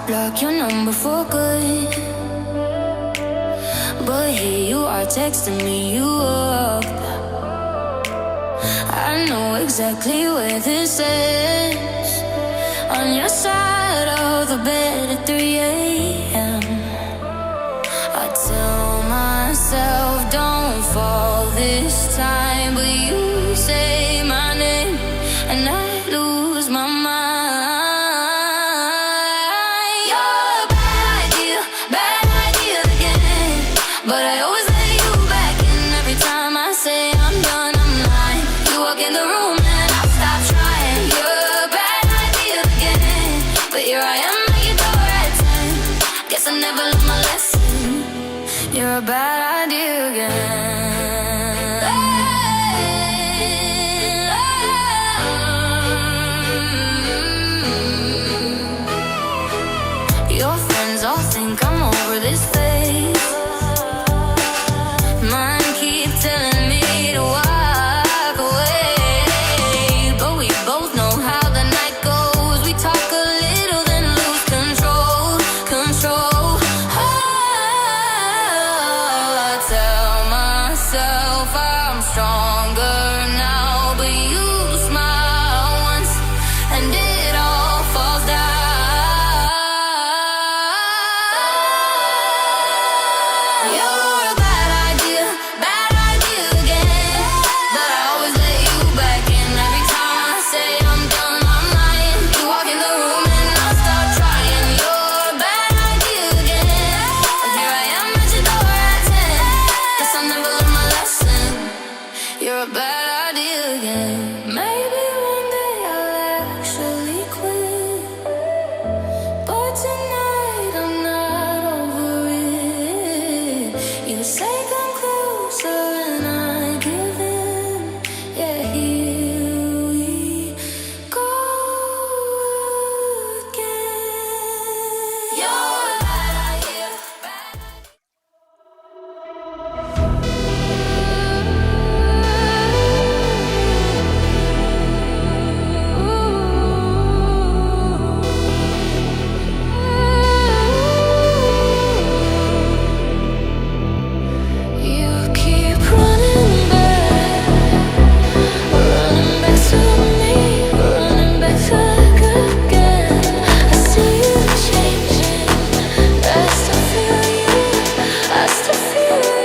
block your number for good. But here you are texting me you up. I know exactly where this is. On your side of the bed at 3 a.m. I tell myself don't fall this time, but you say my name and I lose my mind. You're a bad idea again. But I always let you back in every time I say I'm done, I'm lying. You walk in the room and I stop trying. You're a bad idea again. But here I am at your door at 10. Guess I never learned my lesson. You're a bad idea again. Your friends all think I'm over this phase. Mine keep telling me to walk away. But we both know how the night goes. We talk a little then lose control. I tell myself I'm stronger now, but you smile once and it all falls down. You're a bad idea again. But I always let you back in every time I say I'm done, I'm lying. You walk in the room and I start trying. You're a bad idea again. And here I am at your door at 10. Guess I never learned my lesson. You're a bad idea again. Maybe one day I'll actually quit. But tonight I'm not over it. You say come closer and I give in. Yeah, here we go again. You're a bad idea. You keep running back to me, running back again. I see you changing, I still feel you, I still feel you.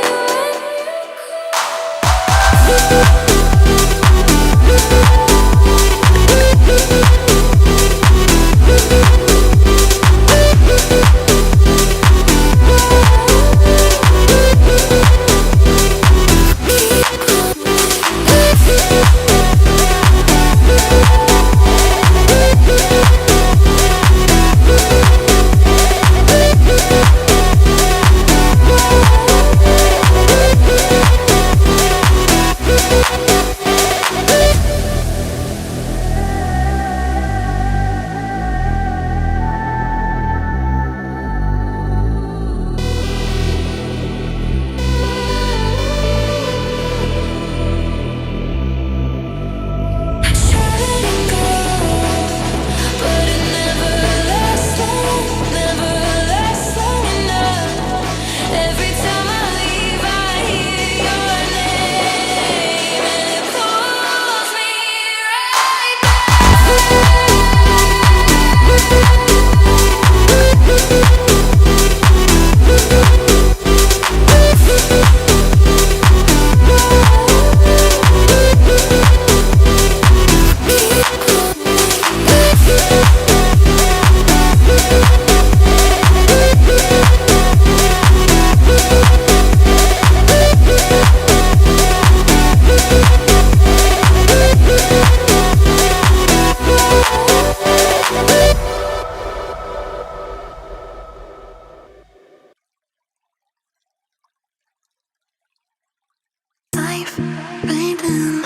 Life fading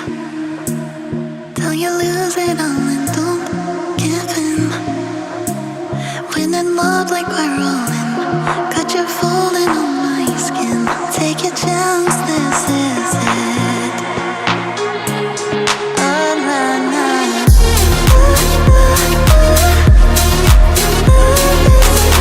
till you lose it all and don't give in. When in love like we're rolling, got you folding on my skin. Take your chance, this is it. Oh, na, na. This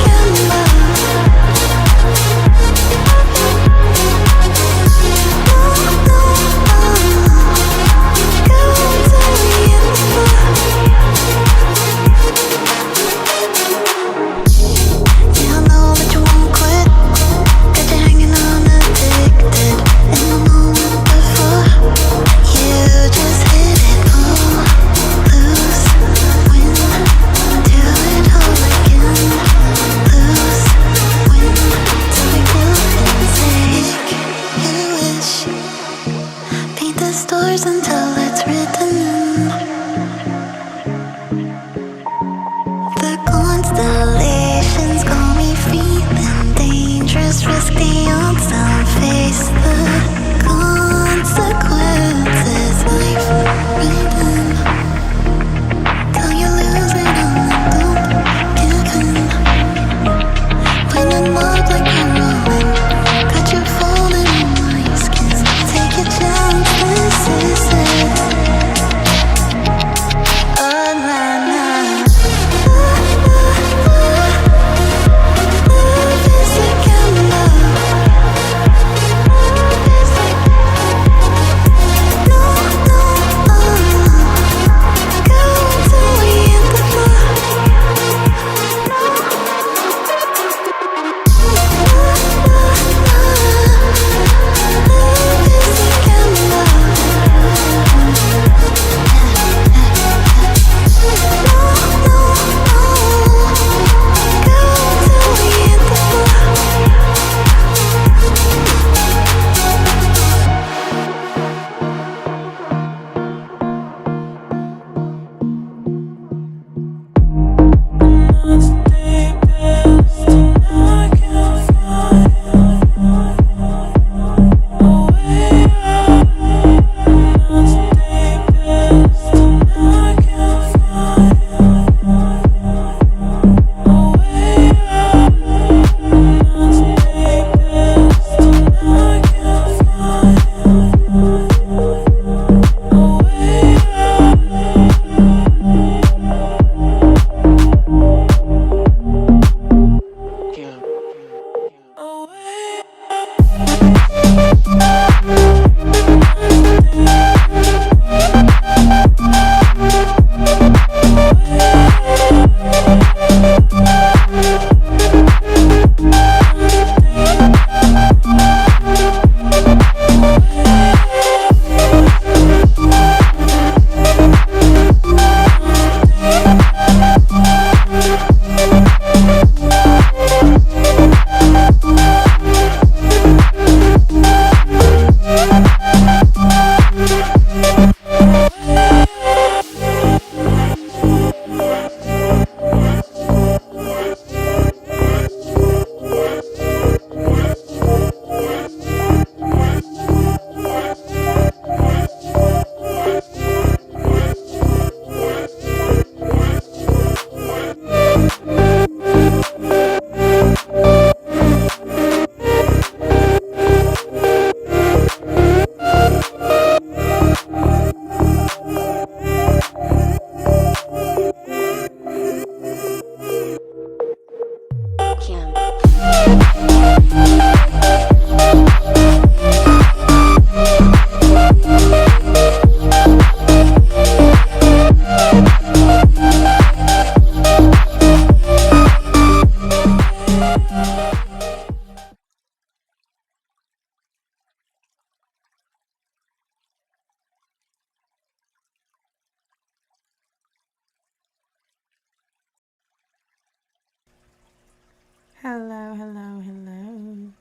Hello, hello, hello.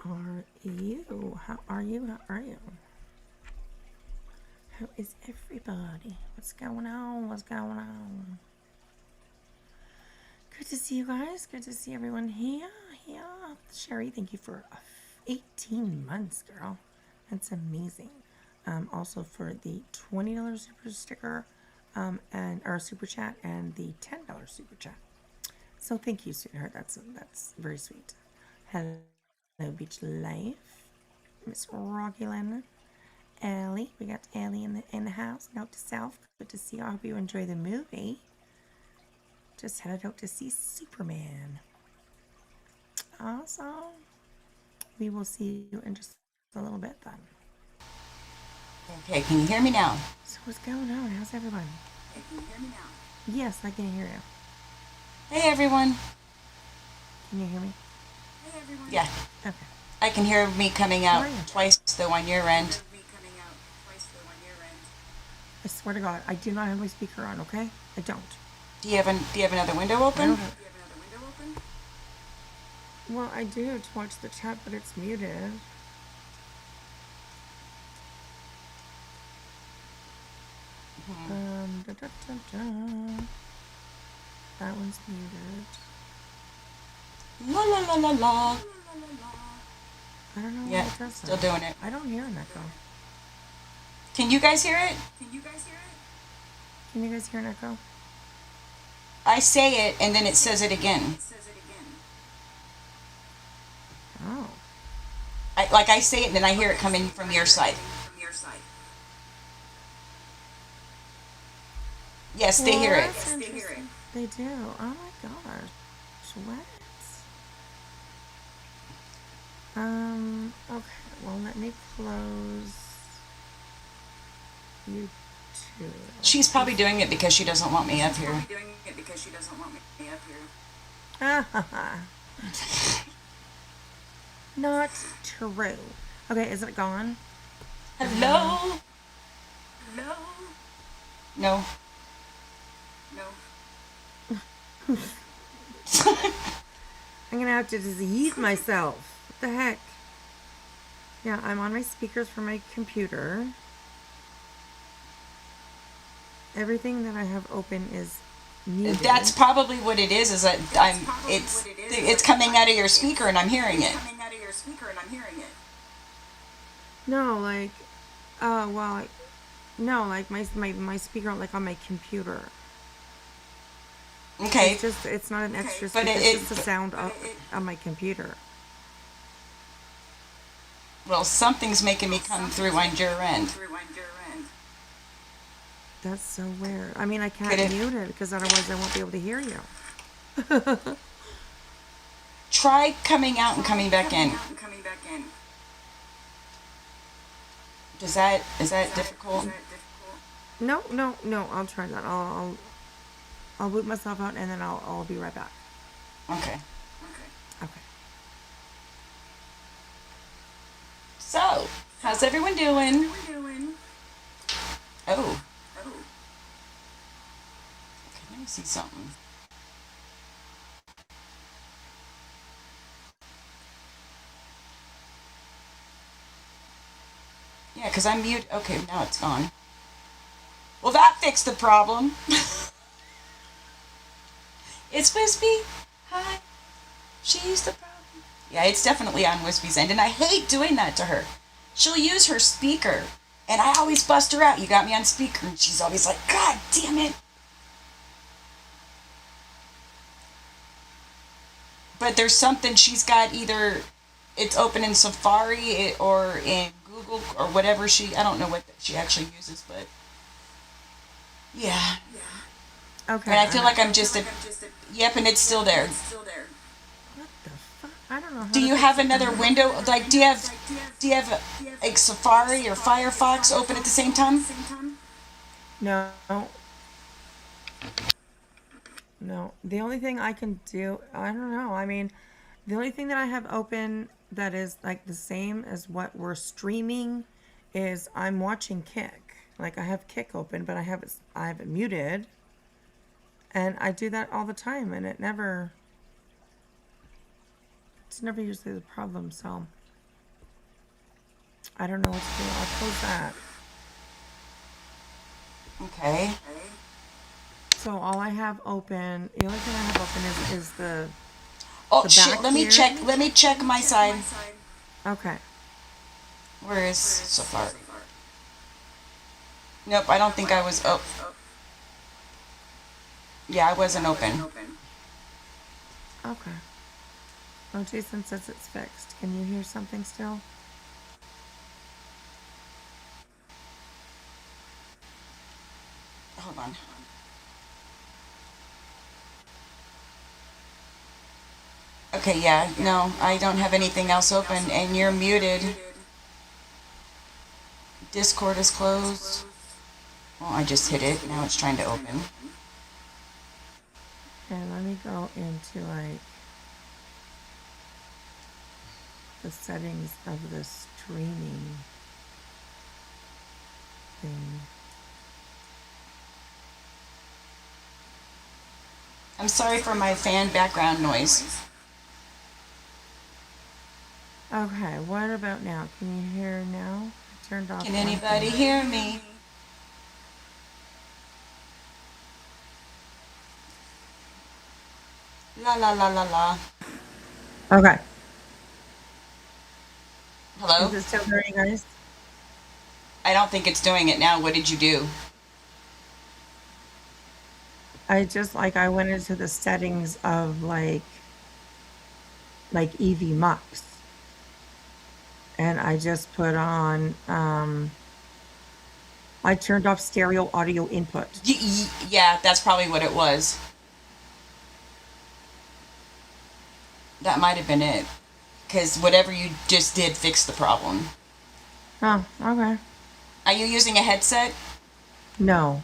How are you? How are you? How are you? How is everybody? What's going on? What's going on? Good to see you guys. Good to see everyone here. Yeah. Sherry, thank you for 18 months, girl. That's amazing. Also for the $20 super sticker and our super chat and the $10 super chat. So thank you, sweetheart. That's very sweet. Hello, Beach Life, Miss Rocky Lana, Ellie. We got Ellie in the house. Note to self. Good to see you. I hope you enjoy the movie. Just headed out to see Superman. Awesome. We will see you in just a little bit then. Okay, can you hear me now? So what's going on? How's everybody? Okay, can you hear me now? Yes, I can hear you. Hey everyone. Can you hear me? Hey everyone. Yeah. Okay. I can hear me coming out twice though on your end. I swear to God, I do not have my speaker on, okay? I don't. Do you have another window open? Well, I do to watch the chat, but it's muted. Da, da, da, da. That one's muted. La la la la la. I don't know Yeah, why it does still that. doing it. I don't hear an echo. Can you guys hear it? Can you guys hear an echo? I say it and then it says it again. Oh. I say it and then I hear it coming from your side. Yes, they hear it. That's interesting. They do. Oh my gosh. What? Okay. Well, let me close YouTube. She's probably doing it because she doesn't want me up here. Not true. Okay, is it gone? Hello? Hello? No. I'm gonna have to disease myself. What the heck? Yeah, I'm on my speakers for my computer. Everything that I have open is muted. That's probably what it is that it's coming out of your speaker and I'm hearing it. No, like, no, like my speaker, like on my computer. Okay. It's not an extra speaker, it's just the sound on my computer. Well, something's making me come through on your end. That's so weird. I mean, I can't mute it because otherwise I won't be able to hear you. Try coming out and coming back in. Is that difficult? No. I'll try that. I'll boot myself out and then I'll be right back. Okay. Okay. So, how's everyone doing? Oh. Okay, let me see something. Yeah, because I'm mute. Okay, now it's gone. Well, that fixed the problem. It's Wispy. Hi. She's the problem. Yeah, it's definitely on Wispy's end, and I hate doing that to her. She'll use her speaker, and I always bust her out. You got me on speaker, and she's always like, God damn it. But there's something she's got, either it's open in Safari or in Google or whatever I don't know what she actually uses, but yeah. Okay. And I feel like I'm just Yep, and it's still there. What the fuck? I don't know how Do to you fix have it. another window? Like, do you have like Safari or Firefox open at the same time? No. No. The only thing I can do, I don't know. I mean, the only thing that I have open that is like the same as what we're streaming is I'm watching Kick. Like I have Kick open, but I have it muted. And I do that all the time and it's never usually the problem, so I don't know what to do. I'll close that. Okay. So all I have open, the only thing I have open is the Oh The shit! back Let me here? check. Let me check my side. okay. Where is Safari? Nope, I don't think I was. Oh, yeah, I wasn't open. Okay. Oh, Jason says it's fixed. Can you hear something still? Hold on. Okay, yeah, no, I don't have anything else open, and you're muted. Discord is closed. Well, I just hit it. Now it's trying to open. And let me go into like the settings of the streaming thing. I'm sorry for my fan background noise. Okay, what about now? Can you hear now? I turned off. Can one anybody thing. hear me? La la la la la. Okay. Hello? Is it still there, you guys? I don't think it's doing it now. What did you do? I went into the settings of like EV Mux. And I just put on I turned off stereo audio input. Yeah, that's probably what it was. That might have been it. Because whatever you just did fixed the problem. Oh, okay. Are you using a headset? No.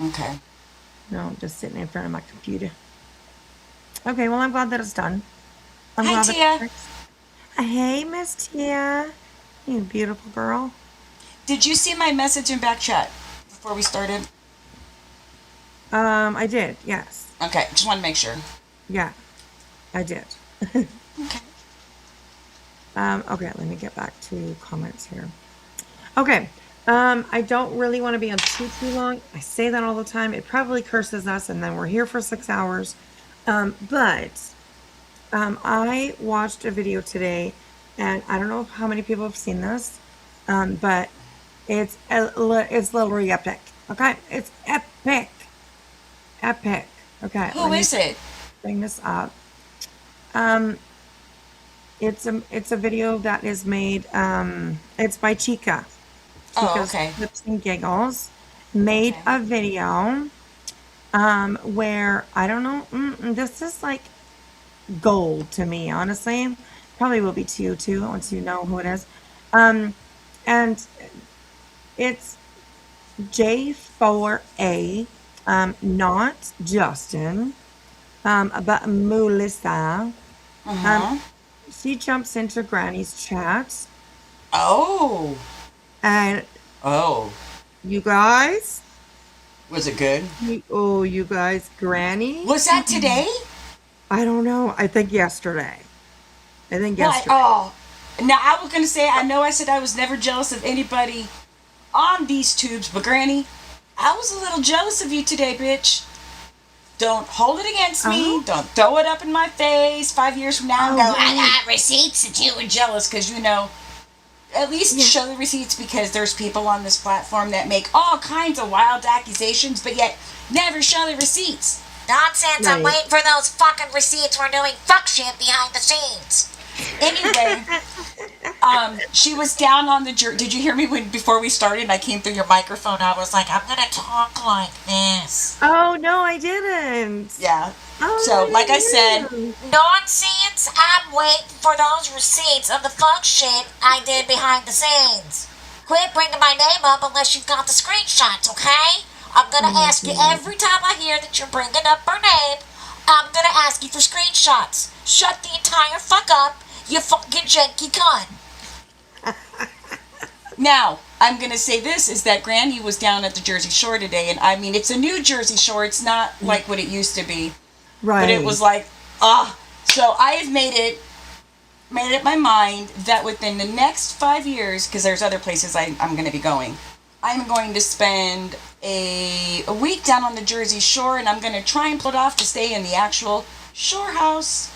Okay. No, just sitting in front of my computer. Okay, well I'm glad that it's done. I'm Hi, glad Tia. that it's Hey, Miss Tia. You beautiful girl. Did you see my message in back chat before we started? I did, yes. Okay, just want to make sure. Yeah, I did. Okay. Okay, let me get back to comments here. Okay, I don't really want to be on too long. I say that all the time. It probably curses us, and then we're here for 6 hours. But I watched a video today, and I don't know how many people have seen this, but it's literally epic. Okay, it's epic. Okay, Who is it? bring this up. It's a video that is made. It's by Chica. Oh, Chica's okay. Flips and Giggles made Okay. a video where I don't know. This is like gold to me, honestly. Probably will be to you too once you know who it is. And it's J4A, not Justin, but Melissa. Uh-huh. She jumps into Granny's chat, Oh. and Oh. you guys, Was it good? you guys, Granny? Was that today? I don't know. I think yesterday. What? yesterday. Oh. Now, I was going to say, I know I said I was never jealous of anybody on these tubes, but Granny, I was a little jealous of you today, bitch. Don't hold it against me. Oh. Don't throw it up in my face 5 years from now and Oh, go, I right. got receipts that you were jealous, because, you know, at least Yeah. show the receipts, because there's people on this platform that make all kinds of wild accusations, but yet never show the receipts. Nonsense, I'm Right. waiting for those fucking receipts. We're doing fuck shit behind the scenes. Anyway, She was down on the Did you hear me when before we started and I came through your microphone? I was like, I'm gonna talk like this. Oh no, I didn't. Yeah. Oh, So, like I said, Nonsense! I'm waiting for those receipts of the fuck shit I did behind the scenes. Quit bringing my name up unless you've got the screenshots, okay? I'm gonna ask you every time I hear that you're bringing up her name. I'm gonna ask you for screenshots. Shut the entire fuck up, you fucking janky cunt. now, I'm going to say this, is that Granny was down at the Jersey Shore today, and I mean, it's a new Jersey Shore. It's not like what it used to be. Right. But it was like, So I have made it my mind that within the next 5 years, because there's other places I'm going to be going, I'm going to spend a week down on the Jersey Shore, and I'm going to try and pull it off to stay in the actual shore house.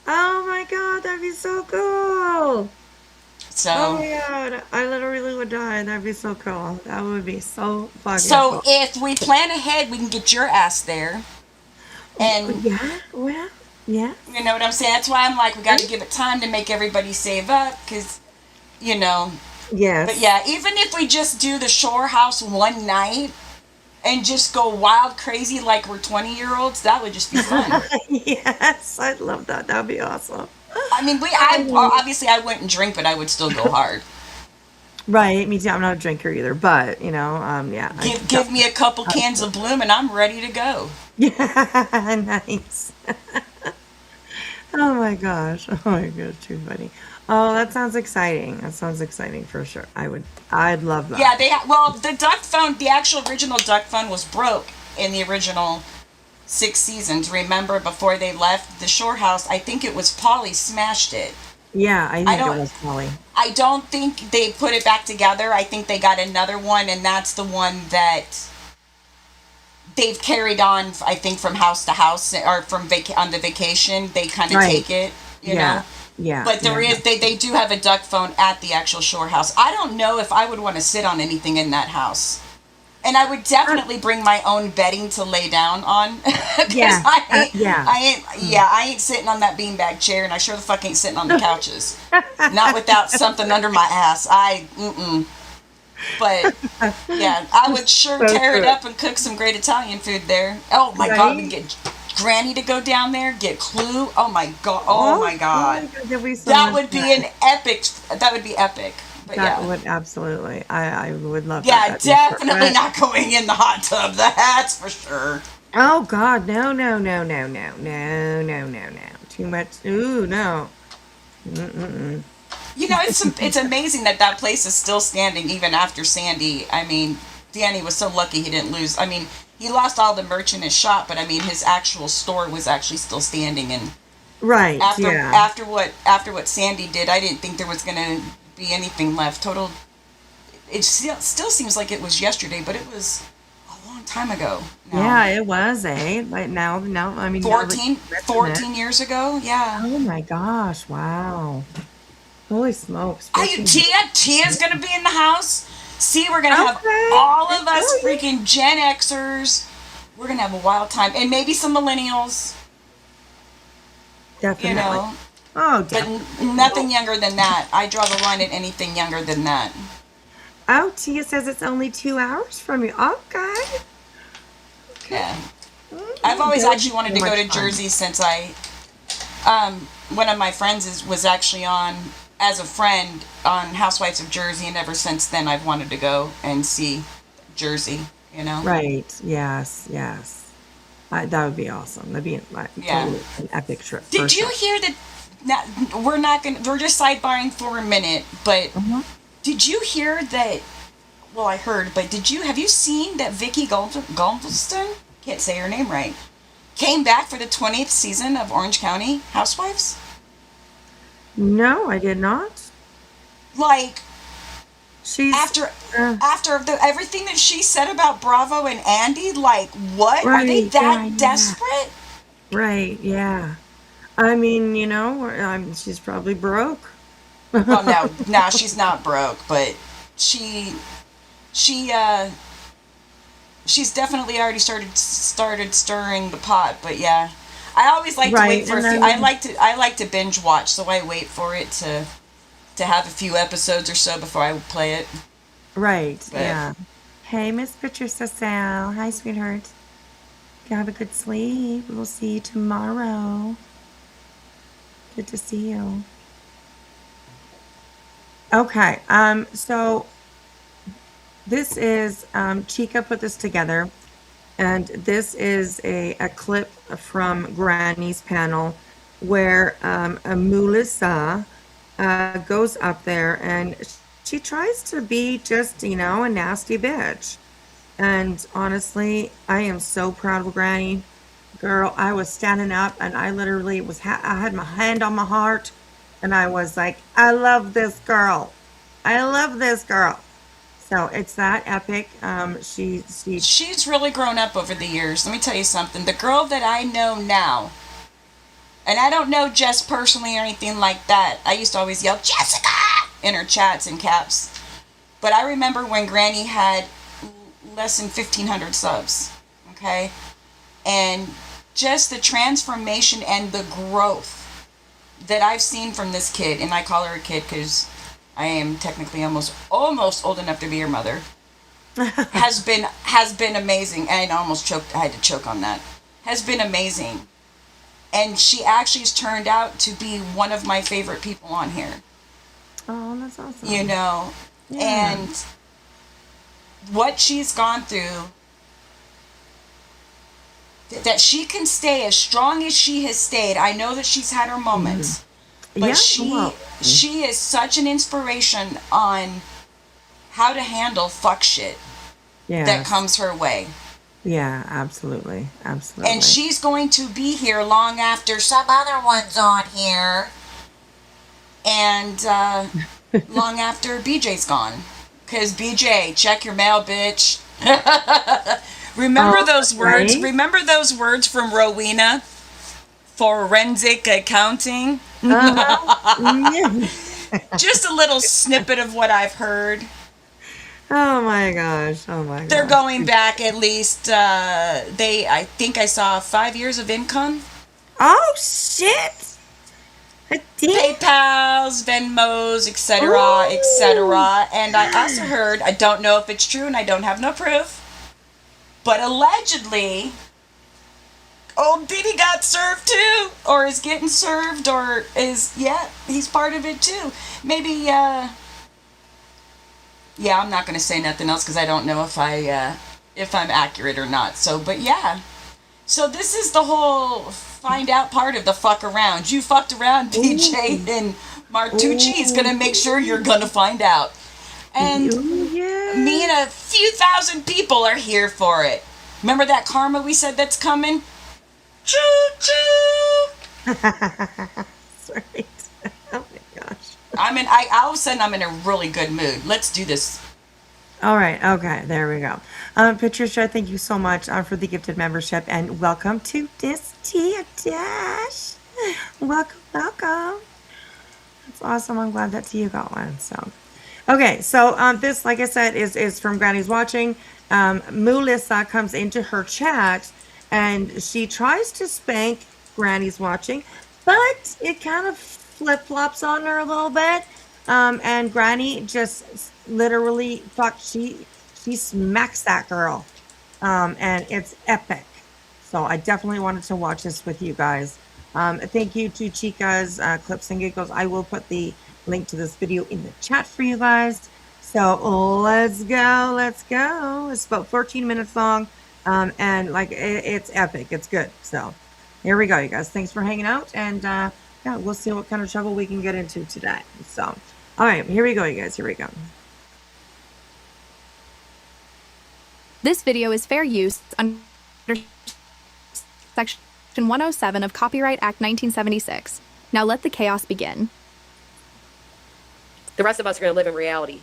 Oh my god, that'd be so cool. So, Oh my god, I literally would die. That'd be so cool. That would be so fucking so cool. if we plan ahead, we can get your ass there. And Yeah, well, yeah. you know what I'm saying? That's why I'm like, we got to give it time to make everybody save up, because, you know. Yes. But yeah, even if we just do the shore house one night and just go wild crazy like we're 20-year-olds, that would just be fun. Yes, I'd love that. That'd be awesome. I mean, obviously I wouldn't drink, but I would still go hard. Right, me too. I'm not a drinker either, but you know, yeah. Give me a couple cans of Bloom and I'm ready to go. Yeah, nice. Oh my gosh. Oh my gosh, too funny. Oh, that sounds exciting. That sounds exciting for sure. I'd love that. Yeah, the duck phone, the actual original duck phone was broke in the original 6 seasons. Remember, before they left the shore house, I think it was Polly smashed it. Yeah, I think it was Polly. I don't think they put it back together. I think they got another one, and that's the one that they've carried on, I think, from house to house, or from on the vacation. They kind of take it, you know? Yeah. But they do have a duck phone at the actual shore house. I don't know if I would want to sit on anything in that house. And I would definitely bring my own bedding to lay down on. Yeah. I ain't sitting on that beanbag chair, and I sure the fuck ain't sitting on the couches. Not without something under my ass. But, yeah, I would sure tear it up and cook some great Italian food there. Oh, my God, we can get Granny to go down there, get Clue. Oh, my God. Oh, my God. That would be an epic. That would be epic. But that would absolutely. I would love Yeah, that. definitely not going in the hot tub. That's for sure. Oh God, no. Too much. Ooh, no. Mm-mm. You know, it's amazing that place is still standing even after Sandy. I mean, Danny was so lucky he didn't lose. I mean, he lost all the merch in his shop, but I mean, his actual store was actually still standing. And right, after what Sandy did, I didn't think there was gonna be anything left. It still seems like it was yesterday, but it was a long time ago now. Yeah, it was, But now I mean 14 years ago. Yeah. Oh my gosh, wow. Holy smokes. Tia's gonna be in the house. See, we're gonna have all of us freaking Gen Xers. We're gonna have a wild time, and maybe some millennials. Definitely. You know. Oh, definitely. But nothing younger than that. I draw the line at anything younger than that. Oh, Tia says it's only 2 hours from you. Okay. Yeah. I've always actually wanted to go to Jersey since one of my friends was actually on, as a friend, on Housewives of Jersey, and ever since then I've wanted to go and see Jersey, you know? Right. Yes. That would be awesome. That'd be totally an epic trip. Did you hear that? We're just sidebarring for a minute, but did you hear that? Well, I heard, but have you seen that Vicky Galveston, can't say her name right, came back for the 20th season of Orange County Housewives? No, I did not. Like, she's after everything that she said about Bravo and Andy, like, what? Are they that desperate? Right, yeah. I mean, you know, she's probably broke. Well, no, she's not broke, but she's definitely already started stirring the pot. But yeah, I always like to wait for a few. I like to binge watch, so I wait for it to to have a few episodes or so before I would play it. Right. But Yeah. Hey, Miss Patricia Sal. Hi, sweetheart. You have a good sleep. We'll see you tomorrow. Good to see you. Okay. So this is Chica put this together, and this is a clip from Granny's panel where a Melissa goes up there and she tries to be just, you know, a nasty bitch. And honestly, I am so proud of Granny. Girl, I was standing up and I literally I had my hand on my heart and I was like, I love this girl. I love this girl. So it's that epic. she's really grown up over the years. Let me tell you something. The girl that I know now, and I don't know Jess personally or anything like that. I used to always yell, Jessica! In her chats and caps. But I remember when Granny had less than 1,500 subs. Okay? And just the transformation and the growth that I've seen from this kid, and I call her a kid because I am technically almost old enough to be her mother, has been amazing. And I almost choked. I had to choke on that. Has been amazing. And she actually has turned out to be one of my favorite people on here. Oh, that's awesome. You know, Yeah. and what she's gone through, that she can stay as strong as she has stayed. I know that she's had her moments, but Yeah, she is such an inspiration on how to handle fuck shit yeah, that comes her way. yeah, absolutely, absolutely. And she's going to be here long after Some other ones on here. and long after BJ's gone. Because BJ, check your mail, bitch. Remember those words? right? Remember those words from Rowena? Forensic accounting. Yeah. Just a little snippet of what I've heard. Oh my gosh! Oh my gosh! They're going back at least. I think I saw 5 years of income. Oh shit! Damn. PayPal's, Venmos, etc., etc. And I also heard, I don't know if it's true and I don't have no proof, but allegedly, old Diddy got served too, or is getting served, or he's part of it too. Maybe, yeah, I'm not going to say nothing else because I don't know if I'm accurate or not. So, but yeah. So this is the whole find out part of the fuck around. You fucked around, PJ, and Martucci is gonna make sure you're gonna find out. And Yeah. me and a few thousand people are here for it. Remember that karma we said that's coming? Choo choo! That's right. Oh my gosh. All of a sudden I'm in a really good mood. Let's do this. All right. Okay. There we go. Patricia, thank you so much for the gifted membership and welcome to this Tia Dash. Welcome, welcome. That's awesome. I'm glad that Tia got one. So, okay. So this, like I said, is from Granny's Watching. Melissa comes into her chat and she tries to spank Granny's Watching, but it kind of flip-flops on her a little bit. And Granny just literally she smacks that girl. And it's epic. So I definitely wanted to watch this with you guys. Thank you to Chica's Clips and Giggles. I will put the link to this video in the chat for you guys. So let's go. It's about 14 minutes long. And like it's epic. It's good. So here we go, you guys. Thanks for hanging out. And yeah, we'll see what kind of trouble we can get into today. So, all right, here we go, you guys. Here we go. This video is fair use under Section 107 of Copyright Act 1976. Now let the chaos begin. The rest of us are going to live in reality.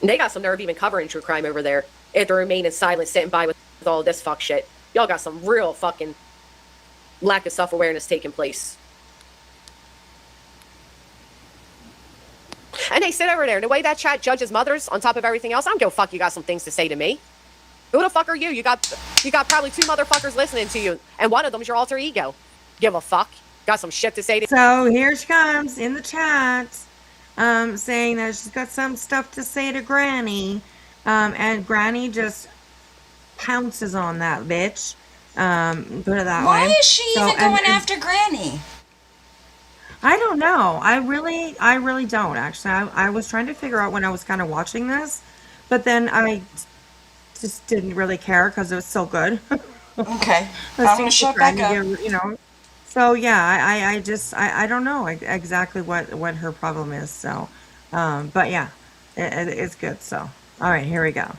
And they got some nerve even covering true crime over there. If they remain in silence, sitting by with all this fuck shit. Y'all got some real fucking lack of self-awareness taking place. And they sit over there. The way that chat judges mothers on top of everything else, I don't give a fuck you got some things to say to me. Who the fuck are you? You got probably 2 motherfuckers listening to you, and one of them's your alter ego. Give a fuck. Got some shit to say to So here she comes in the chat, saying that she's got some stuff to say to Granny, and Granny just pounces on that bitch. Put it that Why way. is she So, even going after Granny? I don't know. I really don't actually. I was trying to figure out when I was kind of watching this, but then I just didn't really care because it was so good. Okay. Let's I'm going to see shut Granny back up. get, So yeah, I just I don't know exactly what her problem is. So, but yeah, it's good. So, all right, here we go.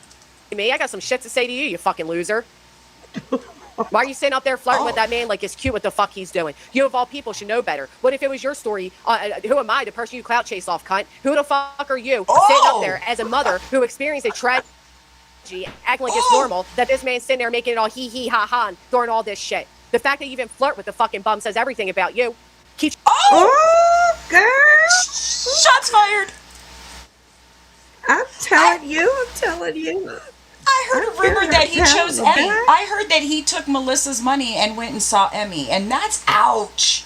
me. I got some shit to say to you, you fucking loser. Why are you sitting up there flirting with that man like it's cute what the fuck he's doing? You of all people should know better. What if it was your story? Who am I, the person you clout chase off, cunt? Who the fuck are you sitting up there as a mother who experienced a tragedy, acting like it's normal that this man's sitting there making it all hee hee ha ha and throwing all this shit? The fact that you even flirt with the fucking bum says everything about you. Keep Oh, girl! Shots fired. I'm telling you. I heard a rumor that he chose That. Emmy. I heard that he took Melissa's money and went and saw Emmy, and that's ouch.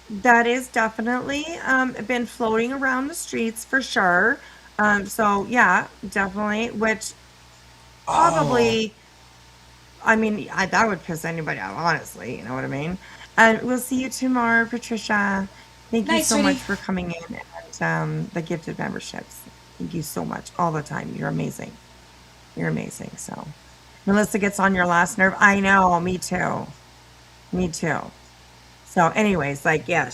That is definitely been floating around the streets for sure. So yeah, definitely. Which probably, I mean, that would piss anybody off, honestly. You know what I mean? And we'll see you tomorrow, Patricia. Thank you Night, so much sweetie. for coming in and the gifted memberships. Thank you so much all the time. You're amazing. You're amazing. So, Melissa gets on your last nerve. I know. Me too. Me too. So, anyways, like, yeah,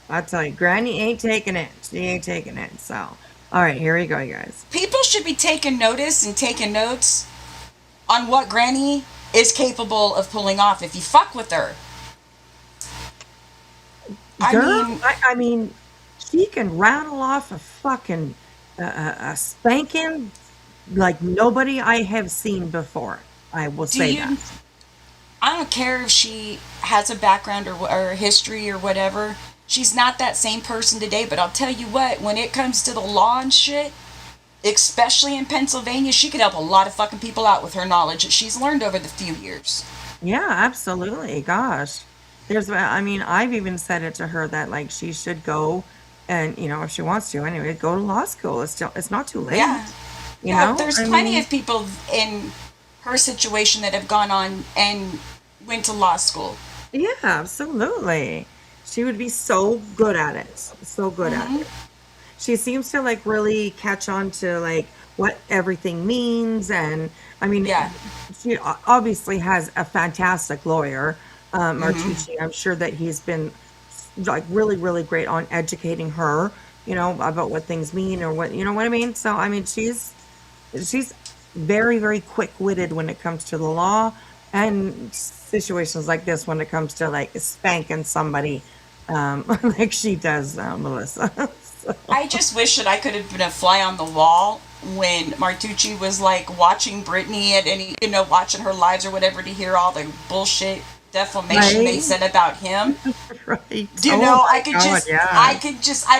I tell you, Granny ain't taking it. She ain't taking it. So, all right, here we go, you guys. People should be taking notice and taking notes on what Granny is capable of pulling off if you fuck with her. Girl, I mean, she can rattle off a fucking a spanking like nobody I have seen before. I will say that. I don't care if she has a background or history or whatever. She's not that same person today, but I'll tell you what, when it comes to the law and shit, especially in Pennsylvania, she could help a lot of fucking people out with her knowledge that she's learned over the few years. Yeah, absolutely. Gosh. I've even said it to her that like she should go and, if she wants to anyway, go to law school. It's not too late. Yeah. You know? There's plenty of people in her situation that have gone on and went to law school. Yeah, absolutely. She would be so good at it. So good at it. She seems to like really catch on to like what everything means. And I mean, she obviously has a fantastic lawyer, Martucci. I'm sure that he's been like really, really great on educating her, about what things mean or what, you know what I mean? So, I mean, she's very, very quick-witted when it comes to the law and situations like this when it comes to like spanking somebody like she does, Melissa. So. I just wish that I could have been a fly on the wall when Martucci was like watching Brittany at any, watching her lives or whatever to hear all the bullshit defamation they said about him. Right. I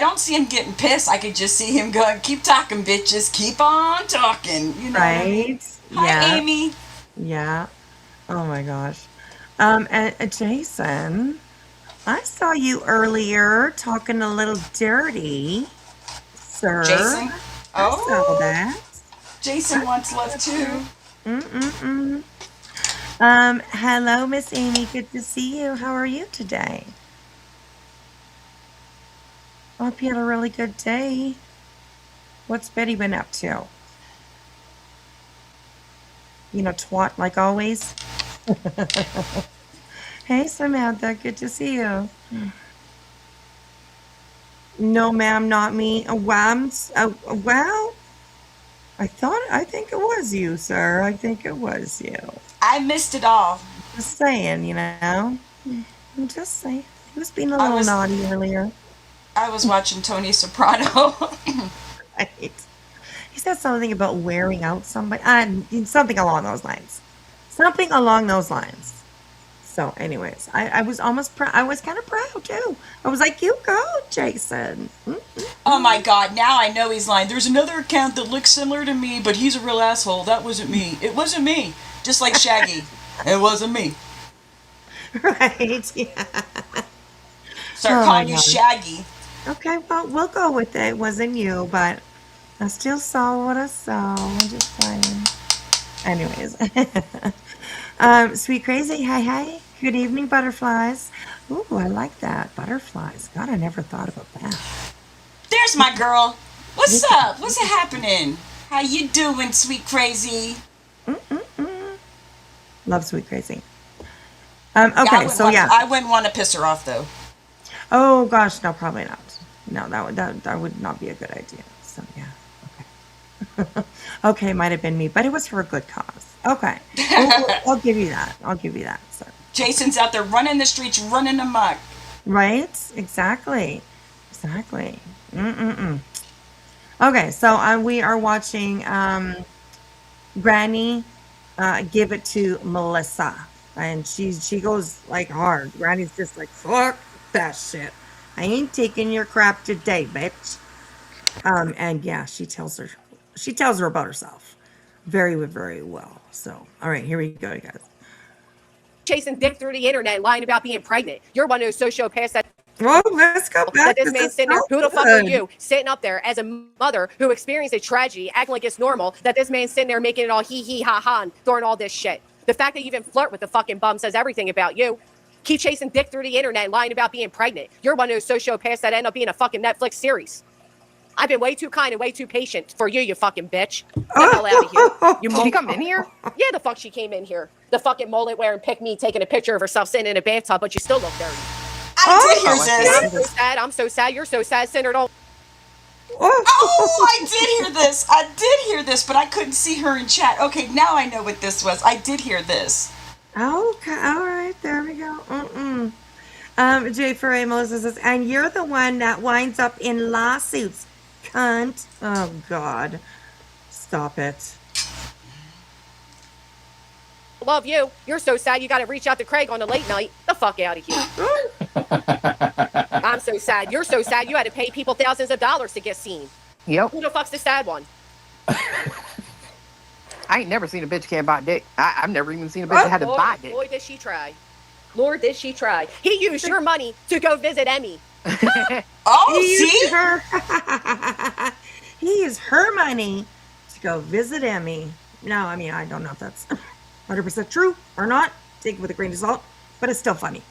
don't see him getting pissed. I could just see him going, keep talking, bitches, keep on talking, Right. Hi, Amy. Yeah. Oh my gosh. And Jason, I saw you earlier talking a little dirty, sir. Jason? I saw that. Jason wants love too. Hello, Miss Amy. Good to see you. How are you today? I hope you had a really good day. What's Betty been up to? Twat like always. Hey, Samantha. Good to see you. No, ma'am, not me. Well, I think it was you, sir. I think it was you. I missed it all. Just saying, I'm just saying. He was being a little naughty earlier. I was watching Tony Soprano. Right. He said something about wearing out somebody. Something along those lines. Something along those lines. So, anyways, I was almost proud. I was kind of proud, too. I was like, you go, Jason. Oh, my God. Now I know he's lying. There's another account that looks similar to me, but he's a real asshole. That wasn't me. It wasn't me. Just like Shaggy. It wasn't me. Right? Yeah. Start Oh my calling you God. Shaggy. Okay, well, we'll go with it. It wasn't you, but I still saw what I saw. I'm just saying. Anyways. Sweet Crazy, hi, hi. Good evening, butterflies. Ooh, I like that. Butterflies. God, I never thought about that. There's my girl. What's Look up? What's happening? How you doing, sweet crazy? Mm-mm-mm. Love Sweet Crazy. Yeah, Okay, so yeah. I wouldn't want to piss her off though. Oh gosh, no, probably not. No, that would not be a good idea. So yeah. Okay. Okay, might have been me, but it was for a good cause. Okay. I'll give you that. I'll give you that. So Jason's out there running the streets, running amok. right? Exactly. Exactly. Mm-mm-mm. Okay, so we are watching Granny give it to Melissa, and she goes like hard. Granny's just like, fuck that shit. I ain't taking your crap today, bitch. And yeah, she tells her about herself very, very well. So, all right, here we go, you guys. Chasing dick through the internet, lying about being pregnant. You're one of those sociopaths Well, let's go that back. this This man's is sitting there. so Who the fuck are good. you sitting up there as a mother who experienced a tragedy, acting like it's normal? That this man's sitting there making it all hee hee ha ha and throwing all this shit. The fact that you even flirt with the fucking bum says everything about you. Keep chasing dick through the internet, lying about being pregnant. You're one of those sociopaths that end up being a fucking Netflix series. I've been way too kind and way too patient for you, you fucking bitch. Get the hell out of here. You Did she come in here? Yeah, the fuck she came in here. The fucking mullet wearing pick me taking a picture of herself sitting in a bathtub, but you still look dirty. I did hear Oh, I this. I'm so sad. I'm so sad. You're so sad. Send her to. Oh, I did hear this. I did hear this, but I couldn't see her in chat. Okay, now I know what this was. I did hear this. Okay, all right, there we go. Jay Ferre Melissa says, and you're the one that winds up in lawsuits, cunt. Oh God, stop it. Love you. You're so sad. You got to reach out to Craig on the late night. The fuck out of here. I'm so sad. You're so sad. You had to pay people thousands of dollars to get seen. Yep. Who the fuck's the sad one? I ain't never seen a bitch can't buy dick. I've never even seen a bitch that had to buy dick. Boy, did she try. Lord, did she try. He used your money to go visit Emmy. Oh, He used see? her. He used her money to go visit Emmy. No, I mean, I don't know if that's 100% true or not. Take it with a grain of salt, but it's still funny.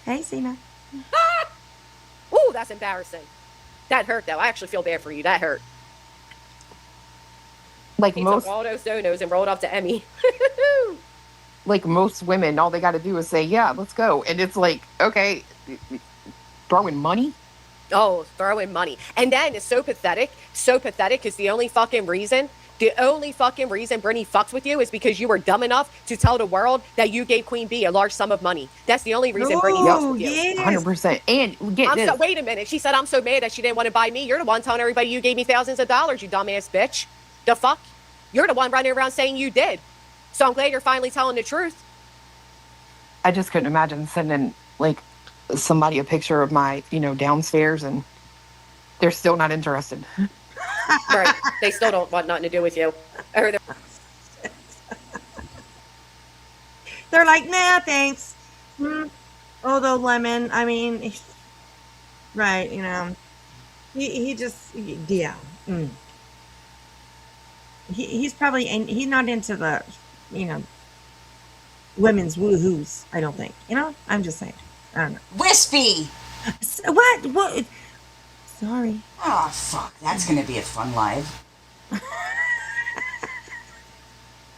Hey, Cena. Ooh, that's embarrassing. That hurt, though. I actually feel bad for you. That hurt. Like He most, took all those donos and rolled up to Emmy. like most women, all they got to do is say, "Yeah, let's go," and it's like, okay, throwing money. Oh, throw in money. And then it's so pathetic. So pathetic is the only fucking reason Brittany fucks with you is because you were dumb enough to tell the world that you gave Queen Bee a large sum of money. That's the only reason Brittany fucks with you. Yes. 100%. And get this. Wait a minute. She said, I'm so mad that she didn't want to buy me. You're the one telling everybody you gave me thousands of dollars, you dumbass bitch. The fuck? You're the one running around saying you did. So I'm glad you're finally telling the truth. I just couldn't imagine sending like somebody a picture of my, downstairs, and they're still not interested. Right. They still don't want nothing to do with you. Or They're like, nah, thanks. Although Lemon, I mean, right, he just, yeah. He's probably, he's not into the, women's woohoos, I don't think. I'm just saying. I don't know. Wispy. What? Sorry. Oh, fuck. That's going to be a fun live.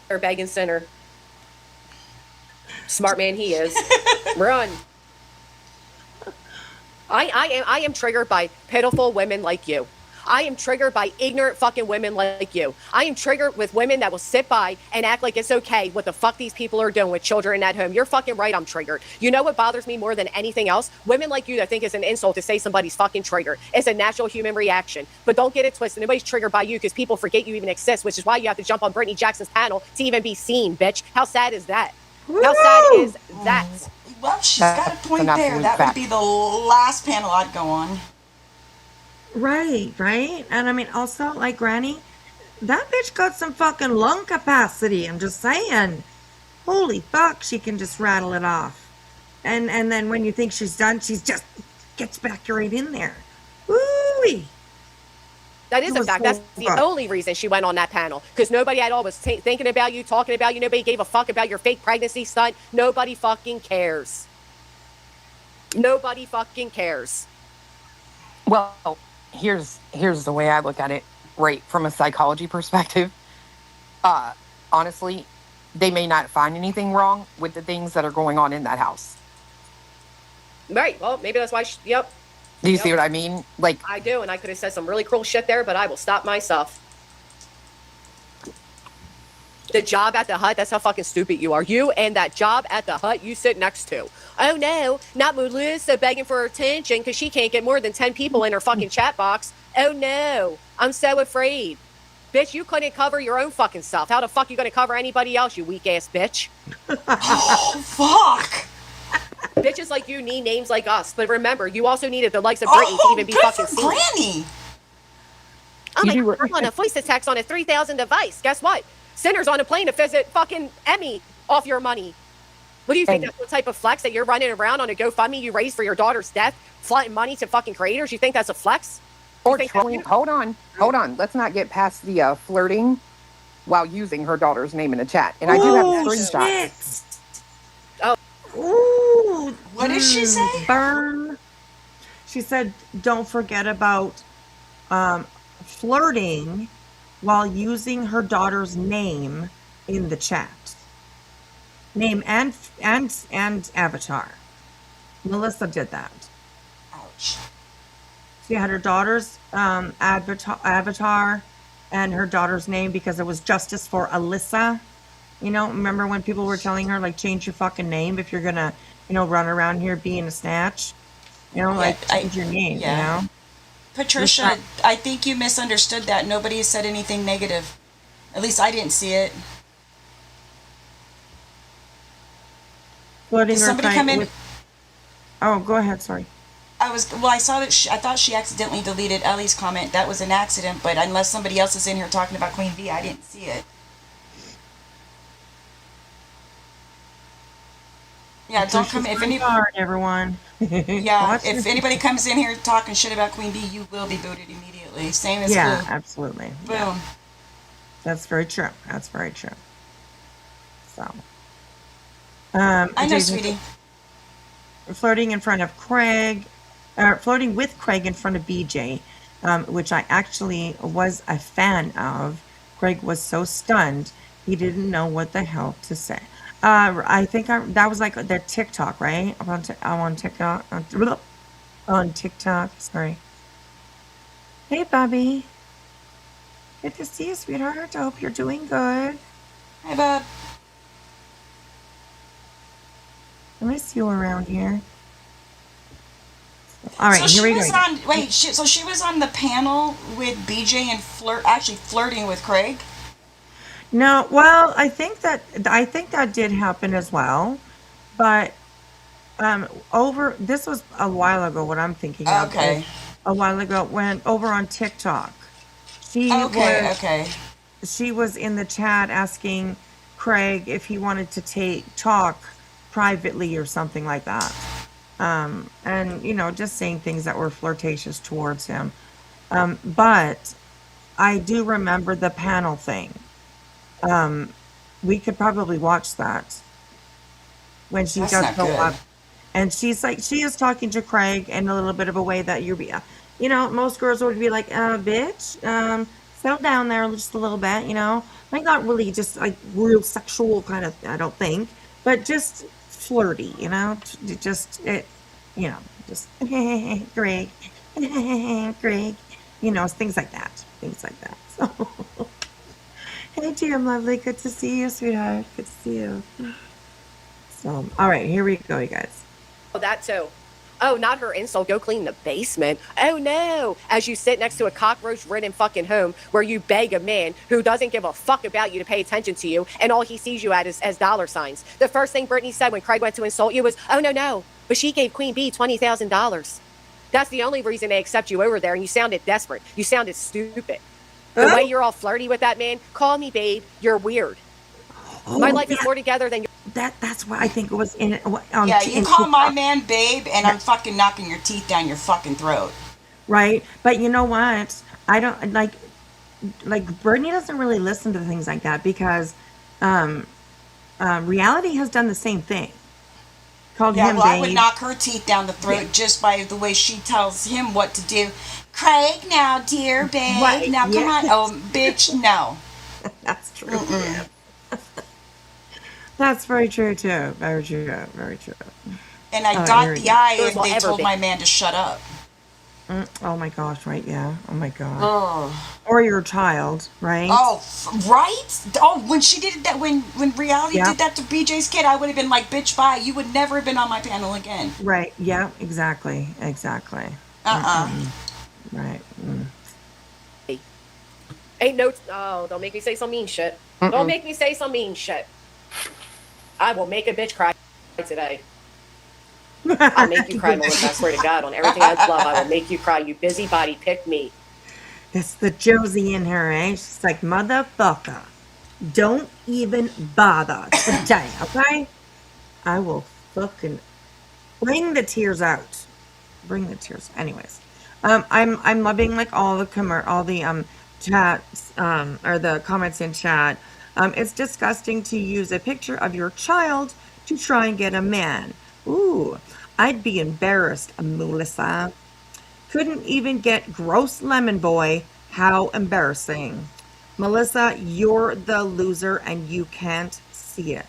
or begging center. Smart man he is. Run. I am triggered by pitiful women like you. I am triggered by ignorant fucking women like you. I am triggered with women that will sit by and act like it's okay what the fuck these people are doing with children at home. You're fucking right, I'm triggered. You know what bothers me more than anything else? Women like you that think it's an insult to say somebody's fucking triggered. It's a natural human reaction. But don't get it twisted. Nobody's triggered by you because people forget you even exist, which is why you have to jump on Brittany Jackson's panel to even be seen, bitch. How sad is that? How sad is that? Well, she's got a point an there. absolute That fact. would be the last panel I'd go on. Right. And I mean, also, like, Granny, that bitch got some fucking lung capacity. I'm just saying. Holy fuck, she can just rattle it off. And then when you think she's done, she's just gets back right in there. Woo-wee. That is It a was fact. so That's the good. only reason she went on that panel. Because nobody at all was thinking about you, talking about you. Nobody gave a fuck about your fake pregnancy stunt. Nobody fucking cares. Nobody fucking cares. Well, here's the way I look at it, right, from a psychology perspective. Honestly, they may not find anything wrong with the things that are going on in that house. Right. Well, maybe that's why yep. Do you see what I mean? Like, I do, and I could have said some really cruel shit there, but I will stop myself. The job at the hut, that's how fucking stupid you are. You and that job at the hut you sit next to. Oh no, not Melissa begging for attention because she can't get more than 10 people in her fucking chat box. Oh no, I'm so afraid. Bitch, you couldn't cover your own fucking stuff. How the fuck you gonna cover anybody else, you weak ass bitch? Oh, fuck. Bitches like you need names like us, but remember, you also needed the likes of Brittany to even be good fucking for seen. Granny. Oh my You God, do- I'm on a voice text on a 3,000 device. Guess what? Sinner's on a plane to visit fucking Emmy off your money. What do you think? And- That's what type of flex that you're running around on a GoFundMe you raised for your daughter's death, flaunting money to fucking creators? You think that's a flex? or think that's trolling. you? Hold on. Let's not get past the flirting while using her daughter's name in the chat. And I do have Oh, screenshots. shit. Oh. Ooh. What did she say? Burn. She said, don't forget about flirting while using her daughter's name in the chat. Name and avatar. Melissa did that. Ouch. She had her daughter's avatar and her daughter's name because it was justice for Alyssa. You know, remember when people were telling her, like, change your fucking name if you're gonna, run around here being a snatch? You know, like, change your name, yeah. you know? Patricia, I think you misunderstood that. Nobody said anything negative. At least I didn't see it. Floating Did or somebody fight come in? with- Oh, go ahead, sorry. I saw that I thought she accidentally deleted Ellie's comment. That was an accident, but unless somebody else is in here talking about Queen Bee, I didn't see it. Yeah, don't come if any. Hard, everyone. Yeah, Watch if this. anybody comes in here talking shit about Queen Bee, you will be booted immediately. Same as Yeah, Blue. absolutely. Boom. Yeah, that's very true. That's very true. So, I know, Jason, sweetie. flirting in front of Craig, flirting with Craig in front of BJ, which I actually was a fan of. Craig was so stunned he didn't know what the hell to say. I think that was like their TikTok, right? I'm on TikTok. On TikTok. Sorry. Hey, Bobby. Good to see you, sweetheart. I hope you're doing good. Hi, Bob. I miss you around here. All right, So here she we was go. on. Wait, so she was on the panel with BJ and actually flirting with Craig. No, well, I think that did happen as well, but this was a while ago. What I'm thinking of Okay. is a while ago when over on TikTok, Okay. she was in the chat asking Craig if he wanted to talk privately or something like that, and just saying things that were flirtatious towards him. But I do remember the panel thing. We could probably watch that when she That's does not go good. up, and she is talking to Craig in a little bit of a way that most girls would be like, bitch, settle down there just a little bit, like not really just like real sexual kind of, I don't think, but just flirty, just Greg, Greg, things like that. So. Hey, Jim, lovely. Good to see you, sweetheart. Good to see you. So, all right, here we go, you guys. Oh, that too. Oh, not her insult. Go clean the basement. Oh no. As you sit next to a cockroach-ridden fucking home where you beg a man who doesn't give a fuck about you to pay attention to you, and all he sees you at is as dollar signs. The first thing Brittany said when Craig went to insult you was, "Oh no, but she gave Queen Bee $20,000." That's the only reason they accept you over there, and you sounded desperate. You sounded stupid. The way you're all flirty with that man, call me babe, you're weird. My life is yeah, more together than your. that's what I think it was in it Yeah, you in call my TikTok, man babe, and I'm fucking knocking your teeth down your fucking throat. right? But you know what? I don't like Brittany doesn't really listen to things like that because um, reality has done the same thing. Called Yeah, him well, I would babe. knock her teeth down the Yeah, throat just by the way she tells him what to do. Craig, now, dear babe, right. now come Yeah, on. Oh, bitch, no. that's true. Yeah, that's very true too. Very true. Very true. And I All right, here dot we the go. I Yours if will they ever told be. my man to shut up. Oh my gosh, right? Yeah. Oh my god. Oh. Or your child, right? Oh, right? Oh, when she did that, when reality Yep. did that to BJ's kid, I would have been like, bitch, bye. You would never have been on my panel again. Right. Yeah. Exactly. Exactly. Uh-uh. Right. Mm. Ain't no. Oh, don't make me say some mean shit. Don't make me say some mean shit. I will make a bitch cry today. I'll make you cry, Melissa. I swear to God, on everything I love, I will make you cry. You busybody, pick me. It's the Josie in her, eh? She's like, motherfucker, don't even bother today, okay? I will fucking bring the tears out. Bring the tears. Anyways, I'm loving like all the all the chats or the comments in chat. It's disgusting to use a picture of your child to try and get a man. Ooh, I'd be embarrassed, Melissa. Couldn't even get gross lemon boy. How embarrassing. Melissa, you're the loser and you can't see it.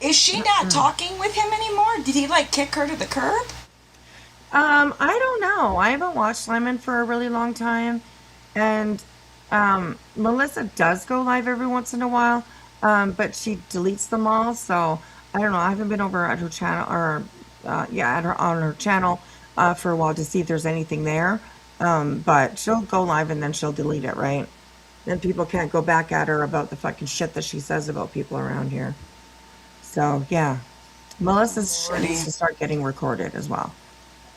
Is she not talking with him anymore? Did he, like, kick her to the curb? I don't know. I haven't watched Lemon for a really long time. And Melissa does go live every once in a while, but she deletes them all. So I don't know. I haven't been over at her channel or yeah, at her on her channel for a while to see if there's anything there. But she'll go live and then she'll delete it, right? Then people can't go back at her about the fucking shit that she says about people around here. So yeah, Melissa's shit Lordy. needs to start getting recorded as well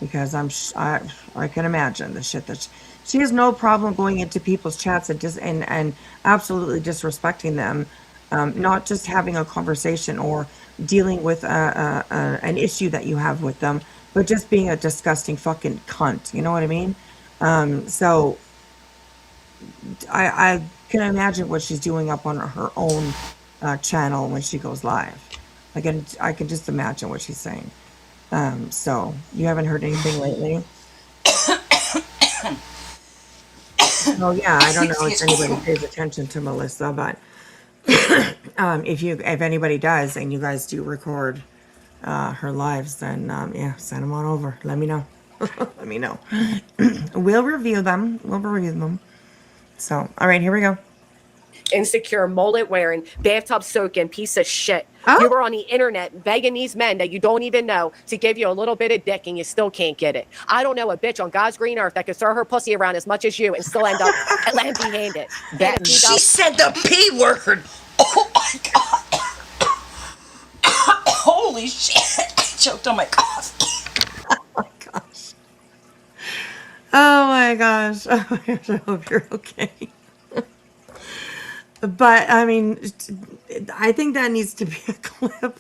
because I can imagine the shit that she has no problem going into people's chats and and absolutely disrespecting them, not just having a conversation or dealing with an issue that you have with them, but just being a disgusting fucking cunt. You know what I mean? So I can imagine what she's doing up on her own channel when she goes live. I can just imagine what she's saying. So you haven't heard anything lately? Oh yeah, I don't know if anybody pays attention to Melissa, but if anybody does and you guys do record her lives, then yeah, send them on over. Let me know. Let me know. We'll review them. We'll review them. So, all right, here we go. Insecure, mullet wearing, bathtub soaking piece of shit. Oh. You were on the internet begging these men that you don't even know to give you a little bit of dick and you still can't get it. I don't know a bitch on God's green earth that could throw her pussy around as much as you and still end up empty-handed. She said the P word. Oh my god. Holy shit. I choked on my coffee. Oh my gosh. Oh my gosh. Oh my gosh. I hope you're okay. But I mean, I think that needs to be a clip.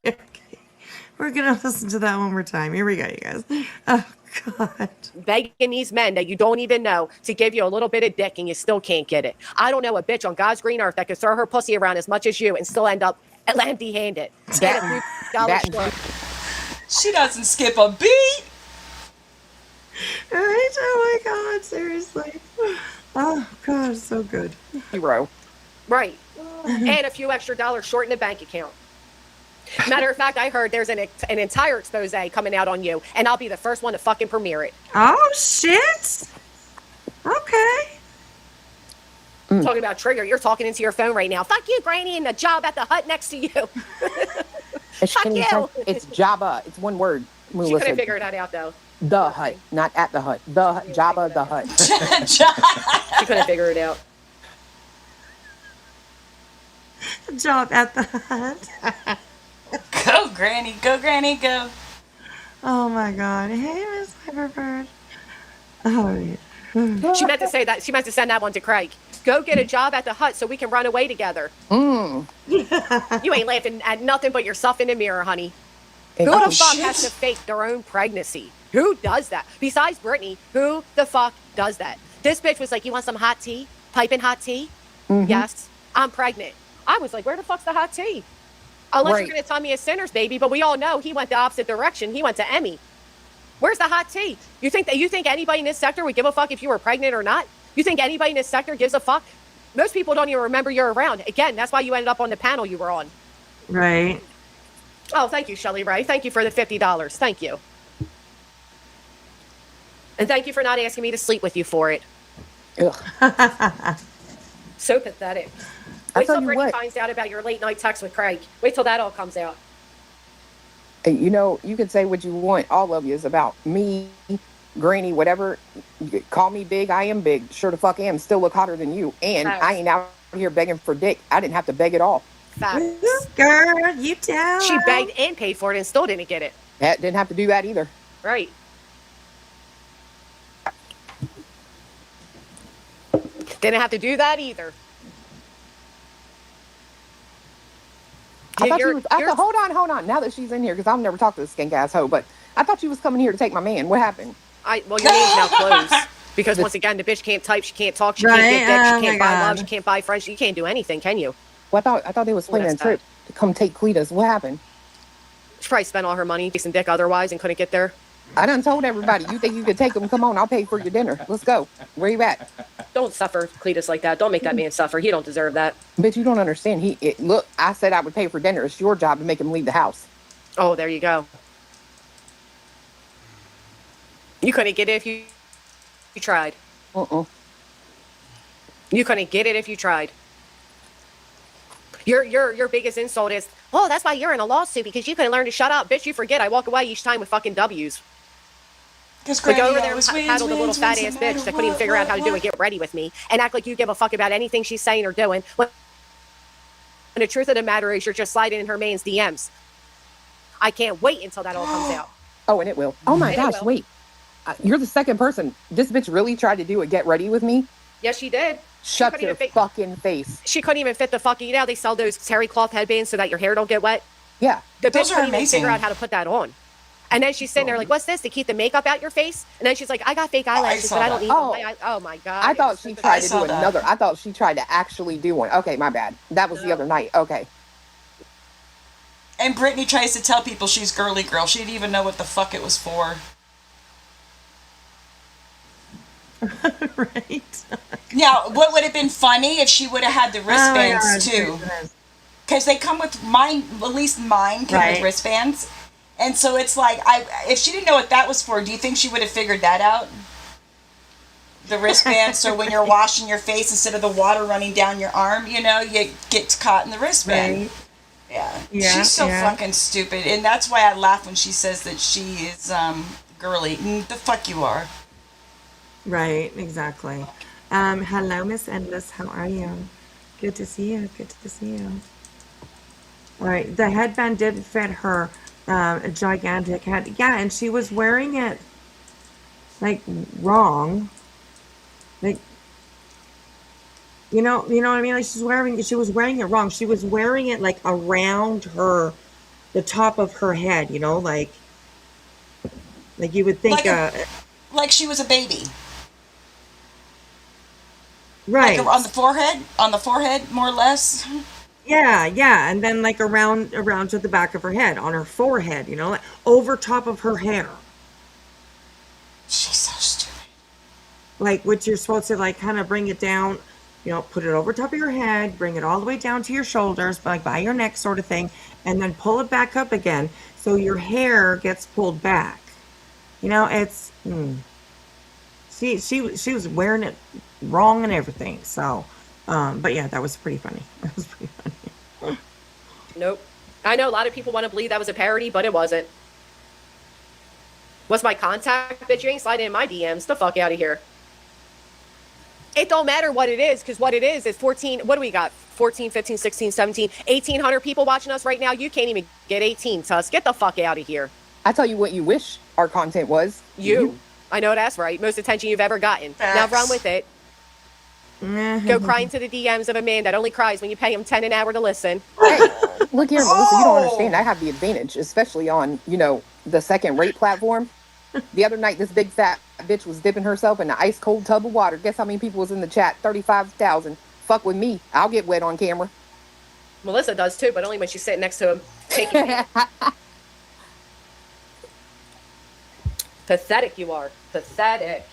Okay. We're gonna listen to that one more time. Here we go, you guys. Oh god. Begging these men that you don't even know to give you a little bit of dick and you still can't get it. I don't know a bitch on God's green earth that could throw her pussy around as much as you and still end up empty-handed. She doesn't skip a beat. Right? Oh my god, seriously. Oh god, so good. Hero. Right. And a few extra dollars short in the bank account. Matter of fact, I heard there's an entire expose coming out on you, and I'll be the first one to fucking premiere it. Oh shit. Okay. Talking about trigger, you're talking into your phone right now. Fuck you, Granny, and the job at the hut next to you. Fuck you. It's Jabba. It's one word. She couldn't figure that out, though. The hut, not at the hut. The Jabba the hut. She couldn't figure it out. Job at the hut. Go, Granny. Go, Granny. Go. Oh my god. Hey, Miss Hyperbird. Oh yeah. She meant to say that. She meant to send that one to Craig. Go get a job at the hut so we can run away together. You ain't laughing at nothing but yourself in the mirror, honey. Who the fuck has to fake their own pregnancy? Who does that? Besides Brittany, who the fuck does that? This bitch was like, you want some hot tea? Piping hot tea? Yes, I'm pregnant. I was like, where the fuck's the hot tea? Unless you're going to tell me it's Sinner's baby, but we all know he went the opposite direction. He went to Emmy. Where's the hot tea? You think anybody in this sector would give a fuck if you were pregnant or not? You think anybody in this sector gives a fuck? Most people don't even remember you're around. Again, that's why you ended up on the panel you were on. Right. Oh, thank you, Shelly Ray. Thank you for the $50. Thank you. And thank you for not asking me to sleep with you for it. Ugh. So pathetic. Wait till Brittany finds out about your late night text with Craig. Wait till that all comes out. You know, you can say what you want, all of you, is about me, Granny, whatever. Call me big, I am big. Sure the fuck am. Still look hotter than you. And I ain't out here begging for dick. I didn't have to beg at all. Facts. Girl, you tell. She begged and paid for it and still didn't get it. That didn't have to do that either. Right. Didn't have to do that either. I thought she was. Hold on. Now that she's in here, because I've never talked to this skink ass hoe, but I thought she was coming here to take my man. What happened? Well, your name's now closed. Because once again, the bitch can't type, she can't talk, she can't get dick, she can't buy love, she can't buy friends, you can't do anything, can you? Well, I thought they was planning a trip to come take Cletus. What happened? She probably spent all her money chasing dick otherwise and couldn't get there. I done told everybody. You think you could take them? Come on, I'll pay for your dinner. Let's go. Where you at? Don't suffer Cletus like that. Don't make that man suffer. He don't deserve that. Bitch, you don't understand. Look, I said I would pay for dinner. It's your job to make him leave the house. Oh, there you go. You couldn't get it if you tried. You couldn't get it if you tried. Your biggest insult is, oh, that's why you're in a lawsuit, because you couldn't learn to shut up. Bitch, you forget I walk away each time with fucking W's. Like over there and paddle the little fat ass bitch that couldn't even figure out how to do it, get ready with me, and act like you give a fuck about anything she's saying or doing. When the truth of the matter is, you're just sliding in her man's DMs. I can't wait until that all comes out. Oh, and it will. Oh my gosh, wait. You're the second person. This bitch really tried to do a get ready with me? Yes, she did. Shut your fucking face. She couldn't even fit the fucking, you know, they sell those terry cloth headbands so that your hair don't get wet. Yeah. The bitch couldn't even figure out how to put that on. And then she's sitting there like, what's this? To keep the makeup out your face? And then she's like, I got fake eyelashes, but I don't need them. Oh my God. I thought she tried to do another. I thought she tried to actually do one. Okay, my bad. That was the other night. Okay. And Brittany tries to tell people she's girly girl. She didn't even know what the fuck it was for. Right. Now, what would have been funny if she would have had the wristbands too? Because they come with mine, at least mine came with wristbands. And so it's like, if she didn't know what that was for, do you think she would have figured that out? The wristband, so when you're washing your face, instead of the water running down your arm, you know, you get caught in the wristband. Yeah. She's so fucking stupid. And that's why I laugh when she says that she is girly. The fuck you are. Right, exactly. Hello, Miss Endless. How are you? Good to see you. Good to see you. All right, the headband did fit her a gigantic head. Yeah, and she was wearing it like wrong. Like, you know what I mean? Like she was wearing it wrong. She was wearing it like around the top of her head. You know, like you would think. Like she was a baby. Right. Like on the forehead, more or less. Yeah, and then like around to the back of her head, on her forehead, you know, like over top of her hair. She's so stupid. Like what you're supposed to like kind of bring it down, you know, put it over top of your head, bring it all the way down to your shoulders, like by your neck sort of thing, and then pull it back up again so your hair gets pulled back. You know, it's she was wearing it wrong and everything. So, but yeah, that was pretty funny. That was pretty funny. Nope. I know a lot of people want to believe that was a parody, but it wasn't. What's my contact? Bitch, you ain't sliding in my DMs. The fuck out of here. It don't matter what it is, because what it is 14, what do we got? 14, 15, 16, 17, 1,800 people watching us right now. You can't even get 18, Tuss. Get the fuck out of here. I tell you what you wish our content was. You. I know that's right. Most attention you've ever gotten. Now run with it. Go cry into the DMs of a man that only cries when you pay him $10 an hour to listen. Hey, look here, Melissa, you don't understand. I have the advantage, especially on, the second rate platform. The other night, this big fat bitch was dipping herself in an ice cold tub of water. Guess how many people was in the chat? 35,000. Fuck with me. I'll get wet on camera. Melissa does too, but only when she's sitting next to him. Pathetic you are. Pathetic.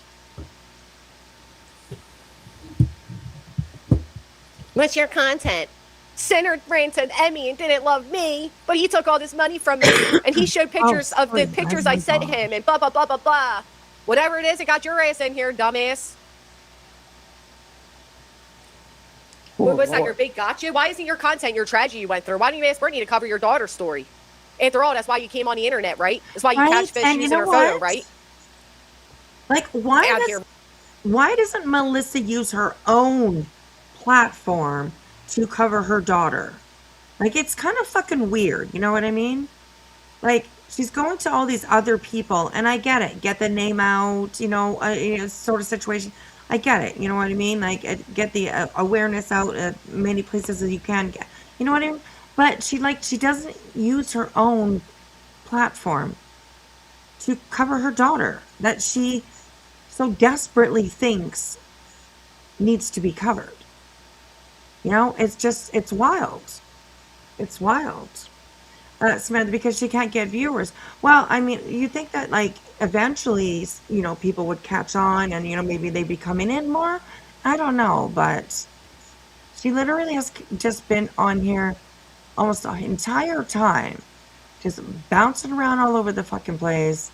What's your content? Sinner ran to Emmy and didn't love me, but he took all this money from me, and he showed pictures of the pictures I sent him, and blah, blah, blah, blah, blah. Whatever it is, it got your ass in here, dumbass. What was that, your big gotcha? Why isn't your content your tragedy you went through? Why didn't you ask Brittany to cover your daughter's story? After all, that's why you came on the internet, right? That's why you catch fish using her photo, right? Like, why doesn't Melissa use her own platform to cover her daughter? Like, it's kind of fucking weird, you know what I mean? Like, she's going to all these other people, and I get it, get the name out, sort of situation. I get it, you know what I mean? Like, get the awareness out at many places as you can get, you know what I mean? But she doesn't use her own platform to cover her daughter that she so desperately thinks needs to be covered. It's wild. It's wild. Samantha, because she can't get viewers. Well, I mean, you think that, like, eventually, people would catch on and, maybe they'd be coming in more? I don't know, but she literally has just been on here almost the entire time, just bouncing around all over the fucking place,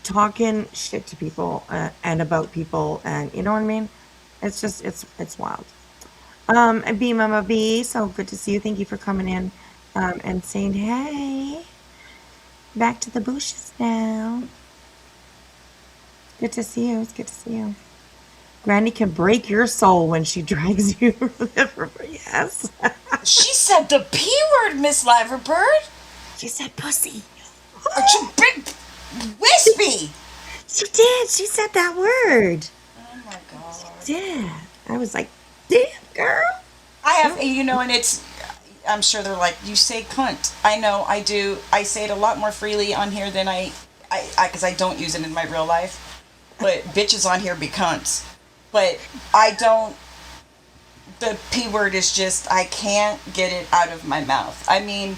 talking shit to people and about people, and you know what I mean? It's just, it's wild. B Mama B, so good to see you. Thank you for coming in and saying hey. Back to the bushes now. Good to see you. It's good to see you. Granny can break your soul when she drags you. Yes. She said the P word, Miss Liverbird. She said pussy. You big wispy. She did. She said that word. Oh my god. She did. I was like, damn, girl. I have, and it's, I'm sure they're like, you say cunt. I know, I do. I say it a lot more freely on here than because I don't use it in my real life. But bitches on here be cunts. But I don't, the P word is just, I can't get it out of my mouth. I mean,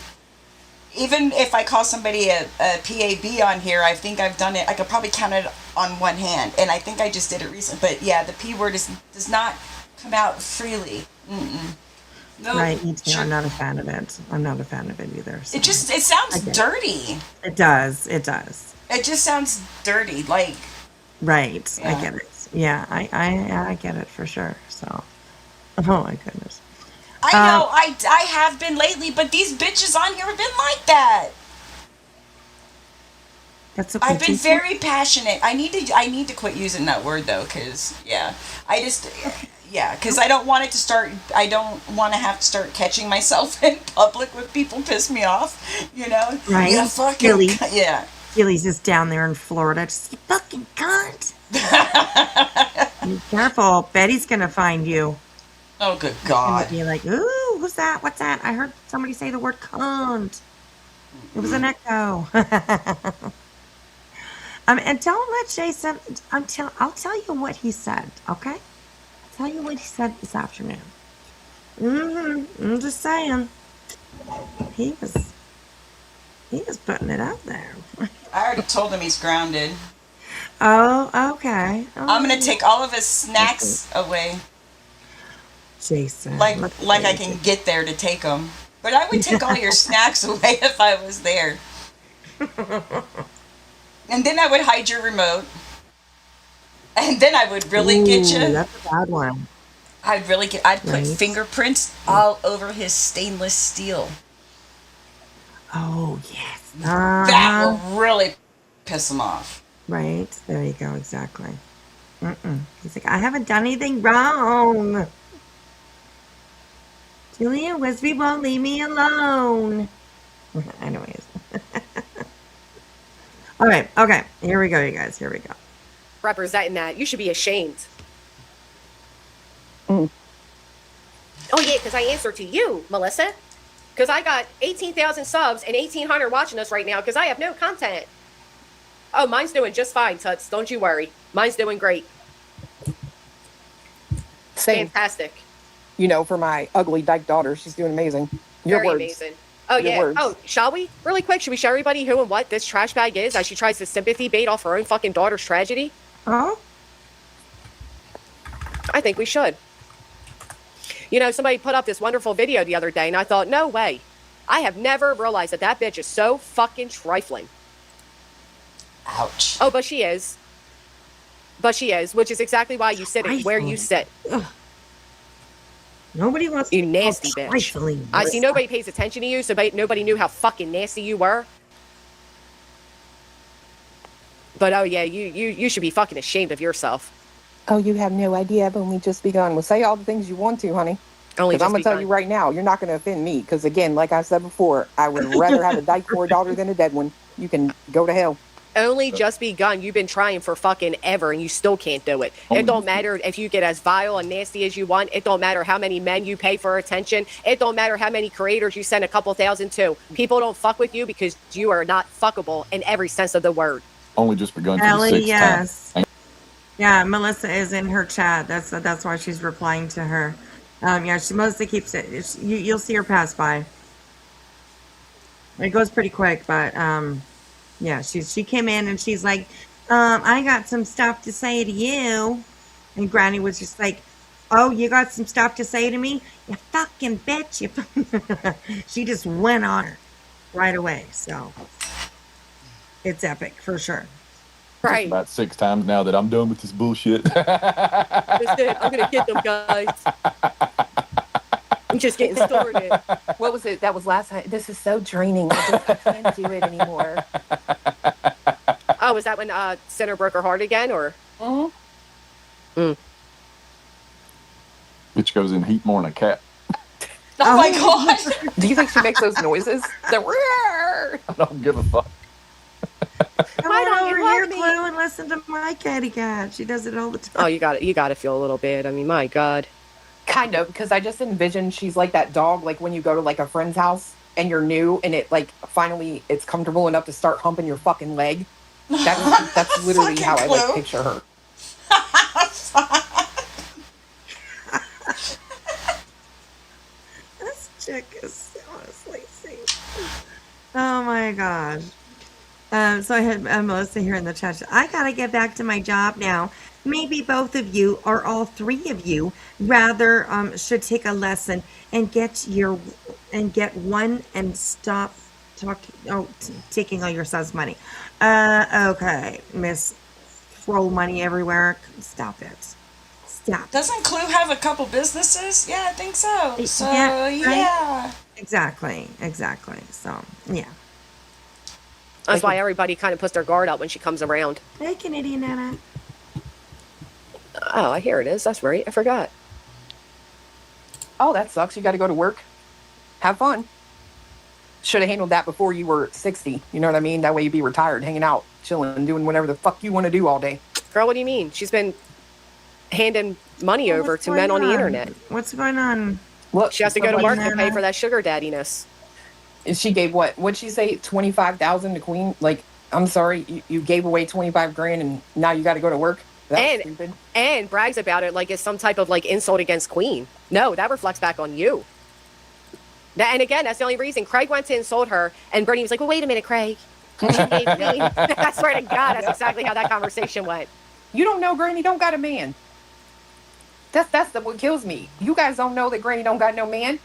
even if I call somebody a PAB on here, I think I've done it, I could probably count it on one hand. And I think I just did it recently. But yeah, the P word does not come out freely. No, right, me too. I'm not a fan of it. I'm not a fan of it either. So. It sounds dirty. It does. It does. It just sounds dirty, like. Right. Yeah. I get it. Yeah, I get it for sure. So, oh my goodness. I know. I have been lately, but these bitches on here have been like that. That's okay. I've been very passionate. I need to quit using that word though, because because I don't want it to start. I don't want to have to start catching myself in public with people piss me off. Right? Yeah, fucking yeah. Gilly's just down there in Florida. Just fucking cunt. Be careful. Betty's gonna find you. Oh, good God. And be like, ooh, who's that? What's that? I heard somebody say the word cunt. It was an echo. And don't let Jason. I'll tell you what he said. Okay. I'll tell you what he said this afternoon. I'm just saying. He was putting it out there. I already told him he's grounded. Oh, okay. I'm gonna take all of his snacks away. Jason. Like I can get there to take them. But I would take all your snacks away if I was there. And then I would hide your remote. And then I would really get you. That's a bad one. I'd put fingerprints all over his stainless steel. Oh, yes. That will really piss him off. Right. There you go. Exactly. He's like, I haven't done anything wrong. Julia Wisby won't leave me alone. Anyways. All right. Okay. Here we go, you guys. Here we go. representing that. You should be ashamed. Mm. Oh, yeah, because I answer to you, Melissa. Because I got 18,000 subs and 1,800 watching us right now because I have no content. Oh, mine's doing just fine, Tuts. Don't you worry. Mine's doing great. Same. Fantastic. You know, for my ugly dyke daughter, she's doing amazing. Your Very words. amazing. Oh, Your yeah. words. Oh, shall we? Really quick, should we show everybody who and what this trash bag is as she tries to sympathy bait off her own fucking daughter's tragedy? Oh, I think we should. You know, somebody put up this wonderful video the other day, and I thought, no way. I have never realized that that bitch is so fucking trifling. Ouch. Oh, but she is. But she is, which is exactly why you sit where you sit. nobody wants to You be nasty called bitch. trifling. I see nobody pays attention to you, so nobody knew how fucking nasty you were. But oh yeah, you should be fucking ashamed of yourself. Oh, you have no idea. I've only just begun. Well, say all the things you want to, honey. Only Because I'm just going to tell begun. you right now, you're not going to offend me. Because, again, like I said before, I would rather have a dyke for a daughter than a dead one. You can go to hell. Only just begun. You've been trying for fucking ever, and you still can't do it. It don't matter if you get as vile and nasty as you want. It don't matter how many men you pay for attention. It don't matter how many creators you send a couple thousand to. People don't fuck with you because you are not fuckable in every sense of the word. Only just begun to the Ellie, sixth yes. time. Yeah, Melissa is in her chat. That's why she's replying to her. Yeah, Melissa keeps it. You'll see her pass by. It goes pretty quick, but yeah, she came in and she's like, I got some stuff to say to you, and Granny was just like, oh, you got some stuff to say to me, you fucking bitch, you. She just went on her right away. So it's epic for sure. Right. About 6 times now that I'm done with this bullshit. That's it. I'm gonna get them guys. I'm just getting started. What was it? That was last time. This is so draining. I can't do it anymore. Oh, was that when Center broke her heart again, or? Mm-hmm. Bitch goes in heat more than a cat. Oh my god. Do you think she makes those noises? I don't give a fuck. Come Why on don't you over love here, me? Clue, and listen to my catty cat. She does it all the time. Oh, you got to feel a little bit. I mean, my God. Kind of, because I just envision she's like that dog, like when you go to like a friend's house and you're new and it like finally it's comfortable enough to start humping your fucking leg. That's literally how I like picture her. This chick is honestly sweet. Oh my god. So I had Melissa here in the chat. I gotta get back to my job now. Maybe both of you or all three of you rather should take a lesson and get one and stop taking all your son's money. Okay, Miss throw money everywhere. Stop it. Stop. Doesn't Clue have a couple businesses? Yeah, I think so. So Yeah, right? yeah. Exactly. So yeah. That's why everybody kind of puts their guard up when she comes around. Hey, Canadian Nana. Oh, here it is. That's right. I forgot. Oh, that sucks. You got to go to work. Have fun. Should have handled that before you were 60. You know what I mean? That way you'd be retired, hanging out, chilling, doing whatever the fuck you want to do all day. Girl, what do you mean? She's been handing money over to men on the internet. What's going on? Look, She has to go to work to Nana. pay for that sugar daddiness. she gave what? What'd she say? 25,000 to Queen? Like, I'm sorry, you gave away 25 grand and now you got to go to work? That's stupid. And brags about it like it's some type of like insult against Queen. No, that reflects back on you. And again, that's the only reason. Craig went to insult her, and Bernie was like, well, wait a minute, Craig. I swear to God, that's exactly how that conversation went. You don't know Granny don't got a man. That's what kills me. You guys don't know that Granny don't got no man.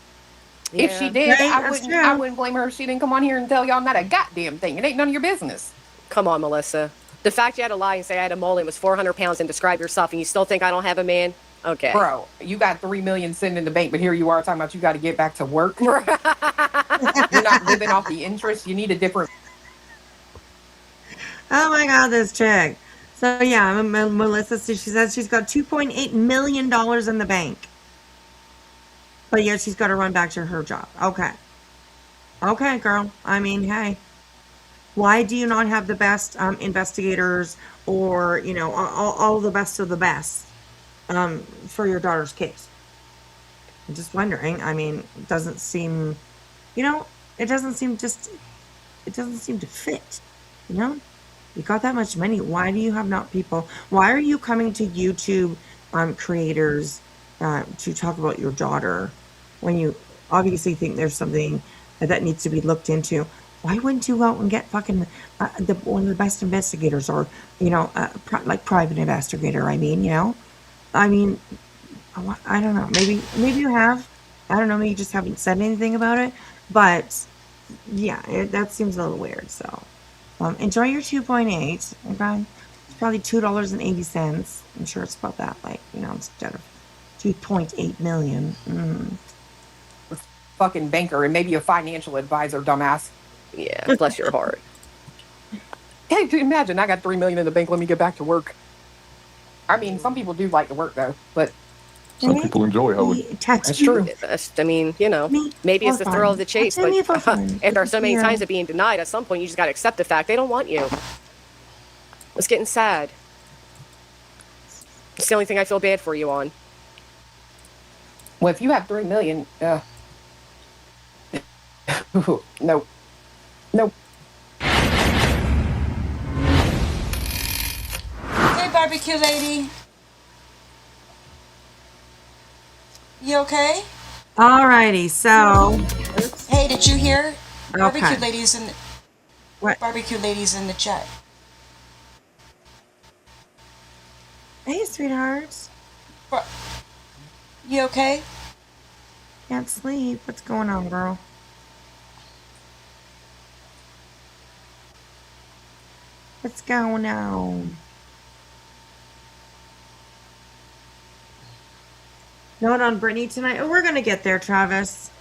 Yeah. If she did, Right, I that's wouldn't. true. I wouldn't blame her if she didn't come on here and tell y'all not a goddamn thing. It ain't none of your business. Come on, Melissa. The fact you had to lie and say I had a mole and was 400 pounds and describe yourself, and you still think I don't have a man? Okay. Bro, you got $3 million sitting in the bank, but here you are talking about you got to get back to work. You're not living off the interest. You need a different. Oh my God, this chick. So yeah, Melissa, she says she's got $2.8 million in the bank. But yeah, she's got to run back to her job. Okay. Okay, girl. I mean, hey. Why do you not have the best investigators, or all the best of the best for your daughter's case? I'm just wondering. I mean, it doesn't seem, you know, it doesn't seem just, it doesn't seem to fit. You know, you got that much money. Why do you have not people? Why are you coming to YouTube creators to talk about your daughter when you obviously think there's something that needs to be looked into? Why wouldn't you go out and get fucking one of the best investigators, or like private investigator? I mean, I don't know. Maybe you have. I don't know. Maybe you just haven't said anything about it. But yeah, that seems a little weird. So enjoy your 2.8. Okay, it's probably $2.80. I'm sure it's about that. Like instead of 2.8 million. Fucking banker and maybe a financial advisor, dumbass. Yeah, bless your heart. Hey, imagine I got $3 million in the bank. Let me get back to work. I mean, some people do like to work though, but Some people enjoy hoeing. that's true. I mean, maybe it's the thrill of the chase, but after so many times of being denied, at some point you just got to accept the fact they don't want you. It's getting sad. It's the only thing I feel bad for you on. Well, if you have $3 million, nope. Hey, barbecue lady. You okay? Alrighty, so Hey, did you hear? Okay. Barbecue ladies in the What? barbecue ladies in the chat. Hey, sweetheart. Bar- you okay? Can't sleep. What's going on, girl? What's going on? Not on Brittany tonight. Oh, we're gonna get there, Travis.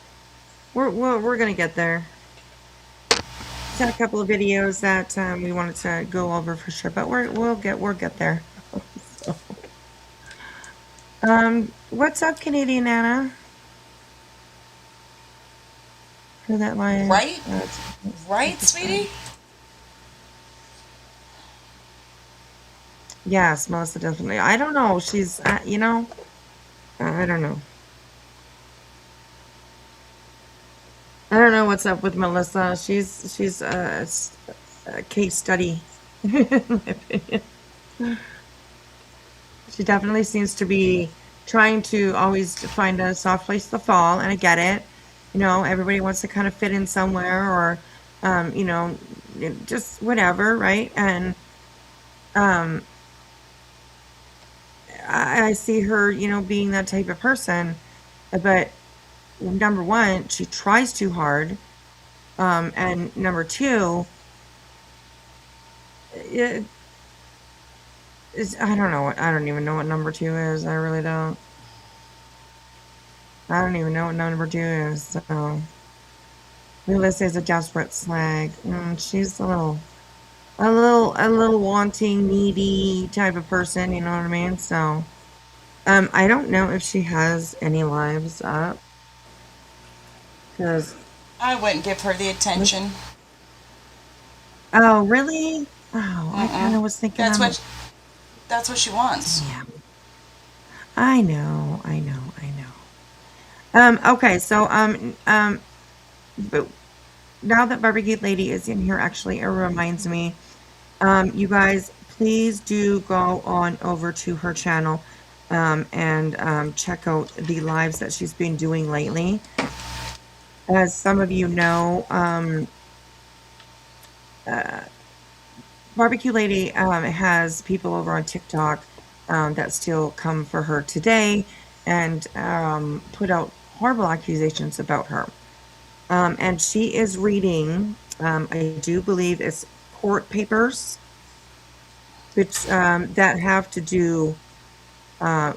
We're gonna get there. Just had a couple of videos that we wanted to go over for sure, but we'll get there. So, what's up, Canadian Anna? Who that line? Right? Right, sweetie? Yes, Melissa definitely. I don't know. She's, I don't know. I don't know what's up with Melissa. She's a case study, in my opinion. She definitely seems to be trying to always find a soft place to fall, and I get it. Everybody wants to kind of fit in somewhere, or, just whatever, right? And I see her, being that type of person, but number one, she tries too hard, and number two, I don't know. I don't even know what number two is. I really don't. I don't even know what number two is. So, Melissa is a desperate slag. She's a little wanting, needy type of person. You know what I mean? So, I don't know if she has any lives up, because. I wouldn't give her the attention. Oh, really? Oh, I kind of was thinking. That's what she wants. Yeah. I know. Okay, so but now that Barbecue Lady is in here, actually, it reminds me, you guys, please do go on over to her channel, and check out the lives that she's been doing lately. As some of you know, Barbecue Lady has people over on TikTok that still come for her today and put out horrible accusations about her. And she is reading, I do believe it's court papers, which that have to do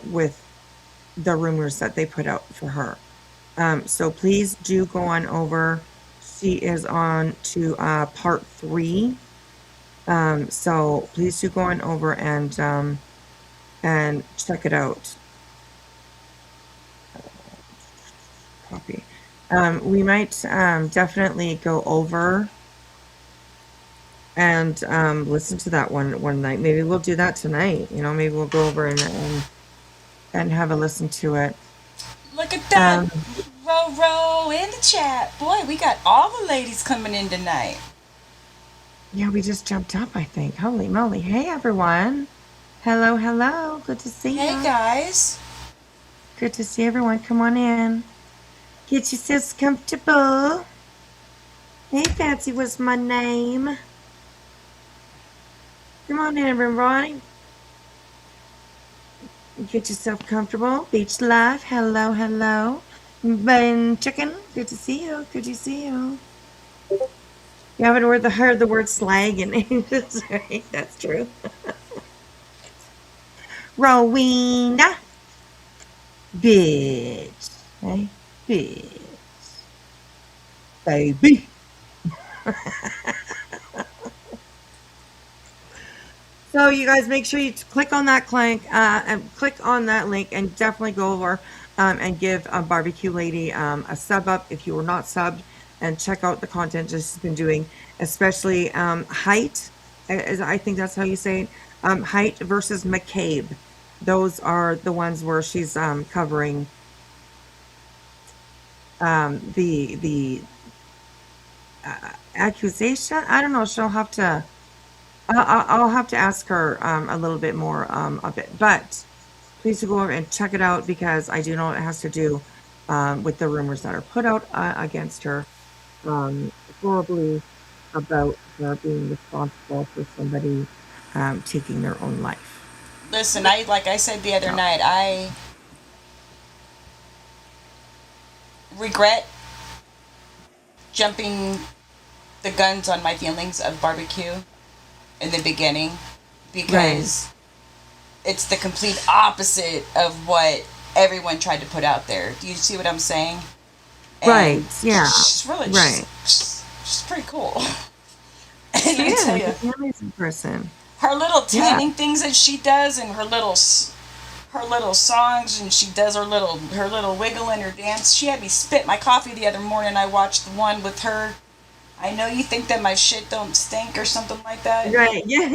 with the rumors that they put out for her. So please do go on over. She is on to part 3. So please do go on over and check it out. Copy. We might definitely go over and listen to that one night. Maybe we'll do that tonight. You know, maybe we'll go over and have a listen to it. Look at that. Um, Row in the chat. Boy, we got all the ladies coming in tonight. yeah, we just jumped up, I think. Holy moly. Hey, everyone. Hello, hello. Good to see Hey, you. guys. Good to see everyone. Come on in. Get yourselves comfortable. Hey, Fancy was my name. Come on in, everybody. Get yourself comfortable. Beach life. Hello, hello. Ben Chicken. Good to see you. Good to see you. You haven't heard the word slag in English, right? That's true. Rowena. Bitch. Hey, bitch. Baby. So you guys make sure you click on that link and definitely go over and give Barbecue Lady a sub up if you were not subbed, and check out the content she's been doing, especially Height. I think that's how you say it. Height versus McCabe. Those are the ones where she's covering the accusation. I don't know. She'll have to. I'll have to ask her a little bit more of it, but please do go over and check it out, because I do know it has to do with the rumors that are put out against her, horribly, about her being responsible for somebody taking their own life. Listen, like I said the other night, I regret jumping the guns on my feelings of barbecue in the beginning, because it's the complete opposite of what everyone tried to put out there. Do you see what I'm saying? And Right. Yeah. She's really Right. she's pretty cool. And She let me tell is. you, She's an amazing person. her little Yeah. tanning things that she does, and her little songs, and she does her little wiggle and her dance. She had me spit my coffee the other morning. I watched the one with her. I know you think that my shit don't stink or something like that. Right. Yeah.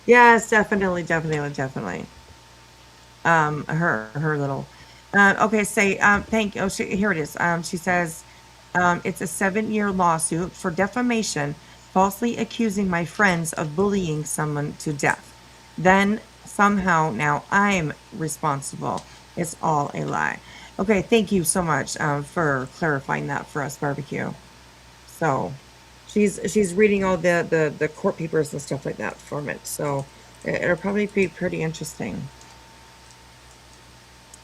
Yes, definitely, definitely, definitely. Her little. Okay, say thank you. Oh, here it is. She says, it's a 7-year lawsuit for defamation, falsely accusing my friends of bullying someone to death. Then somehow now I'm responsible. It's all a lie. Okay, thank you so much for clarifying that for us, Barbecue. So she's reading all the court papers and stuff like that from it. So it'll probably be pretty interesting.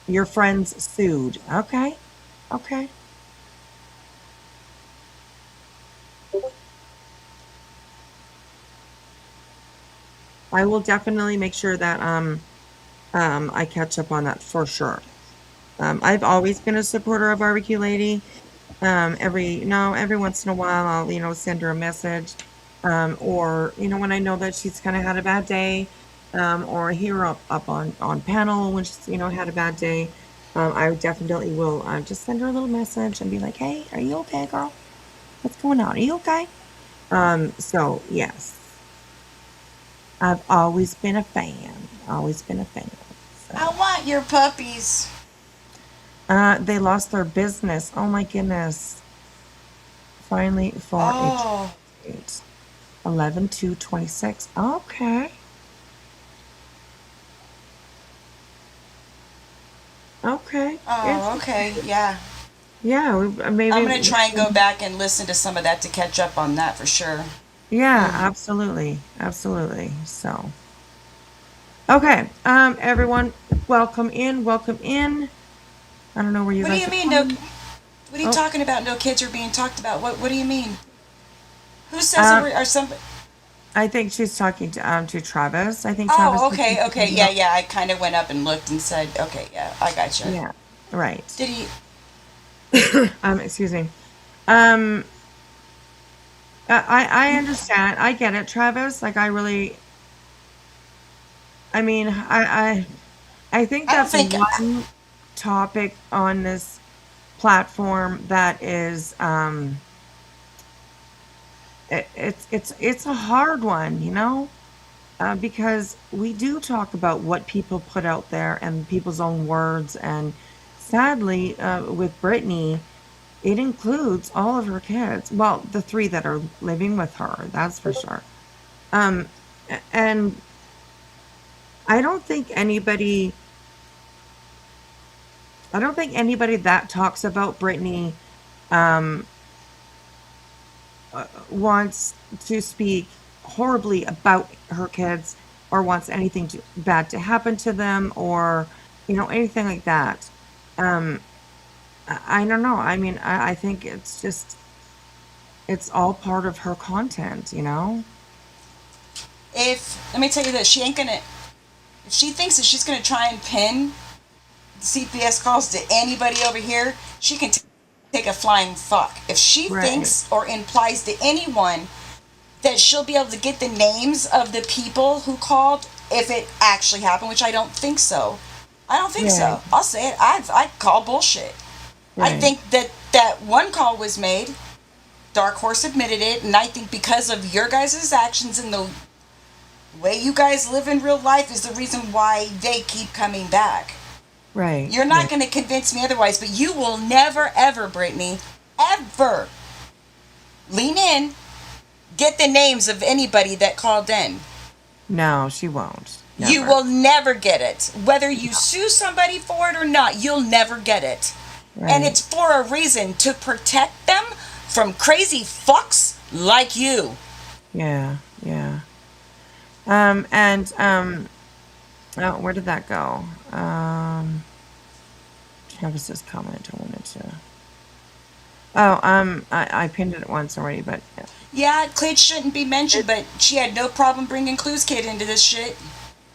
Your friends sued. Okay. Okay. I will definitely make sure that I catch up on that for sure. I've always been a supporter of Barbecue Lady. Every once in a while I'll send her a message, or when I know that she's kind of had a bad day, or hear her up on panel when she's had a bad day. I definitely will just send her a little message and be like, hey, are you okay, girl? What's going on? Are you okay? So yes, I've always been a fan. Always been a fan. So. I want your puppies. They lost their business. Oh my goodness. Finally for Oh. 11/2/26. Okay. Okay. Oh, okay. Yeah. Yeah, maybe. I'm gonna try and go back and listen to some of that to catch up on that for sure. Yeah, absolutely. Absolutely. So. Okay. Everyone, welcome in. Welcome in. I don't know where you What do guys you are mean from. what are you talking about? No kids are being talked about. What do you mean? Who says are some? I think she's talking to Travis. I think Travis. Oh, okay. Yeah. I kind of went up and looked and said, okay, yeah, I got you. Yeah. Right. Did he? Excuse me. I understand. I get it, Travis. Like I mean, I think I don't that's think. one topic on this platform that is it's a hard one, you know, because we do talk about what people put out there and people's own words, and sadly, with Brittany, it includes all of her kids. Well, the three that are living with her, that's for sure. Um, and I don't think anybody, I don't think anybody that talks about Brittany um, wants to speak horribly about her kids or wants anything bad to happen to them or, you know, anything like that. Um, I don't know. I mean, I think it's just, it's all part of her content, you know? If let me tell you this, she ain't gonna. If she thinks that she's gonna try and pin CPS calls to anybody over here, she can take a flying fuck. If she Right. thinks or implies to anyone that she'll be able to get the names of the people who called, if it actually happened, which I don't think so. I don't think Right. so. I'll say it. I call bullshit. I Right. think that one call was made. Dark Horse admitted it, and I think because of your guys' actions and the way you guys live in real life is the reason why they keep coming back. Right. You're not Right. going to convince me otherwise, but you will never, ever, Brittany, ever lean in, get the names of anybody that called in. No, she won't. You Never. will never get it. Whether you sue somebody for it or not, you'll never get it. And Right. it's for a reason, to protect them from crazy fucks like you. Yeah. Yeah. And oh, where did that go? Travis's comment. I wanted to. Oh, I pinned it once already, but Yeah, Clit shouldn't be mentioned, but she had no problem bringing Clue's kid into this shit.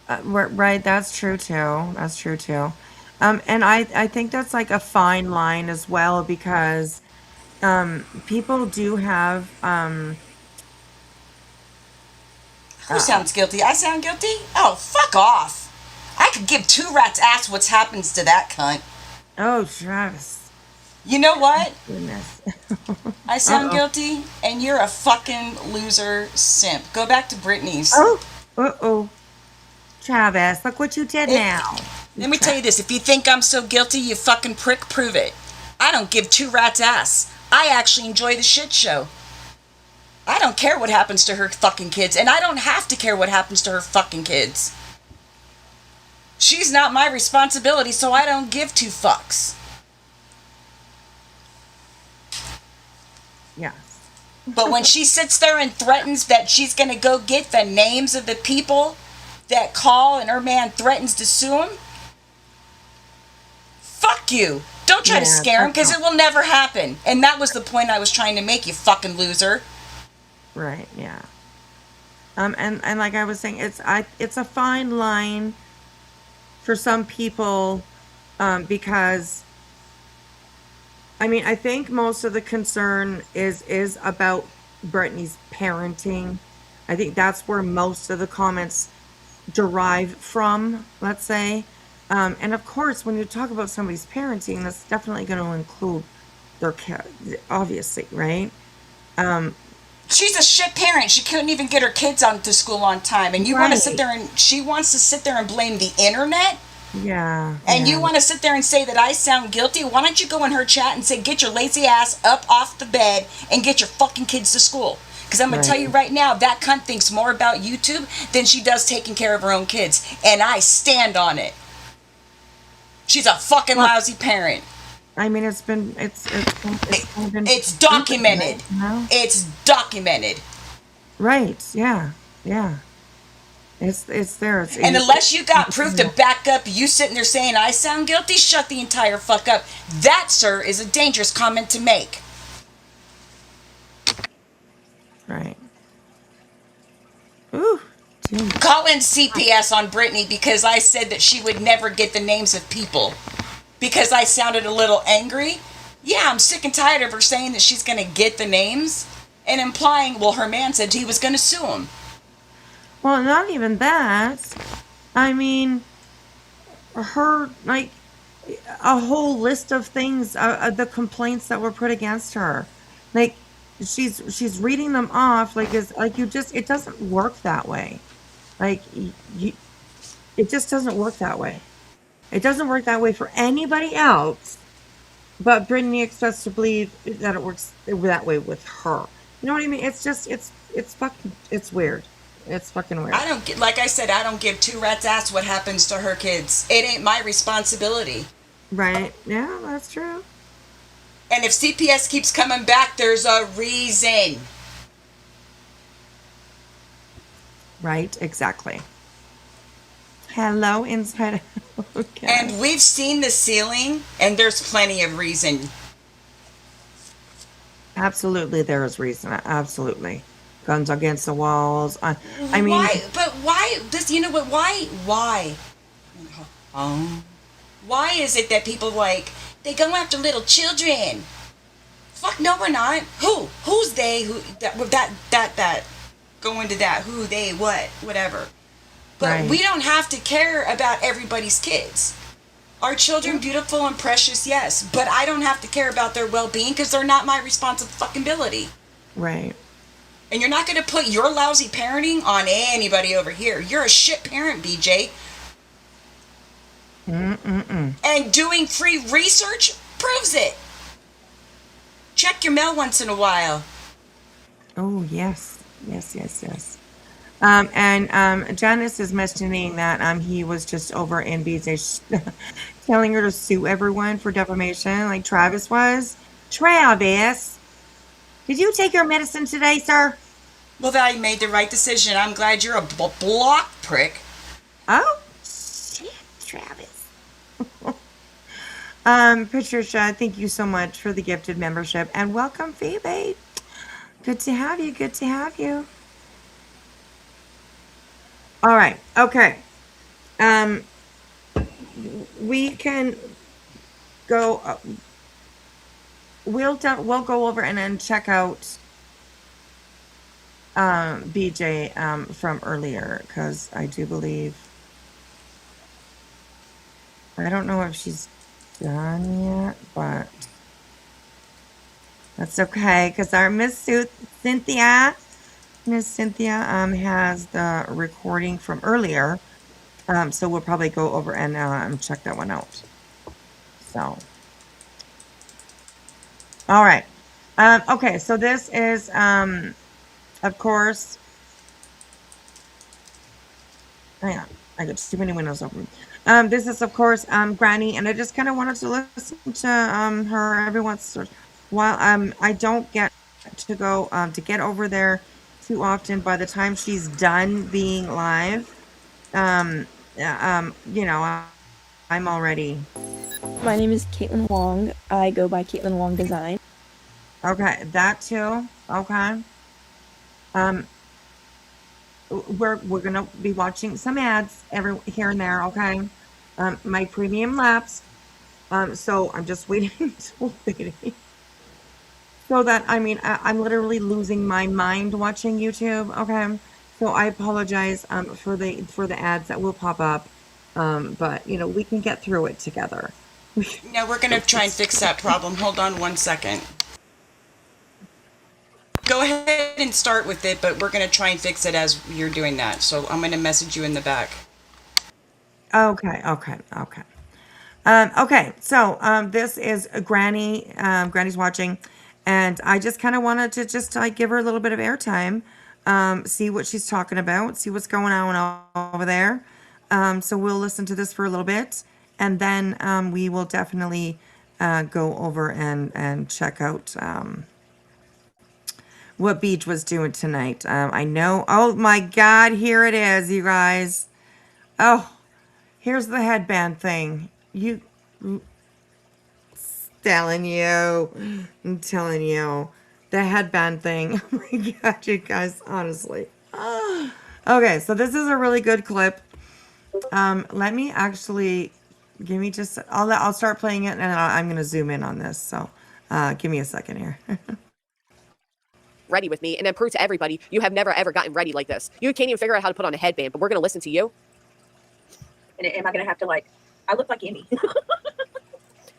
right. That's true too. That's true too. And I think that's like a fine line as well because people do have Who sounds guilty? I sound guilty? Oh, fuck off. I could give two rats ass what happens to that cunt. oh, Travis, You know what? goodness. I sound Uh-oh. guilty, and you're a fucking loser simp. Go back to Britney's. Oh, uh-oh. Travis, look what you did It- now. Let me tell you this. If you think I'm so guilty, you fucking prick, prove it. I don't give two rats ass. I actually enjoy the shit show. I don't care what happens to her fucking kids, and I don't have to care what happens to her fucking kids. She's not my responsibility, so I don't give two fucks. Yes. But when she sits there and threatens that she's going to go get the names of the people that call and her man threatens to sue him, fuck you. Don't try to Yeah, scare him that's because it will never happen. And that was the point I was trying to make, you fucking loser. Right, yeah. And like I was saying, it's a fine line for some people, because I mean, I think most of the concern is about Brittany's parenting. I think that's where most of the comments derive from, let's say. And of course, when you talk about somebody's parenting, that's definitely going to include their kid, obviously, right? She's a shit parent. She couldn't even get her kids on to school on time. And you want to sit Right. there and she wants to sit there and blame the internet? Yeah. And yeah. you want to sit there and say that I sound guilty? Why don't you go in her chat and say, get your lazy ass up off the bed and get your fucking kids to school? Because I'm going to tell you right now, that cunt thinks more about YouTube than she does taking care of her own kids. And I stand on it. She's a fucking lousy parent. I mean, it's been It's documented. You know? It's documented. Right? Yeah, yeah. It's there. And unless you got proof to back up you sitting there saying I sound guilty, shut the entire fuck up. That, sir, is a dangerous comment to make. Right. Ooh. Geez. Call in CPS on Brittany because I said that she would never get the names of people. Because I sounded a little angry. Yeah, I'm sick and tired of her saying that she's going to get the names and implying, well, her man said he was going to sue him. Well, not even that. I mean, her, like, a whole list of things, the complaints that were put against her. Like, she's reading them off like it's like you just it doesn't work that way. Like you, it just doesn't work that way. It doesn't work that way for anybody else, but Brittany expects to believe that it works that way with her. You know what I mean? It's just it's fucking it's weird. It's fucking weird. I don't get, like I said, I don't give two rats ass what happens to her kids. It ain't my responsibility. Right? Yeah, that's true. And if CPS keeps coming back, there's a reason. Right? Exactly. Hello, inside. Okay. And we've seen the ceiling, and there's plenty of reason. Absolutely, there is reason. Absolutely, guns against the walls. I mean, Why? But why? This, you know what? Why? Why is it that people like they go after little children? Fuck no, we're not. Who? Who's they? Who? That. Go into that. Who? They? What? Whatever. But Right. we don't have to care about everybody's kids. Are children beautiful and precious? Yes, but I don't have to care about their well-being because they're not my responsibility. right. And you're not going to put your lousy parenting on anybody over here. You're a shit parent, BJ. And doing free research proves it. Check your mail once in a while. Oh yes, yes. And Janice is mentioning that he was just over in BJ telling her to sue everyone for defamation, like Travis was. Travis, did you take your medicine today, sir? Well, that I made the right decision. I'm glad you're a block prick. Oh shit, Travis. Patricia, thank you so much for the gifted membership and welcome, Phoebe. Good to have you. Good to have you. All right. Okay. We can go. We'll go over and then check out BJ from earlier because I do believe I don't know if she's done yet, but that's okay because our Miss Cynthia has the recording from earlier. So we'll probably go over and check that one out. So, all right. Okay, so this is, of course, hang on, I got too many windows open. This is, of course, Granny, and I just kind of wanted to listen to her every once in a while. I don't get to go to get over there too often. By the time she's done being live, you know, I'm already. My name is Caitlin Wong. I go by Caitlin Wong Design. Okay, that too. Okay. We're gonna be watching some ads every here and there. Okay. My premium lapsed. So I'm just waiting until waiting. So that I'm literally losing my mind watching YouTube. Okay. So I apologize for the ads that will pop up. But you know, we can get through it together. Now we're going to try and fix that problem. Hold on 1 second. Go ahead and start with it, but we're going to try and fix it as you're doing that. So I'm going to message you in the back. Okay. So this is Granny. Granny's watching, and I just kind of wanted to just like give her a little bit of airtime, see what she's talking about, see what's going on over there. So we'll listen to this for a little bit, and then we will definitely go over and check out what Beach was doing tonight. I know. Oh my God, here it is, you guys. Oh. Here's the headband thing. I'm telling you. The headband thing. Oh my God, you guys, honestly. Okay, so this is a really good clip. Let me actually, give me just, I'll start playing it and I'm going to zoom in on this. So give me a second here. Ready with me and then prove to everybody you have never ever gotten ready like this. You can't even figure out how to put on a headband, but we're going to listen to you. And am I going to have to I look like Emmy.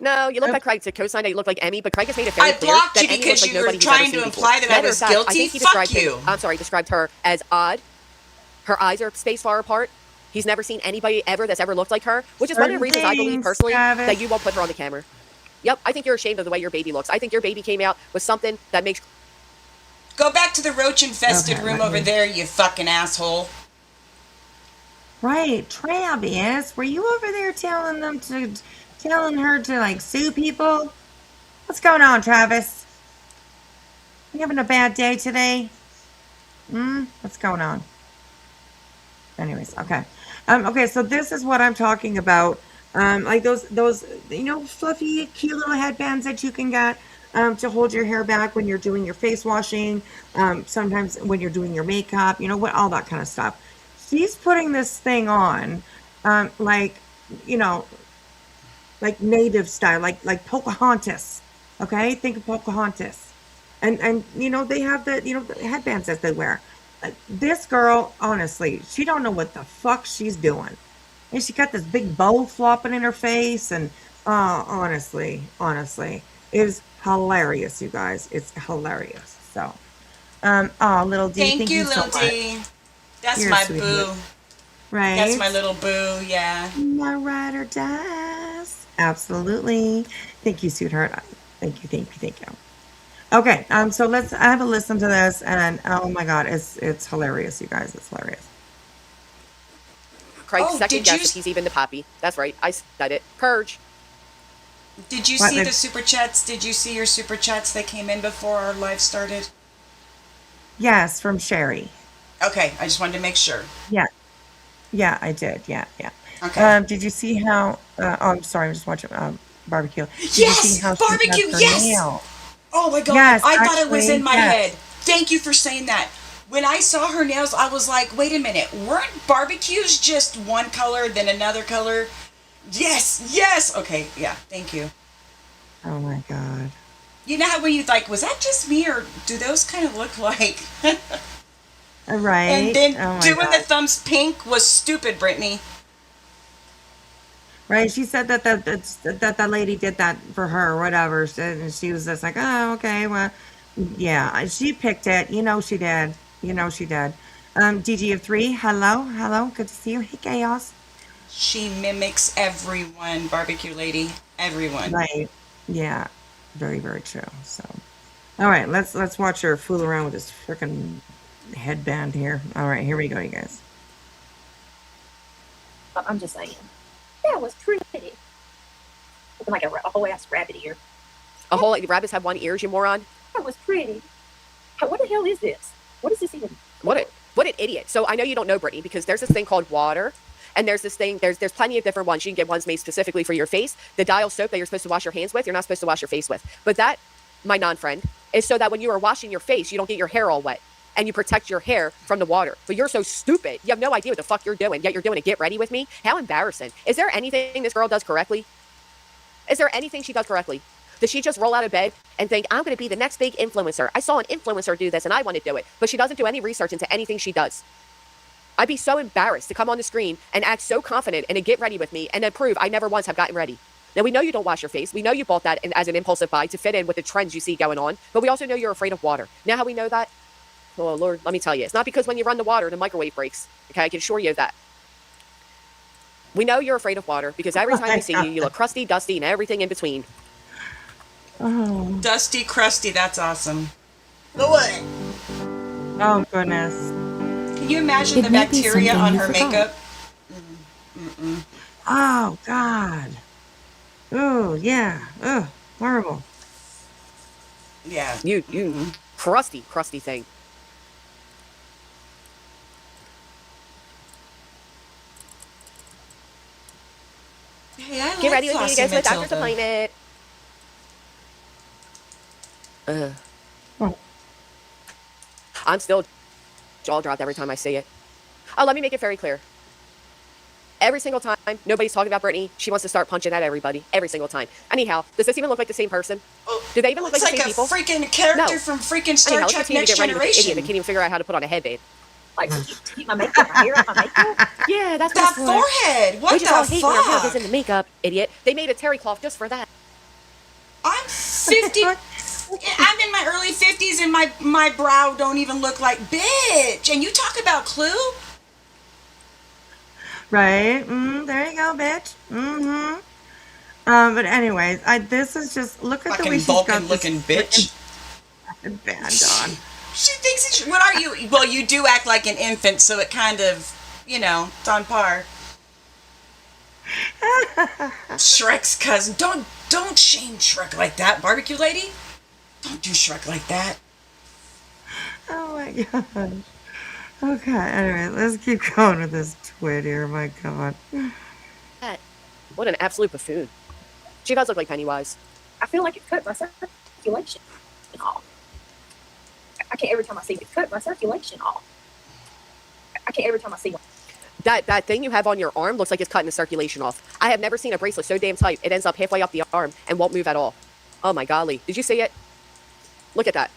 No, you look like Craig to co-sign that you look like Emmy, but Craig has made it very I clear blocked that you Emmy because looks like you were nobody he's trying ever to seen imply before. that I Matter was of fact, I guilty. think he Fuck you. described her as odd. Her eyes are spaced far apart. He's never seen anybody ever that's ever looked like her, which is one of the reasons I believe personally that you won't put her on the camera. Yep, I think you're ashamed of the way your baby looks. I think your baby came out with something that makes... Go back to the roach-infested room over there, you fucking asshole. Right, Travis, were you over there telling her to like sue people? What's going on, Travis? You having a bad day today? What's going on? Anyways, okay. Okay, so this is what I'm talking about. Like those fluffy, cute little headbands that you can get to hold your hair back when you're doing your face washing. Sometimes when you're doing your makeup, all that kind of stuff. She's putting this thing on, like native style, like Pocahontas. Okay, think of Pocahontas, and they have the headbands that they wear. This girl, honestly, she don't know what the fuck she's doing. And she got this big bow flopping in her face, and honestly, it is hilarious, you guys. It's hilarious. So, little D, thank you, so little D. much. That's You're my sweet, boo. Right? That's my little boo. Yeah. My ride or dies. Absolutely. Thank you, sweetheart. Thank you. Okay, so let's have a listen to this, and oh my god, it's hilarious, you guys. It's hilarious. Craig second guess if he's even the poppy. That's right, I said it. Purge. Did you see the super chats? Did you see your super chats that came in before our live started? Yes, from Sherry. Okay, I just wanted to make sure. Yeah, I did. Yeah. Okay. Did you see how? I'm sorry, I'm just watching barbecue. Did yes, you see how barbecue. Yes. Nail? Oh my god! Yes, I thought it was in my yes. head. Thank you for saying that. When I saw her nails, I was like, wait a minute, weren't barbecues just one color, then another color? Yes. Okay, yeah, thank you. Oh my god. You know how when you like, was that just me, or do those kind of look like? Right. And then doing god. the thumbs pink was stupid, Brittany. Right, she said that lady did that for her or whatever, and she was just like, oh, okay, well, yeah, she picked it. She did. DG of 3, hello, good to see you. Hey, Chaos. She mimics everyone, barbecue lady, everyone. Right, yeah, very, very true. So, all right, let's watch her fool around with this freaking headband here. All right, here we go, you guys. I'm just saying. That was pretty. Looking like a whole ass rabbit ear. A whole rabbits have one ear, you moron. That was pretty. What the hell is this? What is this even? What an idiot. So I know you don't know, Brittany, because there's this thing called water. And there's this thing, there's plenty of different ones. You can get ones made specifically for your face. The dial soap that you're supposed to wash your hands with, you're not supposed to wash your face with. But that, my non-friend, is so that when you are washing your face, you don't get your hair all wet. And you protect your hair from the water. But you're so stupid. You have no idea what the fuck you're doing, yet you're doing a get ready with me. How embarrassing. Is there anything this girl does correctly? Is there anything she does correctly? Does she just roll out of bed and think, I'm going to be the next big influencer? I saw an influencer do this and I want to do it. But she doesn't do any research into anything she does. I'd be so embarrassed to come on the screen and act so confident and to get ready with me and then prove I never once have gotten ready. Now, we know you don't wash your face. We know you bought that as an impulsive buy to fit in with the trends you see going on. But we also know you're afraid of water. Now how we know that? Oh, Lord, let me tell you. It's not because when you run the water, the microwave breaks. Okay, I can assure you of that. We know you're afraid of water because every time we see you, you look crusty, dusty, and everything in between. Oh. Dusty, crusty, that's awesome. The what? Oh, goodness. Can you imagine the bacteria on her makeup? Oh, God. Oh, yeah. Oh, horrible. Yeah. You crusty thing. Hey, I Get like ready with me to Flossy go to the doctor's Matilda. appointment. Oh. I'm still jaw dropped every time I see it. Oh, let me make it very clear. Every single time, nobody's talking about Brittany. She wants to start punching at everybody. Every single time. Anyhow, does this even look like the same person? Do they even look like the same people? It's like a freaking character No. from freaking Star Anyhow, Trek let's continue to Next get ready with the idiot Generation. that can't even figure out how to put on a headband. Like, keep my makeup, my hair, my makeup? Yeah, that's That what it's for. forehead! What We the just all hate when our hair goes fuck? into makeup, idiot. They made a terry cloth just for that. 50. I'm in my early 50s and my brow don't even look like bitch. And you talk about Clue? Right? There you go, bitch. Mm-hmm. But anyways, this is just, look at the way Fucking she's got Vulcan this looking bitch. freaking band on. She thinks it's, what are you? Well, you do act like an infant, so it kind of, it's on par. Shrek's cousin. Don't shame Shrek like that, barbecue lady. Don't do Shrek like that. Oh my gosh. Okay, anyway, let's keep going with this twit here. My God. What an absolute buffoon. She does look like Pennywise. I feel like it cut my circulation off. I can't every time I see it cut my circulation off. I can't every time I see one. That thing you have on your arm looks like it's cutting the circulation off. I have never seen a bracelet so damn tight. It ends up halfway up the arm and won't move at all. Oh my golly. Did you see it? Look at that.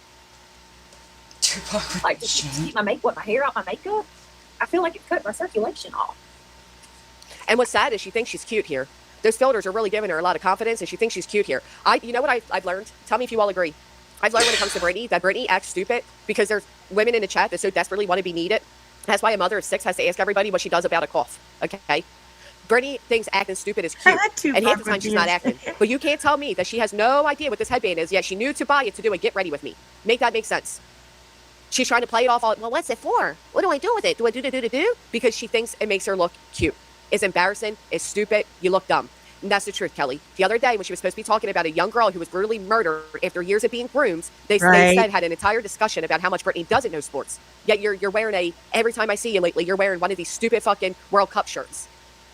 Like, just to keep my hair out my makeup. I feel like it cut my circulation off. And what's sad is she thinks she's cute here. Those filters are really giving her a lot of confidence, and she thinks she's cute here. You know what I've learned? Tell me if you all agree. I've learned when it comes to Brittany that Brittany acts stupid because there's women in the chat that so desperately want to be needed. That's why a mother of 6 has to ask everybody what she does about a cough. Okay? Brittany thinks acting stupid is cute, and half the time she's not acting. But you can't tell me that she has no idea what this headband is, yet she knew to buy it to do a get ready with me. Make that make sense. She's trying to play it off all, well, what's it for? What do I do with it? Do I do? Because she thinks it makes her look cute. It's embarrassing. It's stupid. You look dumb. And that's the truth, Kelly. The other day when she was supposed to be talking about a young girl who was brutally murdered after years of being groomed, they said had an entire discussion about how much Brittany doesn't know sports. Yet you're wearing every time I see you lately, you're wearing one of these stupid fucking World Cup shirts.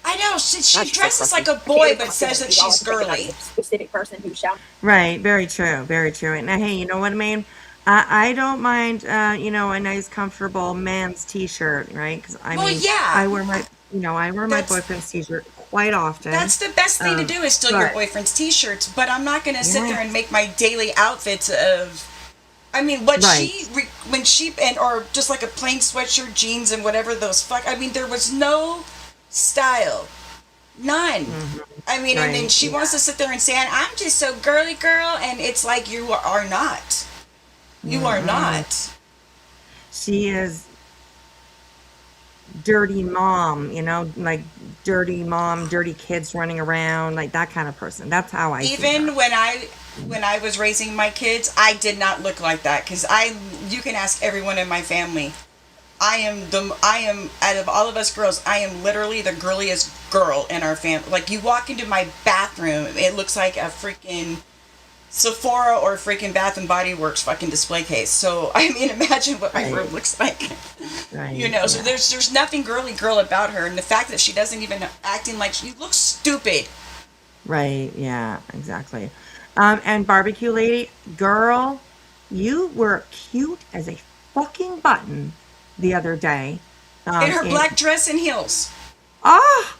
I know. She dresses like a boy, but says that she's girly. Specific person who shouts. Right. Very true. Very true. And hey, you know what I mean? I don't mind, a nice, comfortable man's T-shirt, right? Because I wear my boyfriend's T-shirt quite often. That's the best thing to do is steal your boyfriend's T-shirts. But I'm not going to sit there and make my daily outfits of. I mean, what or just like a plain sweatshirt, jeans, and whatever those there was no style. None. Mm-hmm. I mean, and then she wants to sit there and say, I'm just so girly girl, and it's like you are not. You are not. She is dirty mom, like dirty mom, dirty kids running around, like that kind of person. That's how I even when I was raising my kids, I did not look like that because you can ask everyone in my family. I am out of all of us girls, I am literally the girliest girl in our family. Like you walk into my bathroom, it looks like a freaking Sephora or freaking Bath and Body Works fucking display case. So I mean, imagine what my room looks like. Right. So there's nothing girly girl about her, and the fact that she doesn't even acting like she looks stupid. Right. Yeah. Exactly. And barbecue lady, girl, you were cute as a fucking button the other day. In her black dress and heels. Oh,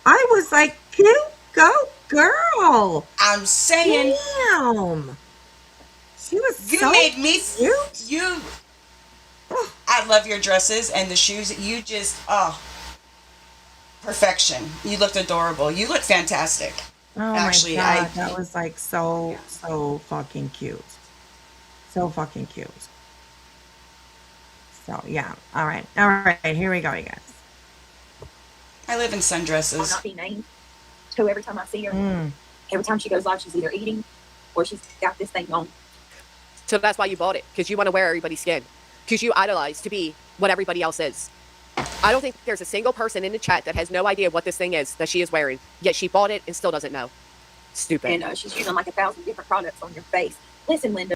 I was like, cute, go girl. I'm saying. Damn. She was You made me cute. I love your dresses and the shoes. You just, perfection. You looked adorable. You look fantastic. Oh actually, my God, that was like so fucking cute. So fucking cute. So yeah, all right, here we go, you guys. I live in sundresses. I'll not be named. So every time I see her, every time she goes live, she's either eating or she's got this thing on. So that's why you bought it, because you want to wear everybody's skin, because you idolize to be what everybody else is. I don't think there's a single person in the chat that has no idea what this thing is that she is wearing, yet she bought it and still doesn't know. Stupid. And she's using like 1,000 different products on your face. Listen, Linda.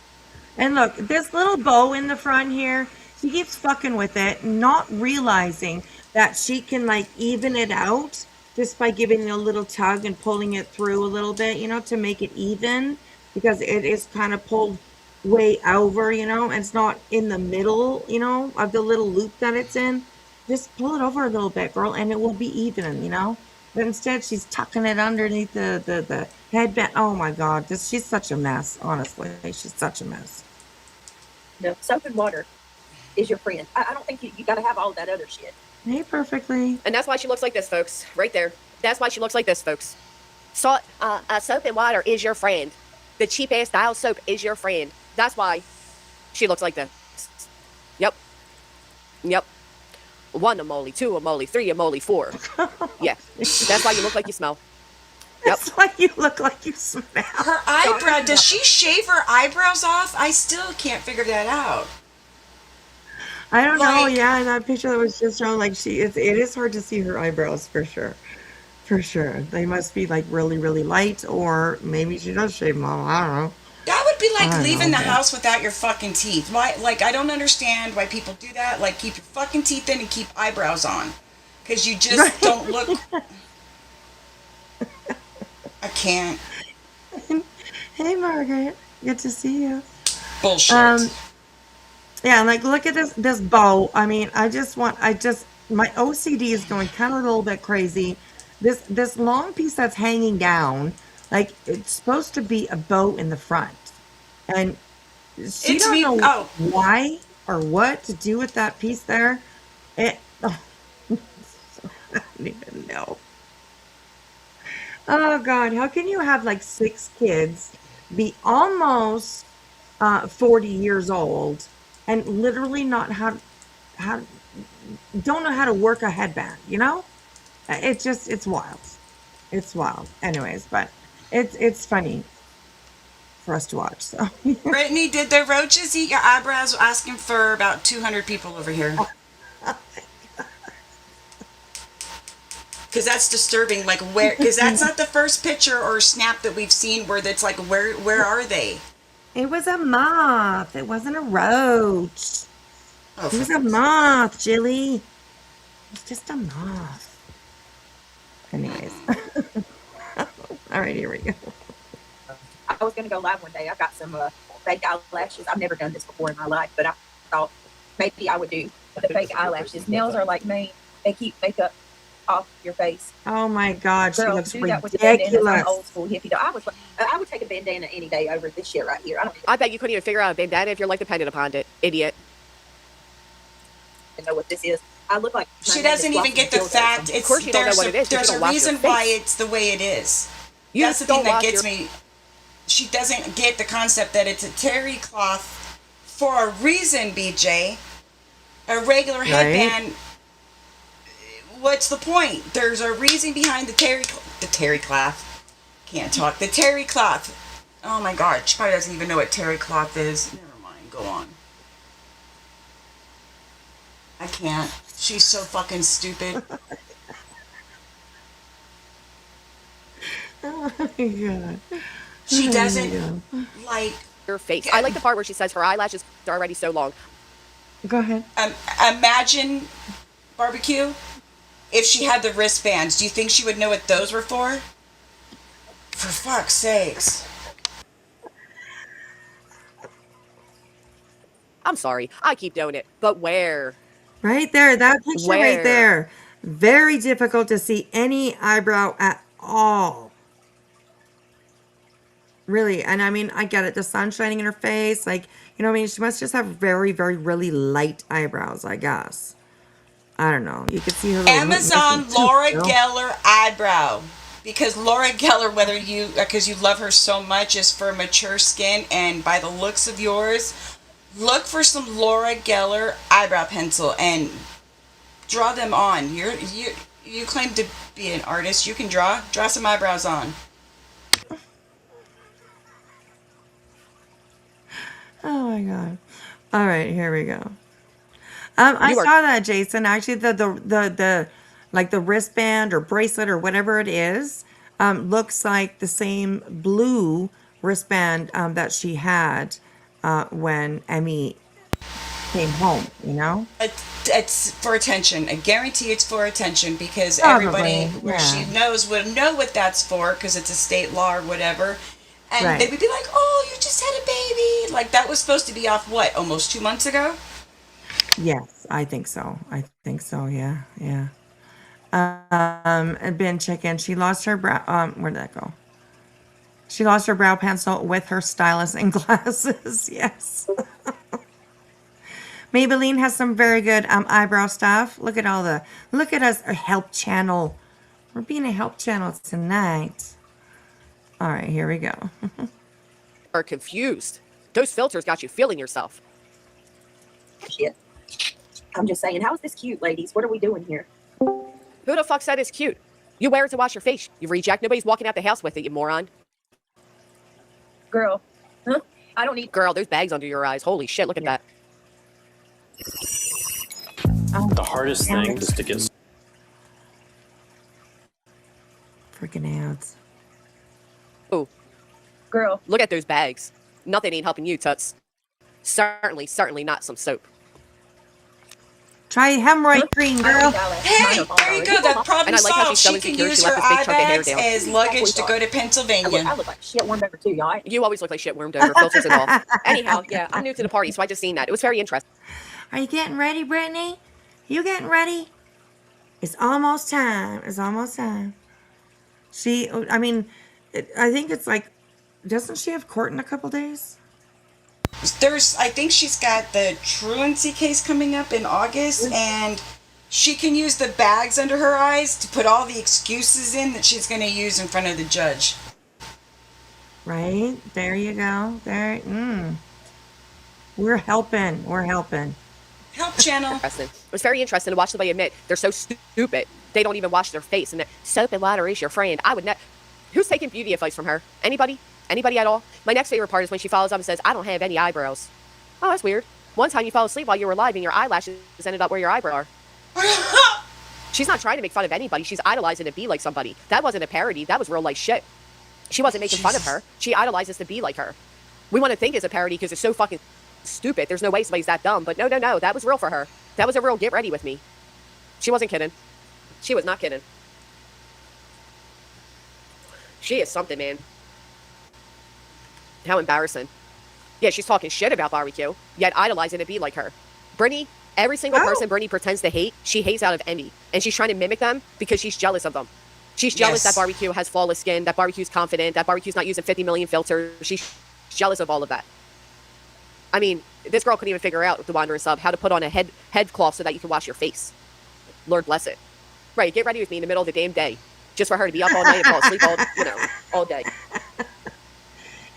And look, this little bow in the front here, she keeps fucking with it, not realizing that she can like even it out just by giving it a little tug and pulling it through a little bit, to make it even, because it is kind of pulled way over, and it's not in the middle, of the little loop that it's in. Just pull it over a little bit, girl, and it will be even, But instead, she's tucking it underneath the headband. Oh my God, she's such a mess, honestly. She's such a mess. No, soap and water is your friend. I don't think you got to have all that other shit. Hey, perfectly. And that's why she looks like this, folks. Right there. That's why she looks like this, folks. Soap and water is your friend. The cheap ass dial soap is your friend. That's why she looks like this. Yep. Yep. 1 a moly, 2 a moly, 3 a moly, 4. Yeah. That's why you look like you smell. Yep. That's why you look like you smell. Her eyebrow, does she shave her eyebrows off? I still can't figure that out. I don't know. Like- Yeah, in that picture that was just shown, like it is hard to see her eyebrows for sure. For sure. They must be like really, really light, or maybe she does shave them all. I don't know. That would be I like don't leaving know, the but- house without your fucking teeth. Why? Like, I don't understand why people do that. Like, keep your fucking teeth in and keep eyebrows on. Because you just Right. don't look... I can't. Hey, Margaret. Good to see you. Bullshit. Yeah, and like look at this bow. I mean, my OCD is going kind of a little bit crazy. This long piece that's hanging down, like it's supposed to be a bow in the front, and she It's don't me- know oh. why or what to do with that piece there. It, I don't even know. Oh God, how can you have like 6 kids, be almost 40 years old, and literally not how don't know how to work a headband, you know? It's wild. It's wild. Anyways, but it's funny for us to watch. So Brittany, did the roaches eat your eyebrows? Asking for about 200 people over here. Because that's disturbing. Like, where? Because that's not the first picture or snap that we've seen where it's like, where are they? it was a moth. It wasn't a roach. Oh, It was a moth, Jilly. It's just a moth. Anyways. All right, here we go. I was going to go live one day. I've got some fake eyelashes. I've never done this before in my life, but I thought maybe I would do the fake eyelashes. Nails are like me. They keep makeup off your face. Oh my God, she Girl, looks do that with the bandanas. ridiculous. I'm old school hippie. I would take a bandana any day over this shit right here. I don't I bet you couldn't even figure out a bandana if you're like dependent upon it. Idiot. even know what this is. I look like She doesn't even get the fact. It's, course you don't know there's what a, it is, 'cause you There's don't a wash reason your face. why it's the way it is. You That's the don't thing that wash gets your- me. She doesn't get the concept that it's a terry cloth for a reason, BJ. A regular headband. What's the point? There's a reason behind the terry cloth. Can't talk. The terry cloth. Oh my God, she probably doesn't even know what terry cloth is. Never mind. Go on. I can't. She's so fucking stupid. Oh my God. She Oh my doesn't God. like. Your face. I like the part where she says her eyelashes are already so long. Go ahead. Imagine barbecue if she had the wristbands. Do you think she would know what those were for? For fuck's sakes. I'm sorry. I keep doing it. But where? Right there, that picture right Where? there. Very difficult to see any eyebrow at all. Really, and I mean, I get it. The sun shining in her face, like, you know what I mean? She must just have very, very, really light eyebrows, I guess. I don't know. You could see her little Amazon missing tooth, Laura you know? Geller eyebrow. Because Laura Geller, because you love her so much, is for mature skin. And by the looks of yours, look for some Laura Geller eyebrow pencil and draw them on. You claim to be an artist. You can draw some eyebrows on. Oh my God. All right, here we go. I You are- saw that, Jason. Actually, the like the wristband or bracelet or whatever it is, looks like the same blue wristband that she had when Emmy came home. You know. It's for attention. I guarantee it's for attention because Probably, everybody where she yeah. knows would know what that's for because it's a state law or whatever. And Right. they would be like, oh, you just had a baby. Like, that was supposed to be off, what, almost 2 months ago? Yes, I think so. Yeah, yeah. And Ben Chicken, she lost her brow. Where did that go? She lost her brow pencil with her stylus and glasses. Yes. Maybelline has some very good eyebrow stuff. Look at us, a help channel. We're being a help channel tonight. All right, here we go. are confused. Those filters got you feeling yourself. Shit. I'm just saying, how is this cute, ladies? What are we doing here? Who the fuck said it's cute? You wear it to wash your face. You reject. Nobody's walking out the house with it, you moron. Girl. Huh? I don't need... Girl, there's bags under your eyes. Holy shit, look at that. The hardest thing is to get... Freaking ads. Ooh. Girl. Look at those bags. Nothing ain't helping you, Toots. Certainly not some soap. Try hemorrhoid cream, girl. Hey, there you go. That problem And I like how solved. she's so She can insecure, use she her let this big eye chunk of hair bags down. as luggage to go to Pennsylvania. I look like shit warmed over too, y'all. You always look like shit wormed over, filters and all. Anyhow, yeah, I'm new to the party, so I just seen that. It was very interesting. Are you getting ready, Brittany? You getting ready? It's almost time. It's almost time. I think it's like, doesn't she have court in a couple days? I think she's got the truancy case coming up in August, and she can use the bags under her eyes to put all the excuses in that she's going to use in front of the judge. Right? There you go. There. We're helping. We're helping. Help channel. It was very interesting to watch somebody admit they're so stupid. They don't even wash their face, and that soap and water is your friend. I would not. Who's taking beauty advice from her? Anybody? Anybody at all? My next favorite part is when she follows up and says, I don't have any eyebrows. Oh, that's weird. One time you fell asleep while you were alive and your eyelashes ended up where your eyebrow are. She's not trying to make fun of anybody. She's idolizing to be like somebody. That wasn't a parody. That was real life shit. She wasn't making fun of her. She idolizes to be like her. We want to think it's a parody because it's so fucking stupid. There's no way somebody's that dumb. But no. That was real for her. That was a real get ready with me. She wasn't kidding. She was not kidding. She is something, man. How embarrassing. Yeah, she's talking shit about barbecue, yet idolizing to be like her. Brittany, every single person Brittany pretends to hate, she hates out of envy. And she's trying to mimic them because she's jealous of them. She's jealous that barbecue has flawless skin, that barbecue's confident, that barbecue's not using 50 million filters. She's jealous of all of that. I mean, this girl couldn't even figure out, the Wanderer sub, how to put on a head cloth so that you can wash your face. Lord bless it. Right, get ready with me in the middle of the damn day. Just for her to be up all night and fall asleep all day.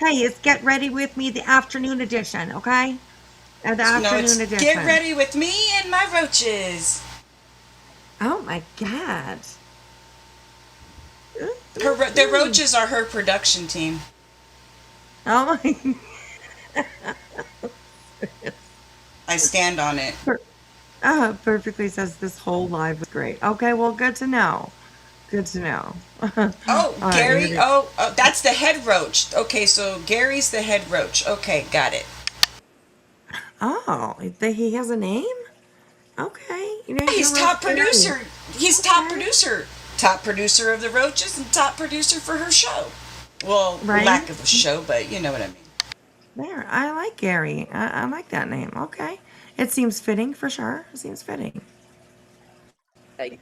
Hey, it's Get Ready With Me, the afternoon edition, okay? The afternoon edition. Get ready with me and my roaches. Oh my God. The roaches are her production team. Oh my. I stand on it. Perfectly says this whole live was great. Okay, well, good to know. Good to know. Oh, Gary. Oh, that's the head roach. Okay, so Gary's the head roach. Okay, got it. Oh, he has a name? Okay. He's top producer. He's top producer. Top producer of the roaches and top producer for her show. Well, lack of a show, but you know what I mean. There, I like Gary. I like that name. Okay. It seems fitting for sure. It seems fitting. Hey.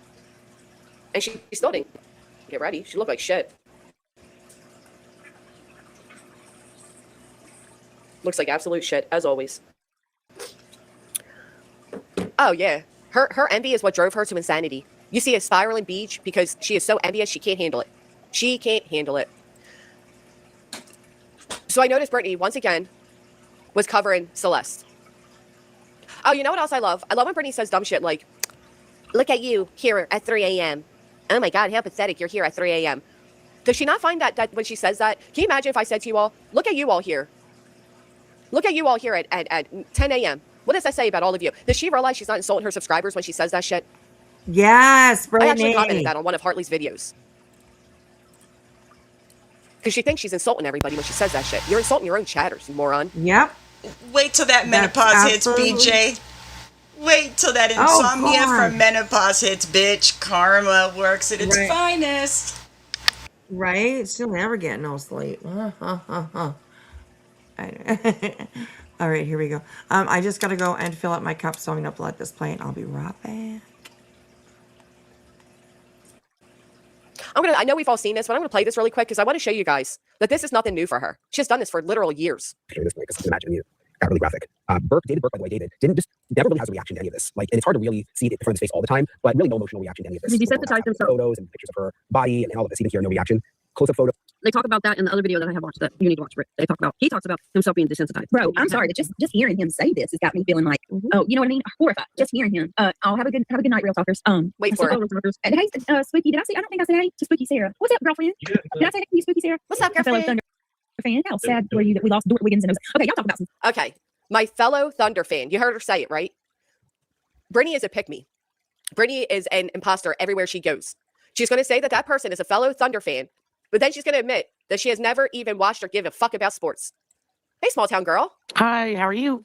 And she's still didn't get ready. She looked like shit. Looks like absolute shit, as always. Oh, yeah. Her envy is what drove her to insanity. You see a spiraling beach because she is so envious she can't handle it. She can't handle it. So I noticed Brittany, once again, was covering Celeste. Oh, you know what else I love? I love when Brittany says dumb shit like, look at you here at 3 a.m. Oh my God, how pathetic, you're here at 3 a.m. Does she not find that when she says that? Can you imagine if I said to you all, look at you all here. Look at you all here at 10 a.m. What does that say about all of you? Does she realize she's not insulting her subscribers when she says that shit? Yes, Brittany. I actually commented that on one of Hartley's videos. Because she thinks she's insulting everybody when she says that shit. You're insulting your own chatters, you moron. Yep. Wait till that menopause hits, BJ. Wait till that insomnia from menopause hits, bitch. Karma works at its finest. Right? She'll never get no sleep. All right, here we go. I just got to go and fill up my cup, so I'm going to let this play, and I'll be right back. I know we've all seen this, but I'm going to play this really quick because I want to show you guys that this is nothing new for her. She's done this for literal years. This way, because imagine you got really graphic. David Burke, by the way, never really has a reaction to any of this. Like, and it's hard to really see it in front of his face all the time, but really no emotional reaction to any of this. Did you sensitize himself? Photos and pictures of her body and all of this. Even here, no reaction. close-up photo. They talk about that in the other video that I have watched that you need to watch. He talks about himself being desensitized. Bro, I'm sorry, but just hearing him say this has got me feeling like, oh, you know what I mean? Horrified. Just hearing him. I'll have a good night, real talkers. Wait for it. And hey, Spooky, I don't think I said hey to Spooky Sarah. What's up, girlfriend? Did I say that to you, Spooky Sarah? What's up, My fellow girlfriend? Thunder fan. How sad were you that we lost Dort Wiggins and those? Okay, y'all talk about some. Okay, my fellow Thunder fan. You heard her say it, right? Brittany is a pick-me. Brittany is an imposter everywhere she goes. She's going to say that that person is a fellow Thunder fan, but then she's going to admit that she has never even watched or give a fuck about sports. Hey, small town girl. Hi, how are you?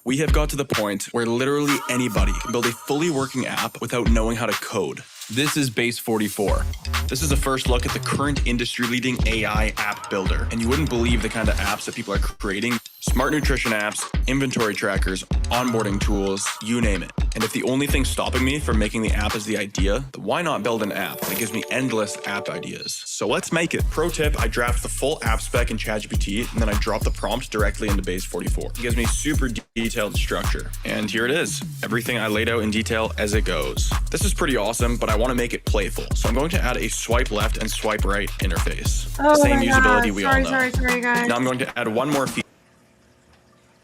We have got to the point where literally anybody can build a fully working app without knowing how to code. This is Base 44. This is a first look at the current industry-leading AI app builder, and you wouldn't believe the kind of apps that people are creating. Smart nutrition apps, inventory trackers, onboarding tools, you name it. And if the only thing stopping me from making the app is the idea, then why not build an app that gives me endless app ideas? So let's make it. Pro tip, I draft the full app spec in ChatGPT, and then I drop the prompt directly into Base 44. It gives me super detailed structure. And here it is. Everything I laid out in detail as it goes. This is pretty awesome, but I want to make it playful. So I'm going to add a swipe left and swipe right interface. Same usability we all know. Sorry, guys. Now I'm going to add one more feature.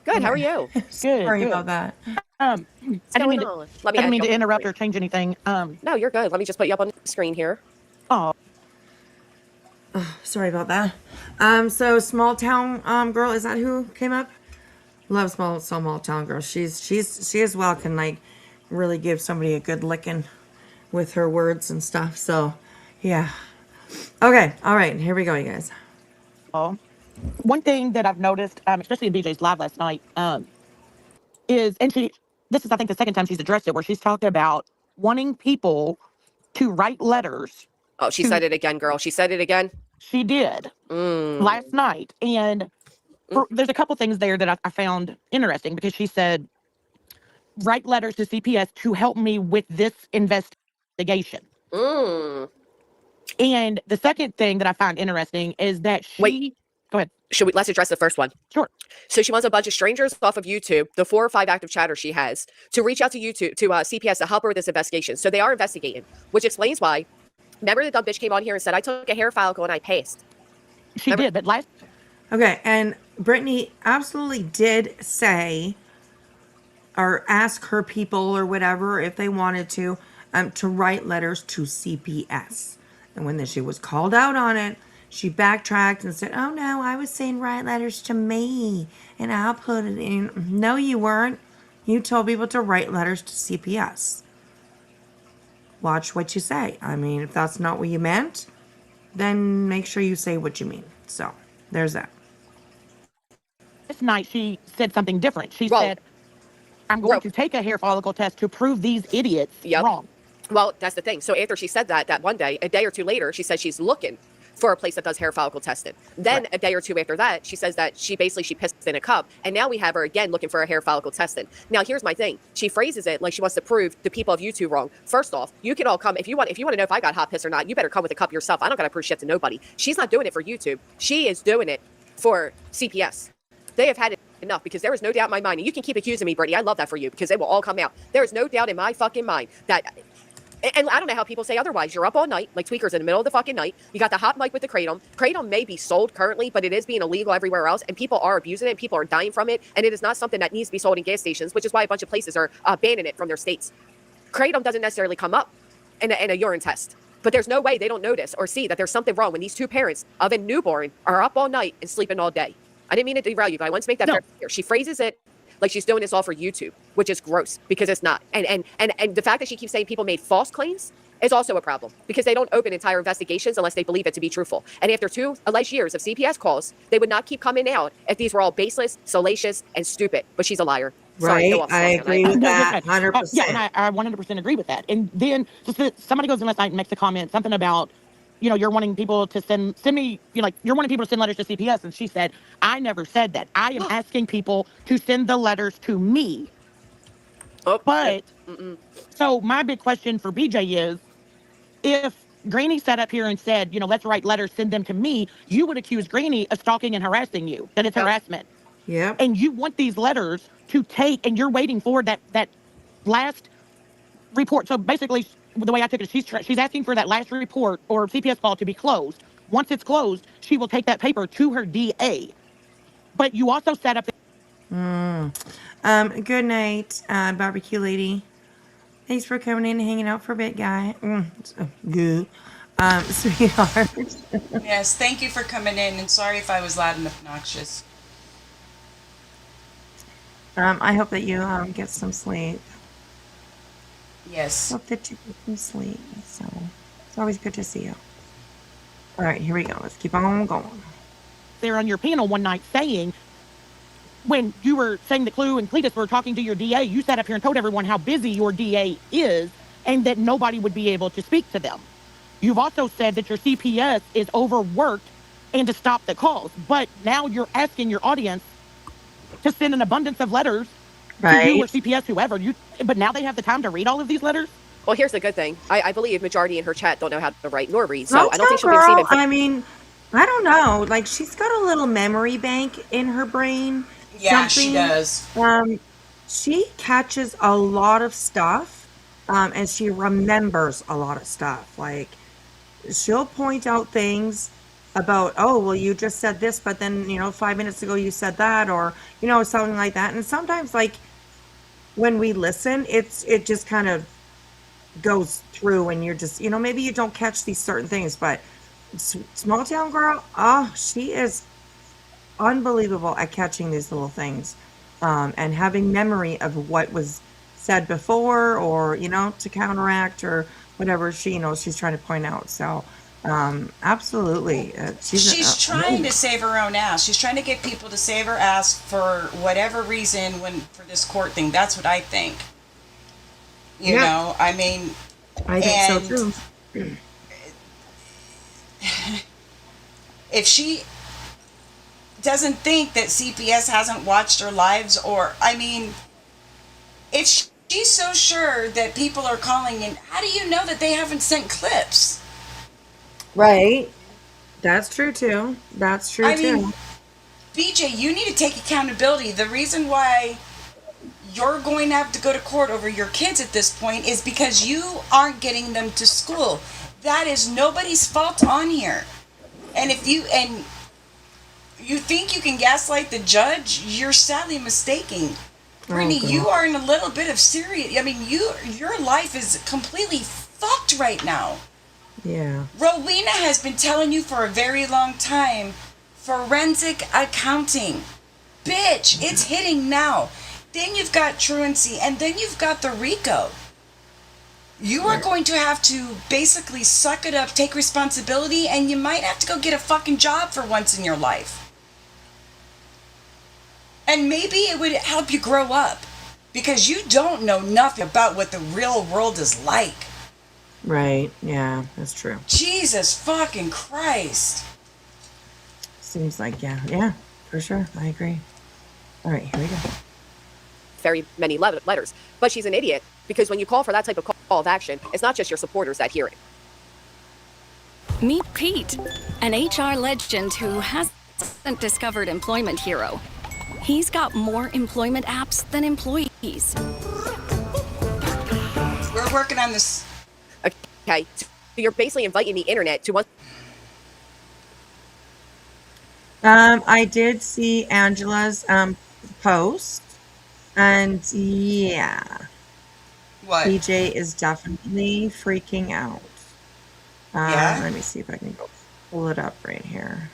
Good, how are you? Sorry about that. I didn't mean to interrupt or change anything. No, you're good. Let me just put you up on the screen here. Oh. Sorry about that. So small town girl, is that who came up? Love small town girl. She as well can like really give somebody a good licking with her words and stuff. So yeah. Okay, all right, here we go, you guys. Oh. One thing that I've noticed, especially in BJ's live last night, is, and this is, I think, the second time she's addressed it, where she's talked about wanting people to write letters. Oh, she said it again, girl. She said it again? She did last night. And there's a couple things there that I found interesting, because she said, write letters to CPS to help me with this investigation. And the second thing that I find interesting is that she... Wait. Go ahead. Let's address the first one. Sure. So she wants a bunch of strangers off of YouTube, the 4 or 5 active chatters she has, to reach out to YouTube, to CPS to help her with this investigation. So they are investigating, which explains why. Remember the dumb bitch came on here and said, I took a hair follicle and I passed. She did, but last... Okay, and Brittany absolutely did say, or ask her people or whatever, if they wanted to write letters to CPS. And when she was called out on it, she backtracked and said, oh no, I was saying write letters to me and I'll put it in. No, you weren't. You told people to write letters to CPS. Watch what you say. I mean, if that's not what you meant, then make sure you say what you mean. So, there's that. This night she said something different. She said, I'm going to take a hair follicle test to prove these idiots wrong. Well, that's the thing. So after she said that one day, a day or two later, she said she's looking for a place that does hair follicle testing. Then a day or two after that, she says that she pissed in a cup, and now we have her again looking for a hair follicle testing. Now here's my thing. She phrases it like she wants to prove the people of YouTube wrong. First off, you can all come if you want to know if I got hot piss or not. You better come with a cup yourself. I don't gotta prove shit to nobody. She's not doing it for YouTube. She is doing it for CPS. They have had it enough, because there is no doubt in my mind, and you can keep accusing me, Brittany. I love that for you, because it will all come out. There is no doubt in my fucking mind that. And I don't know how people say otherwise. You're up all night, like tweakers in the middle of the fucking night. You got the hot mic with the kratom. Kratom may be sold currently, but it is being illegal everywhere else, and people are abusing it. People are dying from it, and it is not something that needs to be sold in gas stations, which is why a bunch of places are banning it from their states. Kratom doesn't necessarily come up in a urine test, but there's no way they don't notice or see that there's something wrong when these two parents of a newborn are up all night and sleeping all day. I didn't mean to derail you, but I want to make that very clear. She phrases it like she's doing this all for YouTube, which is gross, because it's not. And the fact that she keeps saying people made false claims is also a problem, because they don't open entire investigations unless they believe it to be truthful. And after 2 alleged years of CPS calls, they would not keep coming out if these were all baseless, salacious, and stupid. But she's a liar. Sorry, Right, I agree with that, 100%. Yeah, and I 100% agree with that. And then somebody goes in last night and makes a comment, something about, you're wanting people to send me, you're wanting people to send letters to CPS. And she said, I never said that. I am asking people to send the letters to me. But, so my big question for BJ is, if Granny sat up here and said, let's write letters, send them to me, you would accuse Granny of stalking and harassing you, that it's harassment. Yeah. And you want these letters to take, and you're waiting for that last report. So basically, the way I took it, she's asking for that last report or CPS call to be closed. Once it's closed, she will take that paper to her DA. But you also set up. Good night, barbecue lady. Thanks for coming in and hanging out for a bit, guy. Good. Sweetheart. Yes, thank you for coming in, and sorry if I was loud and obnoxious. I hope that you get some sleep. Yes. Hope that you get some sleep. So it's always good to see you. All right, here we go. Let's keep on going. There on your panel one night saying, when you were saying that Clue and Cletus were talking to your DA, you sat up here and told everyone how busy your DA is and that nobody would be able to speak to them. You've also said that your CPS is overworked and to stop the calls. But now you're asking your audience to send an abundance of letters to you or CPS, whoever. But now they have the time to read all of these letters? Well, here's the good thing. I believe majority in her chat don't know how to write nor read, so Let's I don't think go, she'll be girl. receiving. I mean, I don't know. Like, she's got a little memory bank in her brain. Yeah, she does. She catches a lot of stuff, and she remembers a lot of stuff. Like, she'll point out things about, oh, well, you just said this, but then, 5 minutes ago you said that, or, something like that. And sometimes, like, when we listen, it just kind of goes through and you're just, maybe you don't catch these certain things, but small town girl, she is unbelievable at catching these little things, and having memory of what was said before, or, to counteract or whatever she's trying to point out. So, absolutely. She's trying to save her own ass. She's trying to get people to save her ass for whatever reason for this court thing. That's what I think. You know, I mean, I think so too. If she doesn't think that CPS hasn't watched her lives, or, I mean, if she's so sure that people are calling in, how do you know that they haven't sent clips? Right. That's true too. I mean, BJ, you need to take accountability. The reason why you're going to have to go to court over your kids at this point is because you aren't getting them to school. That is nobody's fault on here. And if you think you can gaslight the judge, you're sadly mistaken. Brittany, you are in a little bit of serious. I mean, your life is completely fucked right now. Yeah. Rowena has been telling you for a very long time, forensic accounting. Bitch, it's hitting now. Then you've got truancy, and then you've got the RICO. You are going to have to basically suck it up, take responsibility, and you might have to go get a fucking job for once in your life. And maybe it would help you grow up, because you don't know nothing about what the real world is like. Right. Yeah, that's true. Jesus fucking Christ. Seems like, yeah, for sure. I agree. All right, here we go. Very many letters, but she's an idiot, because when you call for that type of call of action, it's not just your supporters that hear it. Meet Pete, an HR legend who hasn't discovered Employment Hero. He's got more employment apps than employees. We're working on this. Okay, so you're basically inviting the internet to one. I did see Angela's post, and yeah, what? BJ is definitely freaking out. Yeah. Let me see if I can go pull it up right here.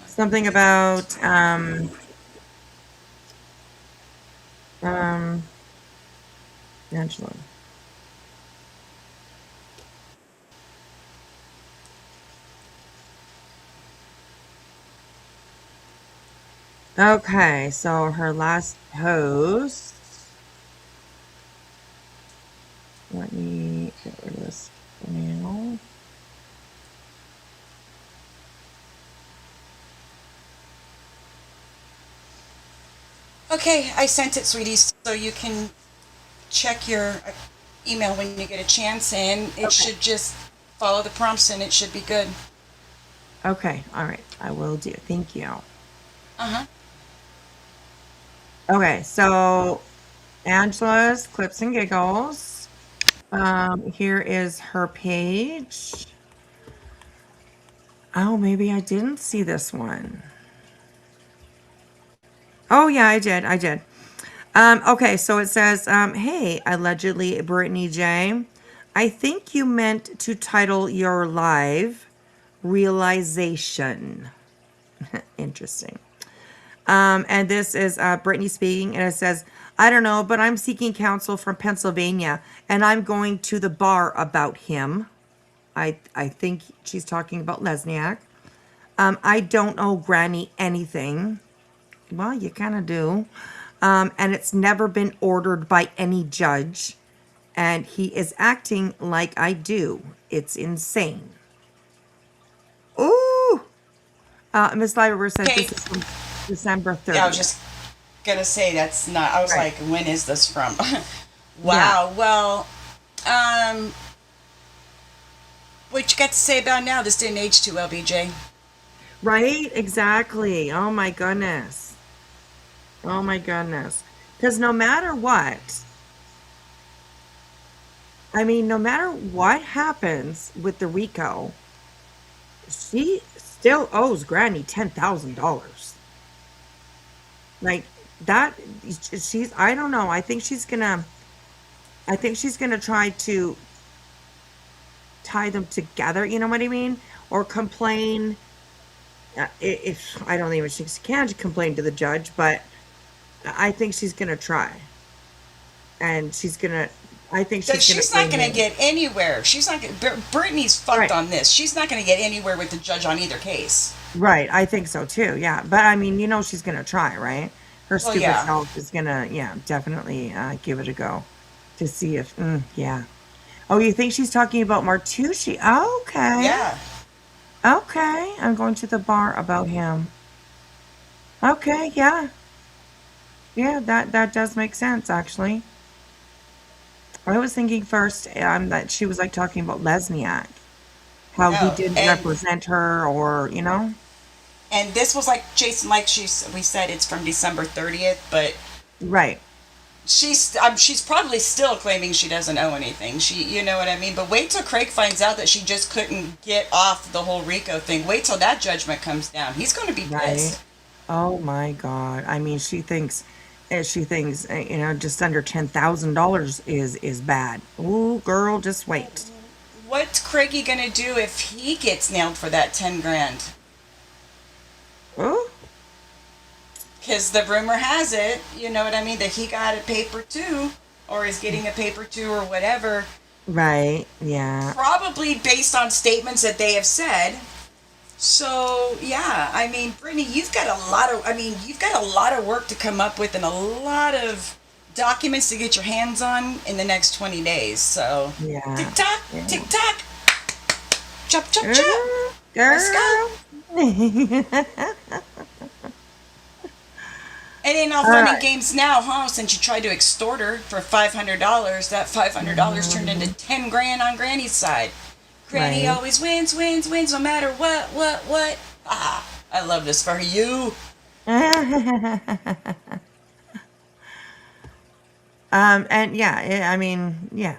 Something about Angela. Okay, so her last post. Let me get rid of this now. Okay, I sent it, sweetie, so you can check your email when you get a chance, and it should just follow the prompts, and it should be good. Okay, all right, I will do. Thank you. Uh-huh. Okay, so Angela's Clips and Giggles. Here is her page. Oh, maybe I didn't see this one. Oh, yeah, I did. Okay, so it says, hey, allegedly Brittany J. I think you meant to title your live Realization. Interesting. And this is Brittany speaking, and it says, I don't know, but I'm seeking counsel from Pennsylvania, and I'm going to the bar about him. I think she's talking about Lesniak. I don't owe Granny anything. Well, you kind of do. And it's never been ordered by any judge. And he is acting like I do. It's insane. Ooh! Miss Liver says this is from December 30th. Yeah, I was just gonna say that's not. I was like, when is this from? Wow. Yeah. Well, what you got to say about now? This didn't age too well, BJ. Right? Exactly. Oh my goodness. Oh my goodness. Because no matter what, I mean, no matter what happens with the RICO, she still owes Granny $10,000. Like that, I don't know. I think she's gonna try to tie them together. You know what I mean? Or complain. If I don't even think she can complain to the judge, but I think she's gonna try. And I think she's not going to get anywhere. She's not. Brittany's fucked on this. She's not going to get anywhere with the judge on either case. Right. I think so too. Yeah. But I mean, she's going to try, right? Her stupid self is going to, definitely give it a go to see if, yeah. Oh, you think she's talking about Martucci? Oh, okay. Yeah. Okay. I'm going to the bar about him. Okay. Yeah. Yeah. That does make sense, actually. I was thinking first that she was like talking about Lesniak, how he didn't represent her, or And this was like Jason, like we said, it's from December 30th, but right. She's probably still claiming she doesn't owe anything. You know what I mean? But wait till Craig finds out that she just couldn't get off the whole RICO thing. Wait till that judgment comes down. He's going to be pissed. Oh my God! I mean, she thinks, just under $10,000 is bad. Ooh, girl, just wait. What's Craigie gonna do if he gets nailed for that 10 grand? Oh. Because the rumor has it, you know what I mean, that he got a paper too, or is getting a paper too, or whatever. Right. Yeah. Probably based on statements that they have said. So yeah, I mean, Brittany, you've got a lot of work to come up with and a lot of documents to get your hands on in the next 20 days. So yeah. Tick tock, tick tock, chop chop Girl. chop. Let's go. It ain't all fun and games now, huh? Since you tried to extort her for $500, that $500 turned into 10 grand on Granny's side. Granny always wins, no matter what. Ah, I love this for you. And yeah, I mean, yeah.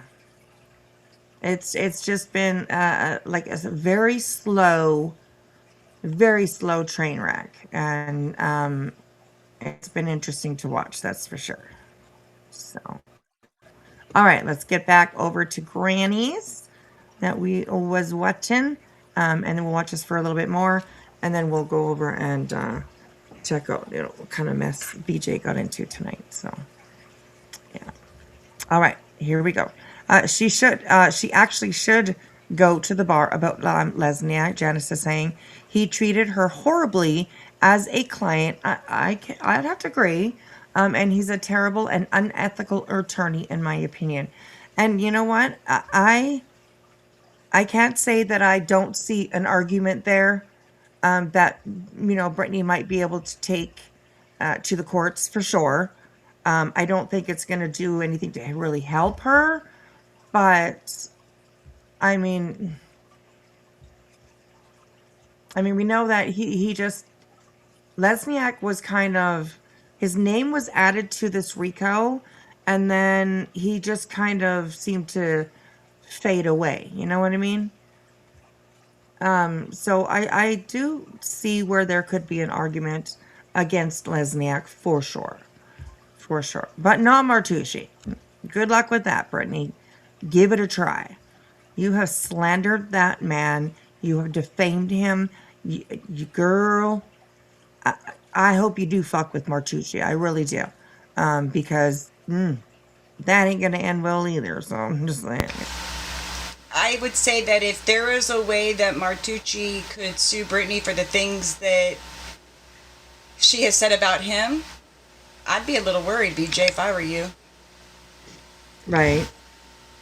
It's just been like a very slow train wreck, and it's been interesting to watch, that's for sure. So, all right, let's get back over to Granny's that we was watching, and then we'll watch this for a little bit more, and then we'll go over and check out what kind of mess BJ got into tonight. So, yeah. All right, here we go. She actually should go to the bar about Lesniak. Janice is saying he treated her horribly as a client. I'd have to agree. And he's a terrible and unethical attorney, in my opinion. And you know what? I can't say that I don't see an argument there that, Brittany might be able to take to the courts for sure. I don't think it's going to do anything to really help her. But, I mean, we know that he just, Lesniak was kind of, his name was added to this RICO, and then he just kind of seemed to fade away. You know what I mean? So I do see where there could be an argument against Lesniak for sure. For sure. But not Martucci. Good luck with that, Brittany. Give it a try. You have slandered that man. You have defamed him. You girl, I hope you do fuck with Martucci. I really do. Because that ain't going to end well either. So I'm just saying. I would say that if there was a way that Martucci could sue Brittany for the things that she has said about him, I'd be a little worried, BJ, if I were you. Right.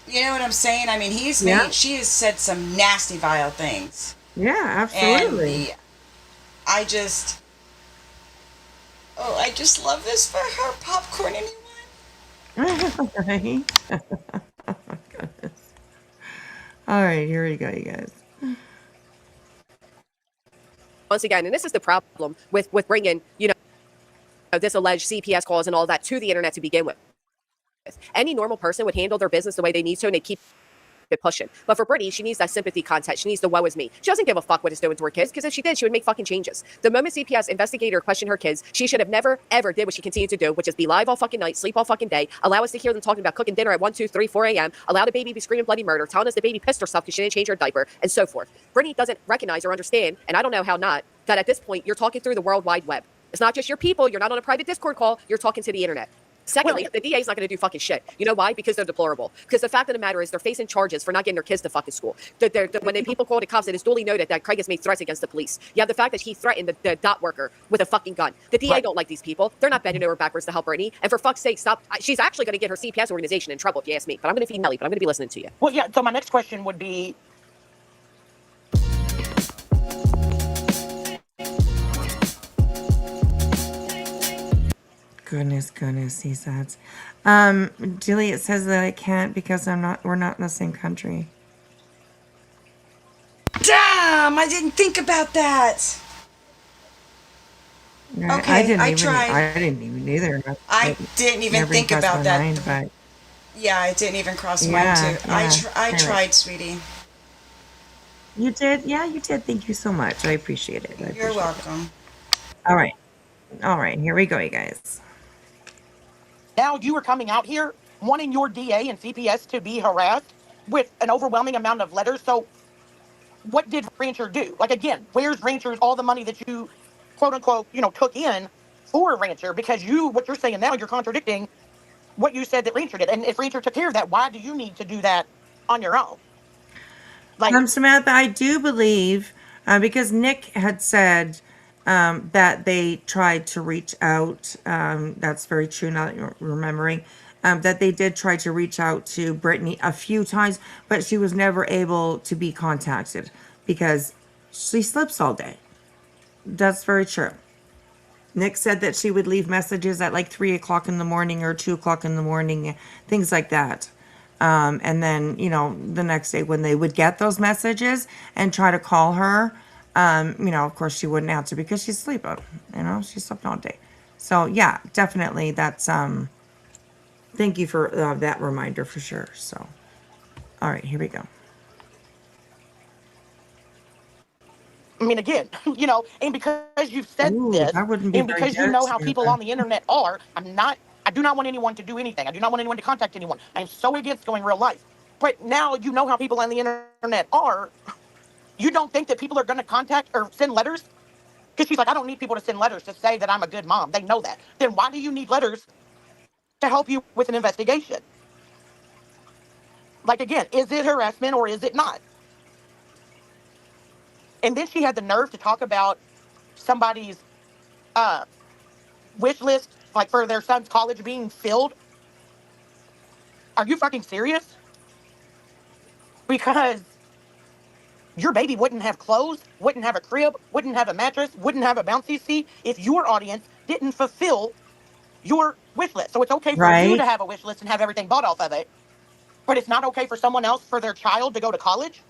You know what I'm saying? I mean, she has said some nasty, vile things. Yeah, absolutely. And I just love this for her. Popcorn, anyone? Right? Oh my goodness. All right, here we go, you guys. Once again, and this is the problem with bringing, this alleged CPS calls and all that to the internet to begin with. Any normal person would handle their business the way they need to, and they keep it pushing. But for Brittany, she needs that sympathy content. She needs the woe is me. She doesn't give a fuck what it's doing to her kids, because if she did, she would make fucking changes. The moment CPS investigator questioned her kids, she should have never, ever did what she continued to do, which is be live all fucking night, sleep all fucking day, allow us to hear them talking about cooking dinner at 1, 2, 3, 4 a.m., allow the baby to be screaming bloody murder, telling us the baby pissed herself because she didn't change her diaper, and so forth. Brittany doesn't recognize or understand, and I don't know how not, that at this point, you're talking through the World Wide Web. It's not just your people. You're not on a private Discord call. You're talking to the internet. Secondly, the DA is not going to do fucking shit. You know why? Because they're deplorable. Because the fact of the matter is they're facing charges for not getting their kids to fucking school. When people call the cops, it is duly noted that Craig has made threats against the police. You have the fact that he threatened the dot worker with a fucking gun. The DA don't like these people. They're not bending over backwards to help Brittany. And for fuck's sake, stop. She's actually going to get her CPS organization in trouble, if you ask me. But I'm going to feed Nelly, but I'm going to be listening to you. Well, yeah, so my next question would be, Goodness, he says. Juliet says that I can't because we're not in the same country. Damn, I didn't think about that. Okay, I tried. I didn't even either. I didn't even think about that. Mind, but yeah, it didn't even cross my mind too. I tried, sweetie. You did? Yeah, you did. Thank you so much. I appreciate it. You're welcome. All right. Here we go, you guys. now you are coming out here wanting your DA and CPS to be harassed with an overwhelming amount of letters. So what did Rancher do? Like, again, where's Rancher's all the money that you, quote unquote, took in for Rancher? Because what you're saying now, you're contradicting what you said that Rancher did. And if Rancher took care of that, why do you need to do that on your own? Samantha, I do believe, because Nick had said that they tried to reach out. That's very true, now that you're remembering. That they did try to reach out to Brittany a few times, but she was never able to be contacted because she sleeps all day. That's very true. Nick said that she would leave messages at like 3 o'clock in the morning or 2 o'clock in the morning, things like that. And then, the next day when they would get those messages and try to call her, of course she wouldn't answer because she's sleeping, she slept all day. So yeah, definitely that's, thank you for that reminder for sure. So, all right, here we go. I mean, again, and because you've said this, and because you know how people on the internet are, I do not want anyone to do anything. I do not want anyone to contact anyone. I am so against going real life. But now you know how people on the internet are. You don't think that people are going to contact or send letters? Because she's like, I don't need people to send letters to say that I'm a good mom. They know that. Then why do you need letters to help you with an investigation? Like, again, is it harassment or is it not? And then she had the nerve to talk about somebody's wish list, like for their son's college being filled. Are you fucking serious? Because your baby wouldn't have clothes, wouldn't have a crib, wouldn't have a mattress, wouldn't have a bouncy seat if your audience didn't fulfill your wish list. So it's okay for you to have a wish list and have everything bought off of it, but it's not okay for someone else, for their child to go to college?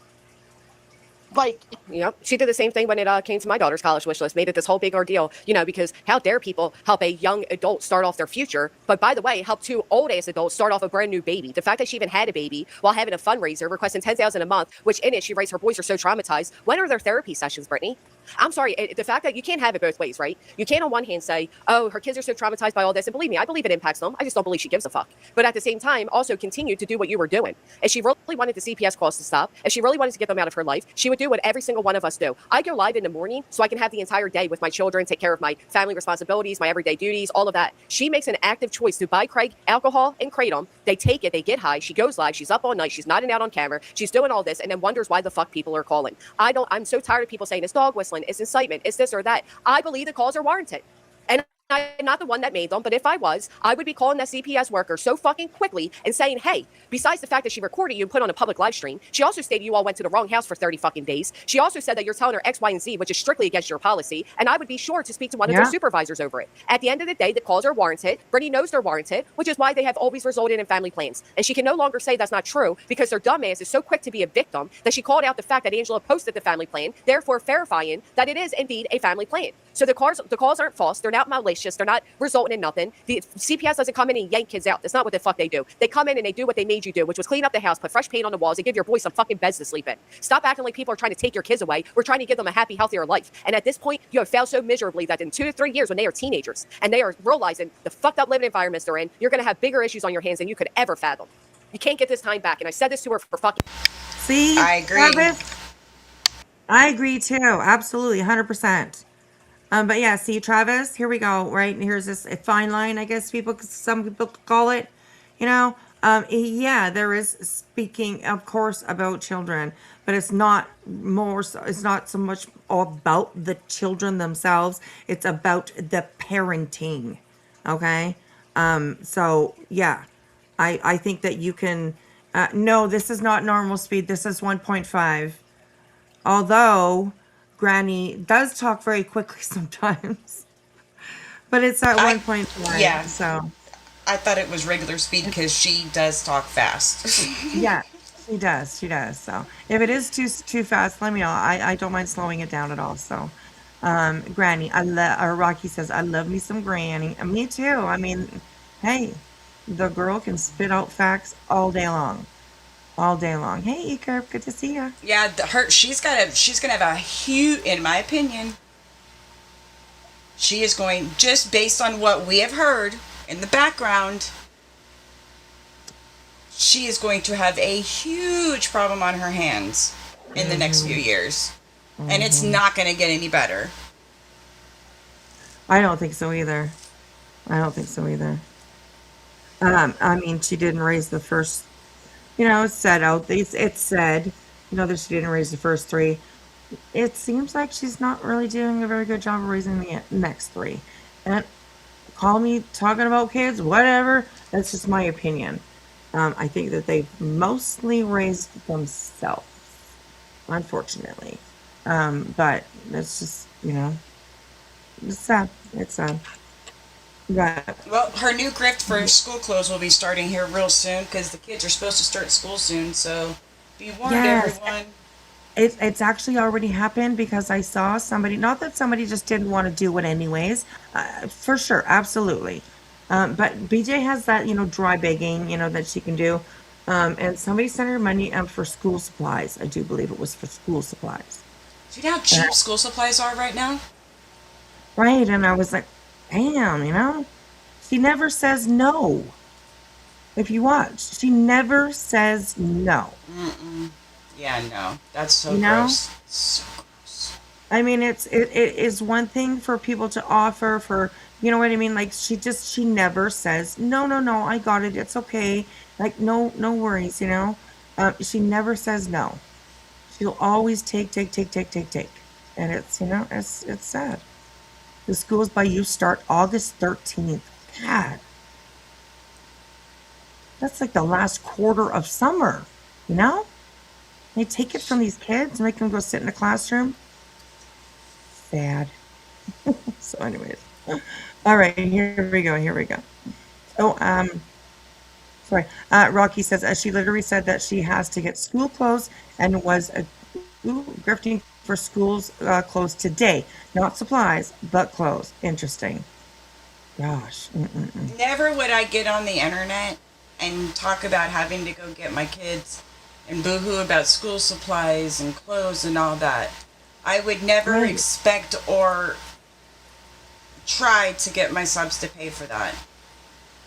Like, Yep. She did the same thing when it came to my daughter's college wish list, made it this whole big ordeal, because how dare people help a young adult start off their future, but by the way, help two old-ass adults start off a brand new baby. The fact that she even had a baby while having a fundraiser, requesting $10,000 a month, which in it she writes her boys are so traumatized. When are their therapy sessions, Brittany? I'm sorry, the fact that you can't have it both ways, right? You can't on one hand say, oh, her kids are so traumatized by all this, and believe me, I believe it impacts them. I just don't believe she gives a fuck. But at the same time, also continue to do what you were doing. If she really wanted the CPS calls to stop, if she really wanted to get them out of her life, she would do what every single one of us do. I go live in the morning so I can have the entire day with my children, take care of my family responsibilities, my everyday duties, all of that. She makes an active choice to buy Craig alcohol and kratom. They take it, they get high, she goes live, she's up all night, she's nodding out on camera, she's doing all this, and then wonders why the fuck people are calling. I'm so tired of people saying it's dog whistling, it's incitement, it's this or that. I believe the calls are warranted. And I'm not the one that made them, but if I was, I would be calling that CPS worker so fucking quickly and saying, hey, besides the fact that she recorded you and put on a public live stream, she also stated you all went to the wrong house for 30 fucking days. She also said that you're telling her X, Y, and Z, which is strictly against your policy, and I would be sure to speak to one of their supervisors over it. At the end of the day, the calls are warranted. Brittany knows they're warranted, which is why they have always resulted in family plans. And she can no longer say that's not true because their dumbass is so quick to be a victim that she called out the fact that Angela posted the family plan, therefore verifying that it is indeed a family plan. So the calls aren't false. They're not malicious. They're not resulting in nothing. The CPS doesn't come in and yank kids out. That's not what the fuck they do. They come in and they do what they made you do, which was clean up the house, put fresh paint on the walls, and give your boys some fucking beds to sleep in. Stop acting like people are trying to take your kids away. We're trying to give them a happy, healthier life. And at this point, you have failed so miserably that in 2 to 3 years, when they are teenagers and they are realizing the fucked up living environments they're in, you're going to have bigger issues on your hands than you could ever fathom. You can't get this time back. And I said this to her for fucking... See? I agree. Travis? I agree too. Absolutely. 100%. But yeah, see, Travis, here we go, right? And here's this a fine line, I guess some people call it, yeah, there is speaking, of course, about children, but it's not so much about the children themselves. It's about the parenting. Okay. So yeah, I think that you can, no, this is not normal speed. This is 1.5. Although Granny does talk very quickly sometimes, but it's at 1.1. Yeah. So I thought it was regular speed because she does talk fast. yeah, she does. So if it is too fast, let me know. I don't mind slowing it down at all. So, Granny, Rocky says, I love me some Granny. And me too. I mean, hey, the girl can spit out facts all day long. Hey, Iker, good to see you. Yeah, she's gonna have a huge, in my opinion, she is going, just based on what we have heard in the background, she is going to have a huge problem on her hands in the next few years. And it's not going to get any better. I don't think so either. I mean, she didn't raise the first, it said that she didn't raise the first 3. It seems like she's not really doing a very good job of raising the next 3. And call me talking about kids, whatever. That's just my opinion. I think that they've mostly raised themselves, unfortunately. But it's just, it's sad. Right. Well, her new grift for school clothes will be starting here real soon because the kids are supposed to start school soon. So be warned, everyone. It's actually already happened because I saw somebody, not that somebody just didn't want to do it anyways, for sure, absolutely. But BJ has that, dry bagging, that she can do. And somebody sent her money for school supplies. I do believe it was for school supplies. Do you know how cheap school supplies are right now? Right, and I was like, damn, she never says no. If you watch, she never says no. Yeah, no, that's so gross. So gross. I mean, it is one thing for people to offer for, you know what I mean? Like she never says no, I got it, it's okay. Like no worries, she never says no. She'll always take, and it's it's sad. The schools by you start August 13th. God. That's like the last quarter of summer, They take it from these kids and make them go sit in a classroom. Sad. So anyways. All right, here we go. Oh, sorry. Rocky says, she literally said that she has to get school clothes and was Ooh, grifting for schools closed today. Not supplies, but clothes. Interesting. Gosh. Never would I get on the internet and talk about having to go get my kids and boohoo about school supplies and clothes and all that. I would never Right. expect or try to get my subs to pay for that.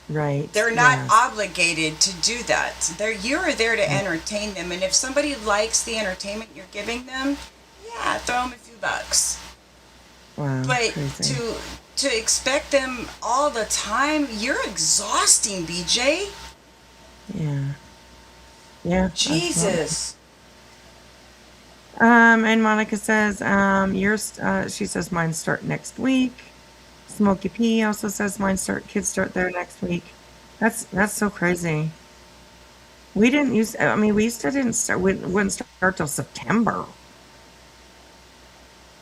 Right. They're not yes. obligated to do that. You're there to entertain them, and if somebody likes the entertainment you're giving them, yeah, throw them a few bucks. Wow. But crazy. to expect them all the time, you're exhausting, BJ. Yeah. Yeah. Jesus. And Monica says, she says mine start next week. Smokey P also says kids start there next week. That's so crazy. We didn't use, I mean, we still didn't start, wouldn't start till September.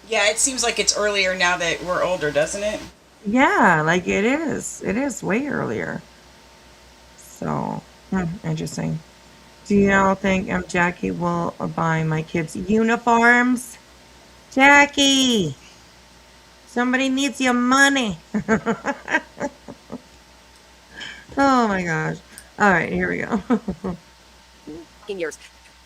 Yeah, it seems like it's earlier now that we're older, doesn't it? Yeah, like it is. It is way earlier. So, interesting. Do you all think Jackie will buy my kids uniforms? Jackie! Somebody needs your money. Oh my gosh. All right, here we go. Years.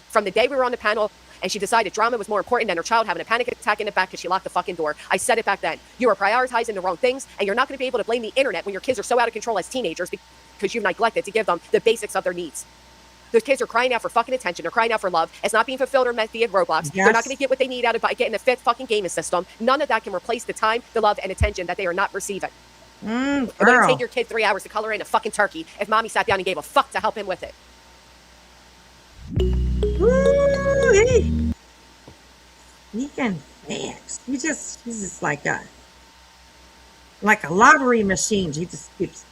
From the day we were on the panel and she decided drama was more important than her child having a panic attack in the back because she locked the fucking door. I said it back then. You are prioritizing the wrong things, and you're not going to be able to blame the internet when your kids are so out of control as teenagers because you've neglected to give them the basics of their needs. Those kids are crying out for fucking attention. They're crying out for love. It's not being fulfilled or met via Roblox. Yes. They're not going to get what they need out of getting the fifth fucking gaming system. None of that can replace the time, the love, and attention that they are not receiving. It wouldn't Girl. take your kid 3 hours to color in a fucking turkey if mommy sat down and gave a fuck to help him with it. Woo-wee. Speaking fast. He's just like a lottery machine. He just keeps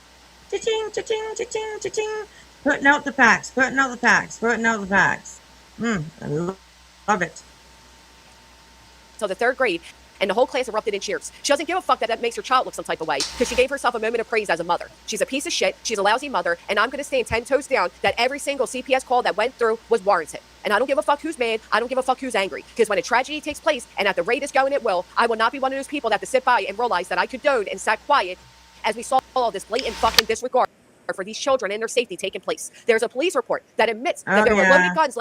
cha-ching, cha-ching, cha-ching, cha-ching, putting out the facts, putting out the facts, putting out the facts. I love it. So the third grade, and the whole class erupted in cheers. She doesn't give a fuck that makes her child look some type of way, because she gave herself a moment of praise as a mother. She's a piece of shit. She's a lousy mother, and I'm going to stand 10 toes down that every single CPS call that went through was warranted. And I don't give a fuck who's mad. I don't give a fuck who's angry. Because when a tragedy takes place, and at the rate it's going it will, I will not be one of those people that to sit by and realize that I condoned and sat quiet as we saw all this blatant fucking disregard for these children and their safety taking place. There's a police report that admits that there were loaded guns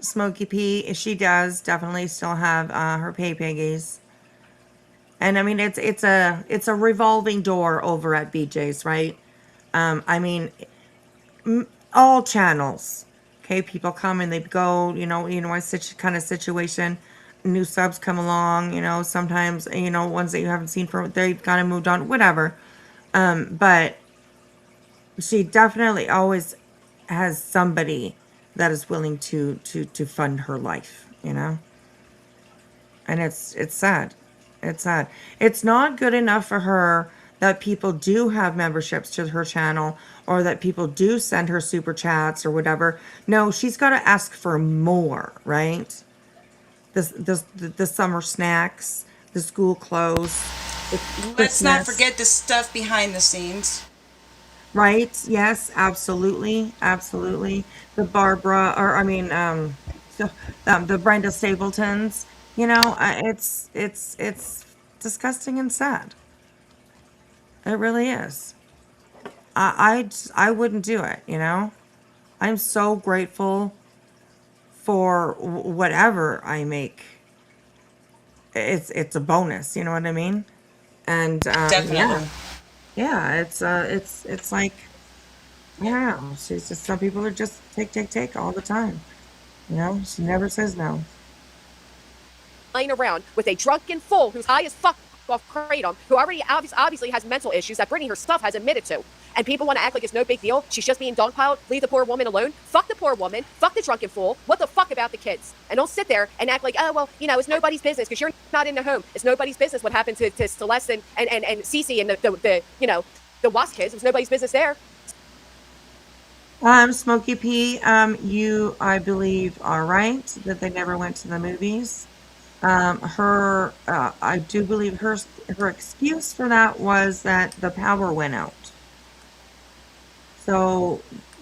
Smokey P, she does definitely still have her piggies. And I mean, it's a revolving door over at BJ's, right? I mean, all channels. Okay, people come and they go. A kind of situation. New subs come along. Sometimes ones that you haven't seen for they've kind of moved on. Whatever. But she definitely always has somebody that is willing to fund her life. And it's sad. It's sad. It's not good enough for her that people do have memberships to her channel or that people do send her super chats or whatever. No, she's got to ask for more, right? The summer snacks, the school clothes. Let's not forget the stuff behind the scenes. Right? Yes, absolutely. Absolutely. The Barbara, or I mean, the Brenda Stapletons. It's disgusting and sad. It really is. I wouldn't do it. I'm so grateful for whatever I make. It's a bonus. You know what I mean? And Definitely. yeah. It's like, yeah. She's just, some people are just take all the time. She never says no. Lying around with a drunken fool who's high as fuck off kratom, who already obviously has mental issues that Brittany herself has admitted to. And people want to act like it's no big deal. She's just being dogpiled. Leave the poor woman alone. Fuck the poor woman. Fuck the drunken fool. What the fuck about the kids? And don't sit there and act like, oh, well, it's nobody's business because you're not in the home. It's nobody's business what happened to Celeste and Cece and the Wasp kids. It was nobody's business there. Smokey P, you, I believe, are right that they never went to the movies. I do believe her excuse for that was that the power went out. So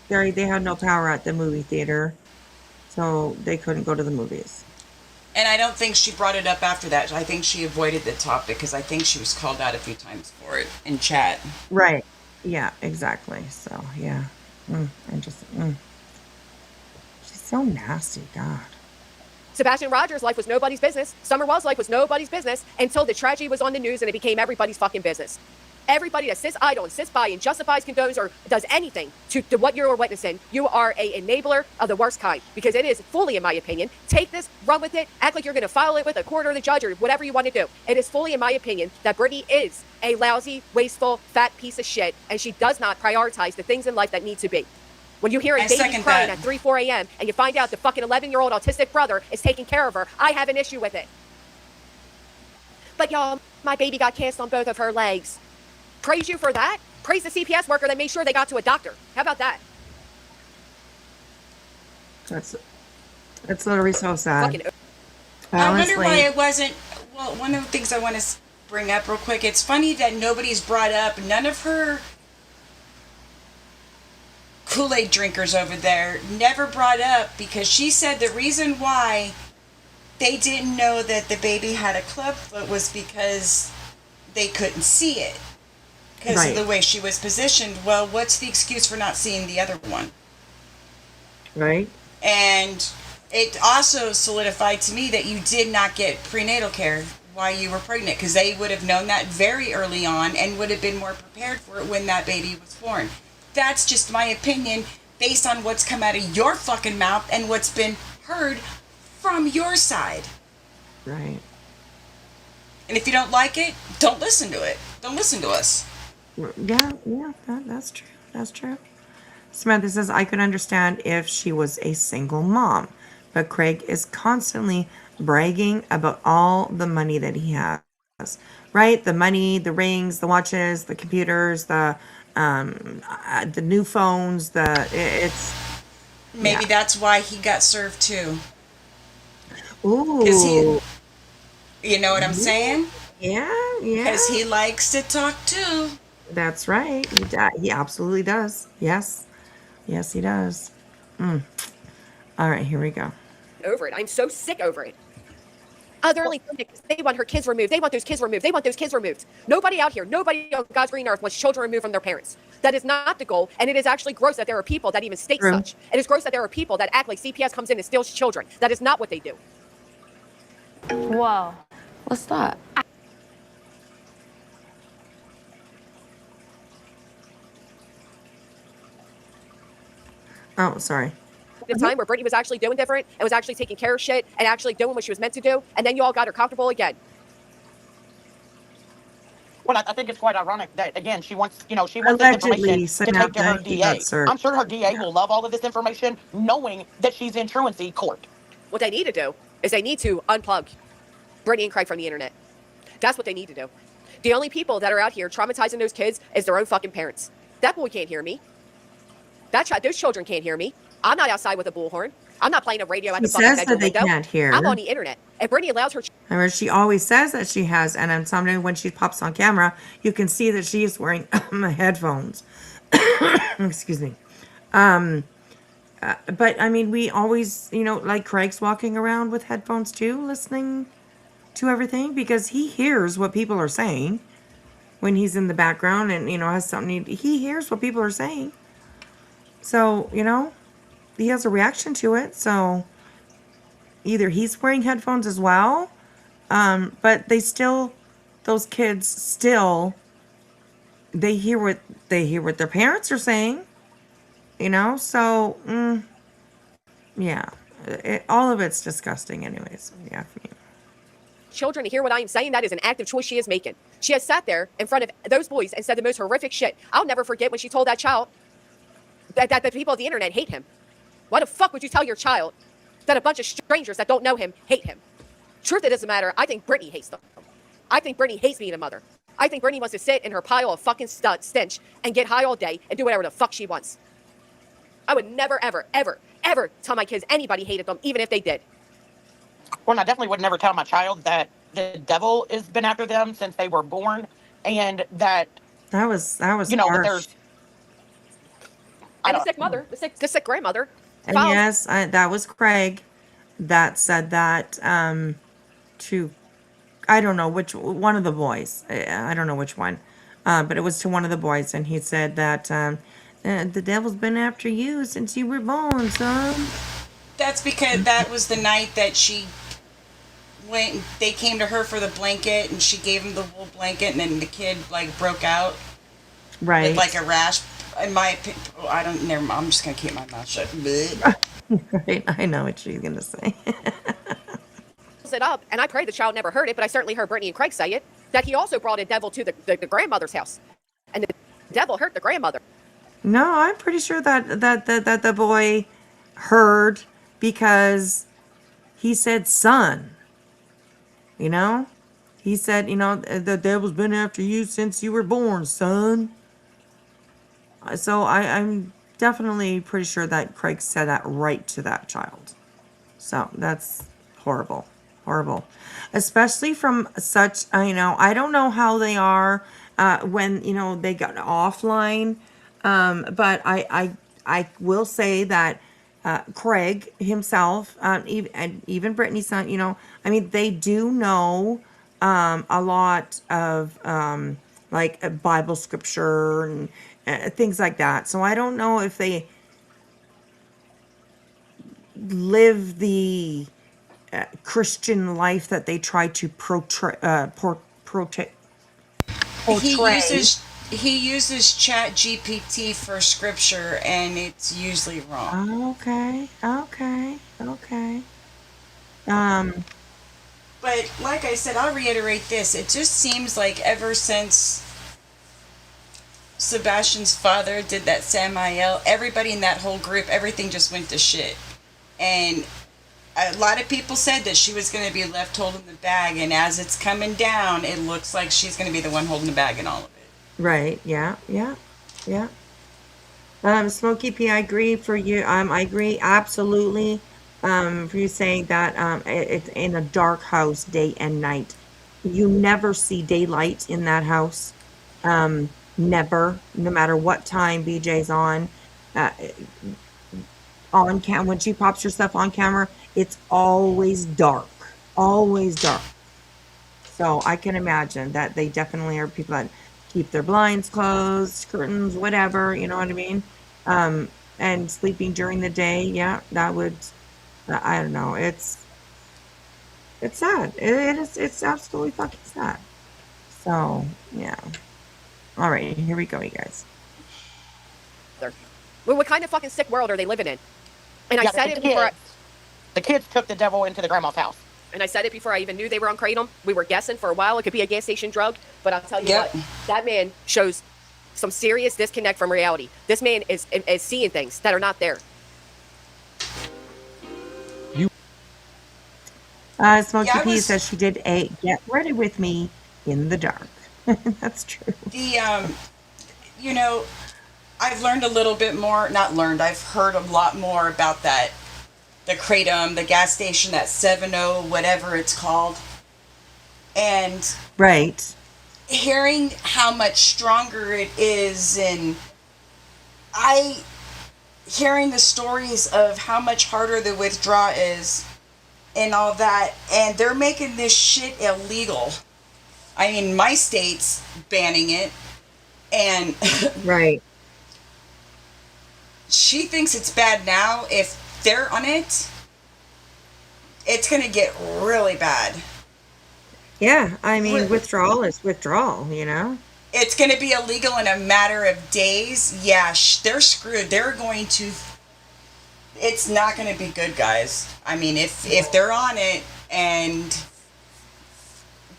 they had no power at the movie theater, so they couldn't go to the movies. And I don't think she brought it up after that. I think she avoided the topic because I think she was called out a few times for it in chat. Right. Yeah, exactly. So, yeah. She's so nasty, God. Sebastian Rogers' life was nobody's business. Summer Wells' life was nobody's business until the tragedy was on the news and it became everybody's fucking business. Everybody that sits idle and sits by and justifies, condones, or does anything to what you're witnessing, you are a enabler of the worst kind. Because it is fully, in my opinion, take this, run with it, act like you're going to file it with a court or the judge or whatever you want to do. It is fully, in my opinion, that Brittany is a lousy, wasteful, fat piece of shit, and she does not prioritize the things in life that need to be. When you hear a baby crying at 3, 4 a.m. and you find out the fucking 11-year-old autistic brother is taking care of her, I have an issue with it. But y'all, my baby got cast on both of her legs. Praise you for that. Praise the CPS worker that made sure they got to a doctor. How about that? That's literally so sad. Honestly, I wonder why it wasn't. Well, one of the things I want to bring up real quick. It's funny that nobody's brought up none of her Kool-Aid drinkers over there never brought up, because she said the reason why they didn't know that the baby had a club foot was because they couldn't see it because of the way she was positioned. Well, what's the excuse for not seeing the other one? Right. And it also solidified to me that you did not get prenatal care while you were pregnant, because they would have known that very early on and would have been more prepared for it when that baby was born. That's just my opinion based on what's come out of your fucking mouth and what's been heard from your side. Right. And if you don't like it, don't listen to it. Don't listen to us. Yeah, that's true. That's true. Samantha says, I could understand if she was a single mom, but Craig is constantly bragging about all the money that he has. Right? The money, the rings, the watches, the computers, the new phones, it's maybe that's why he got served too. Ooh. Because you know what I'm saying? Yeah. Because he likes to talk too. That's right. He absolutely does. Yes, he does. All right, here we go. Over it. I'm so sick over it. They're only they want her kids removed. They want those kids removed. They want those kids removed. Nobody out here, nobody on God's green earth wants children removed from their parents. That is not the goal, and it is actually gross that there are people that even state such. It is gross that there are people that act like CPS comes in and steals children. That is not what they do. Whoa. What's that? Oh, sorry. The time where Brittany was actually doing different and was actually taking care of shit and actually doing what she was meant to do, and then you all got her comfortable again. Well, I think it's quite ironic that, again, she wants this information to take to her DA. I'm sure her DA will love all of this information, knowing that she's in truancy court. What they need to do is they need to unplug Brittany and Craig from the internet. That's what they need to do. The only people that are out here traumatizing those kids is their own fucking parents. That boy can't hear me. Those children can't hear me. I'm not outside with a bullhorn. I'm not playing a radio at the fucking bedroom window. Can't hear. I'm on the internet. And Brittany allows her... Remember, she always says that she has, and on Sunday when she pops on camera, you can see that she is wearing headphones. Excuse me. But I mean, we always, like Craig's walking around with headphones too, listening to everything, because he hears what people are saying when he's in the background and, has something. He hears what people are saying. So, he has a reaction to it. So either he's wearing headphones as well, but those kids still, they hear what their parents are saying, so yeah, all of it's disgusting anyways. Yeah, for me. Children to hear what I am saying, that is an active choice she is making. She has sat there in front of those boys and said the most horrific shit. I'll never forget when she told that child that the people of the internet hate him. Why the fuck would you tell your child that a bunch of strangers that don't know him hate him? Truth, it doesn't matter. I think Brittany hates them. I think Brittany hates being a mother. I think Brittany wants to sit in her pile of fucking stench and get high all day and do whatever the fuck she wants. I would never, ever, ever, ever tell my kids anybody hated them, even if they did. Well, I definitely would never tell my child that the devil has been after them since they were born, and that was harsh. That there's and the sick mother, the sick grandmother. And yes, that was Craig. that said that to, I don't know which one of the boys. I don't know which one, but it was to one of the boys, and he said that the devil's been after you since you were born, son. That's because that was the night that she went. They came to her for the blanket, and she gave him the wool blanket, and then the kid like broke out, right, with like a rash. In my opinion, I don't. Never mind. I'm just gonna keep my mouth shut. Right, I know what she's gonna say. It up, and I pray the child never heard it, but I certainly heard Brittany and Craig say it, that he also brought a devil to the grandmother's house, and the devil hurt the grandmother. No, I'm pretty sure that the boy heard, because he said son. You know? He said, the devil's been after you since you were born, son. So I'm definitely pretty sure that Craig said that right to that child. So that's horrible. Horrible. Especially from such, I don't know how they are when, they got offline. But I will say that Craig himself, even Brittany's son, they do know a lot of like Bible scripture and things like that. So I don't know if they live the Christian life that they try to portray. He uses Chat GPT for scripture, and it's usually wrong. Okay. But like I said, I'll reiterate this. It just seems like ever since Sebastian's father did that Samael, everybody in that whole group, everything just went to shit. And a lot of people said that she was going to be left holding the bag, and as it's coming down, it looks like she's going to be the one holding the bag in all of it. Right. Yeah. Smokey P, I agree for you. I agree absolutely. For you saying that it's in a dark house day and night. You never see daylight in that house. Never, no matter what time BJ's on cam, when she pops her stuff on camera, it's always dark. Always dark. So I can imagine that they definitely are people that keep their blinds closed, curtains, whatever, you know what I mean? And sleeping during the day, yeah, that would, I don't know, it's sad. It's absolutely fucking sad. So, yeah. All right, here we go, you guys. Well, what kind of fucking sick world are they living in? And I said it before. The kids took the devil into the grandma's house. And I said it before I even knew they were on Kratom. We were guessing for a while. It could be a gas station drug. But I'll tell you what, that man shows some serious disconnect from reality. This man is seeing things that are not there. Smokey P says she did a Get Ready With Me in the dark. That's true. I've learned a little bit more, I've heard a lot more about that, the Kratom, the gas station, that 7-0, whatever it's called. And right, hearing how much stronger it is, and hearing the stories of how much harder the withdrawal is and all that, and they're making this shit illegal. I mean, my state's banning it, and right. She thinks it's bad now. If they're on it, it's going to get really bad. Yeah, I mean, withdrawal is withdrawal, It's going to be illegal in a matter of days. Yeah, they're screwed. They're going to... It's not going to be good, guys. I mean, if they're on it, and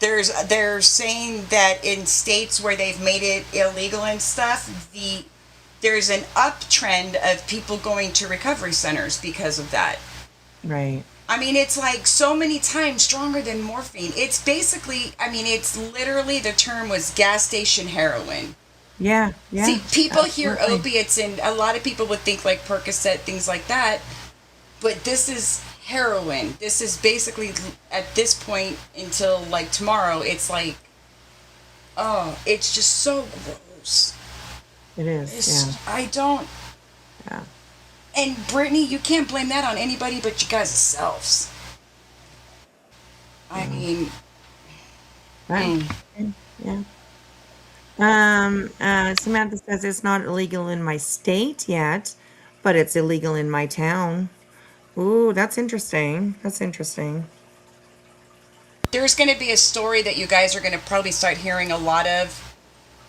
they're saying that in states where they've made it illegal and stuff, there's an uptrend of people going to recovery centers because of that. Right. I mean, it's like so many times stronger than morphine. It's basically, it's literally, the term was gas station heroin. Yeah. See, people hear opiates, and a lot of people would think like Percocet, things like that. But this is heroin. This is basically, at this point, until like tomorrow, it's like, it's just so gross. It is, I don't. Yeah. And Brittany, you can't blame that on anybody but you guys' selves. I mean, Right. Yeah. Samantha says it's not illegal in my state yet, but it's illegal in my town. Ooh, that's interesting. That's interesting. there's going to be a story that you guys are going to probably start hearing a lot of,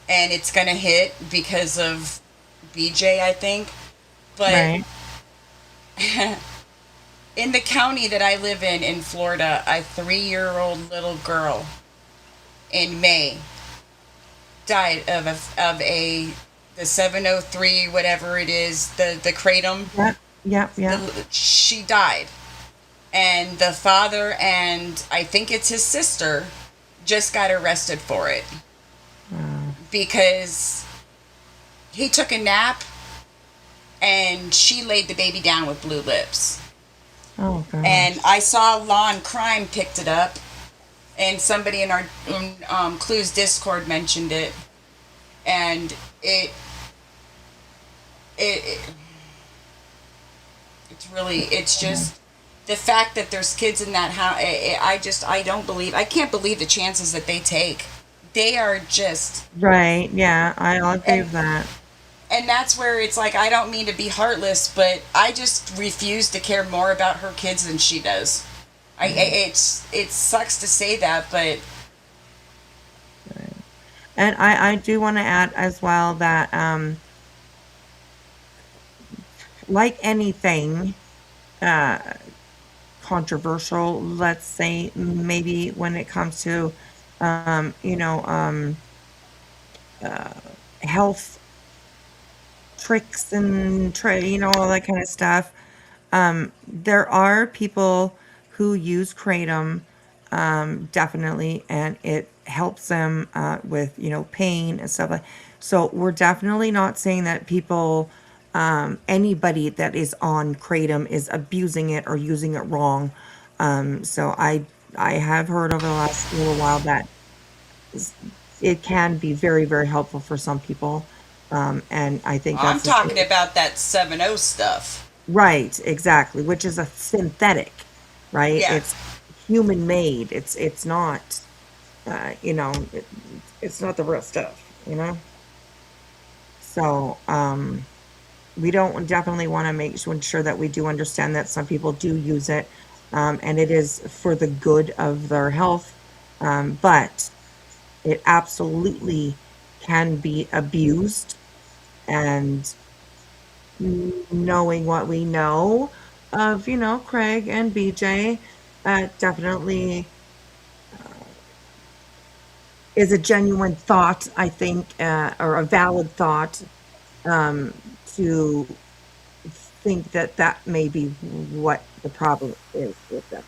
and it's going to hit because of BJ, I think. But Right. in the county that I live in Florida, a 3-year-old little girl in May died of the 703, whatever it is, the kratom. Yep. She died, and the father and I think it's his sister just got arrested for it because he took a nap and she laid the baby down with blue lips. Oh, God. And I saw Law and Crime picked it up, and somebody in our Clues Discord mentioned it, and it's just the fact that there's kids in that house. I can't believe the chances that they take. They are just Right. Yeah, I'll agree with that. and that's where it's like, I don't mean to be heartless, but I just refuse to care more about her kids than she does. It sucks to say that, but And I do want to add as well that like anything controversial, let's say maybe when it comes to health tricks and all that kind of stuff. There are people who use kratom, definitely, and it helps them with pain and stuff like. So we're definitely not saying that people, anybody that is on kratom is abusing it or using it wrong. So I have heard over the last little while that it can be very, very helpful for some people. And I think I'm that's talking about that 7-0 stuff. right, exactly, which is a synthetic, right? Yeah. It's human made. It's not, it's not the real stuff. So, we don't definitely want to make sure that we do understand that some people do use it, and it is for the good of their health, but it absolutely can be abused, and knowing what we know of, Craig and BJ, definitely is a genuine thought, I think, or a valid thought, to think that that may be what the problem is with them.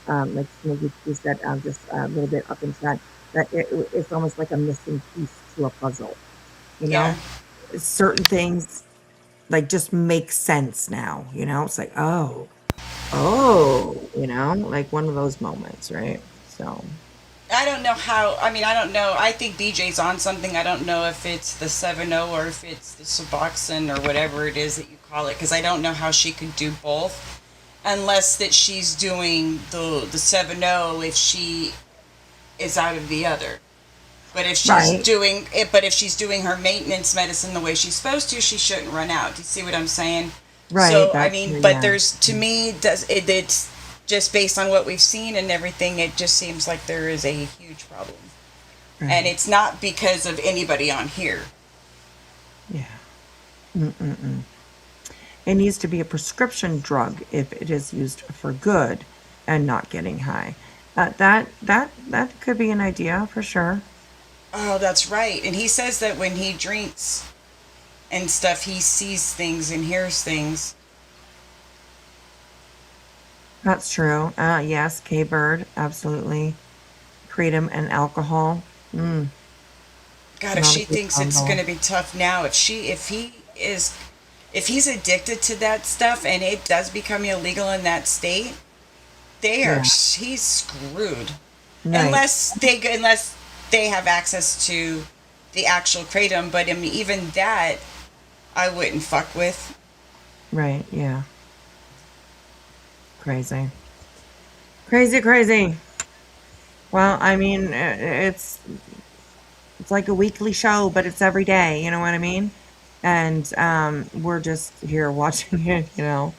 Like maybe you said, just a little bit up in chat, that it's almost like a missing piece to a puzzle. Yeah. Certain things like just make sense now. It's like, oh, like one of those moments, right? So I don't know how. I mean, I don't know. I think BJ's on something. I don't know if it's the 7-0 or if it's the Suboxone or whatever it is that you call it, because I don't know how she could do both, unless that she's doing the 7-0 if she is out of the other. But if she's Right. doing it, but if she's doing her maintenance medicine the way she's supposed to, she shouldn't run out. Do you see what I'm saying? Right, So I that's mean, true, but yeah. there's, to me, it's just based on what we've seen and everything. It just seems like there is a huge problem, and it's not because of anybody on here. Yeah. Mm-mm-mm. It needs to be a prescription drug if it is used for good and not getting high. That could be an idea for sure. Oh, that's right. And he says that when he drinks and stuff, he sees things and hears things. That's true. Yes, K-Bird, absolutely. Kratom and alcohol. God, if Not a she good thinks it's combo. going to be tough now, if he's addicted to that stuff and it does become illegal in that state, Yeah. he's screwed. Right. Unless they have access to the actual kratom, but I mean, even that I wouldn't fuck with. Right, yeah. Crazy. Crazy, crazy. Well, I mean, it's like a weekly show, but it's every day. You know what I mean? And we're just here watching it. You know.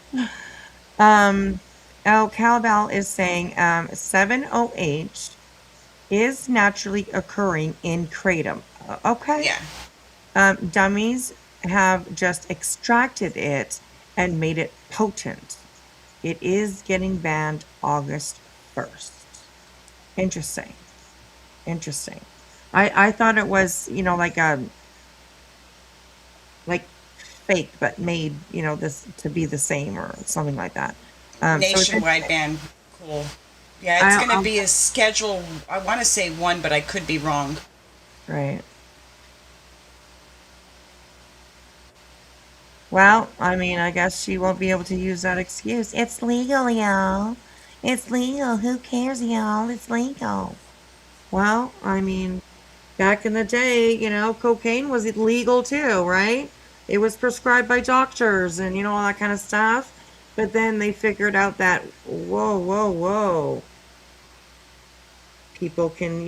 Oh, Cowbell is saying 7OH is naturally occurring in kratom. Okay. Yeah. Dummies have just extracted it and made it potent. It is getting banned August 1st. Interesting. Interesting. I thought it was, like like fake, but made, this to be the same or something like that. So it's Nationwide ban. Cool. Yeah, it's going to be a schedule, I want to say 1, but I could be wrong. Right. Well, I mean, I guess she won't be able to use that excuse. It's legal, y'all. It's legal. Who cares, y'all? It's legal. Well, I mean, back in the day, cocaine was illegal too, right? It was prescribed by doctors and, all that kind of stuff. But then they figured out that, whoa, whoa, whoa. People can,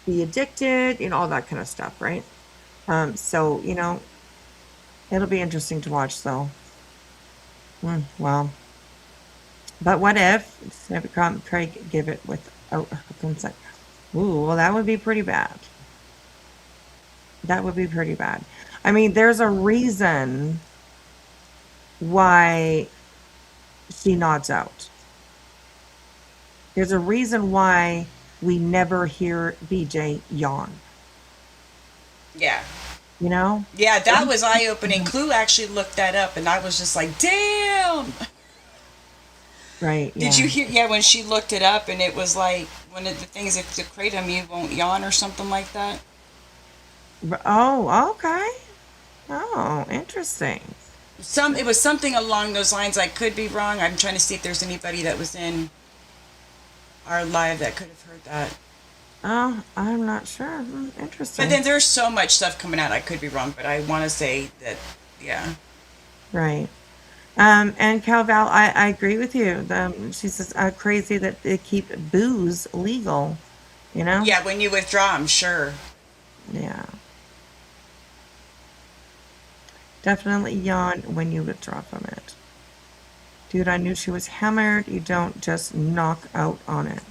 be addicted, all that kind of stuff, right? So, it'll be interesting to watch, though. Well, but what if Craig give it without her consent? Ooh, well, that would be pretty bad. That would be pretty bad. I mean, there's a reason why she nods out. There's a reason why we never hear BJ yawn. Yeah. Yeah, that was eye-opening. Clue actually looked that up, and I was just like, damn! Right, Did you hear? Yeah, when she looked it up, and it was like, one of the things that to kratom, you won't yawn or something like that. Oh, okay. Oh, interesting. It was something along those lines. I could be wrong. I'm trying to see if there's anybody that was in our live that could have heard that. Oh, I'm not sure. Interesting. But then there's so much stuff coming out. I could be wrong, but I want to say that, yeah. Right. And Calval, I agree with you. She says crazy that they keep booze legal. Yeah, when you withdraw, I'm sure. Yeah. Definitely yawn when you withdraw from it. Dude, I knew she was hammered. You don't just knock out on it.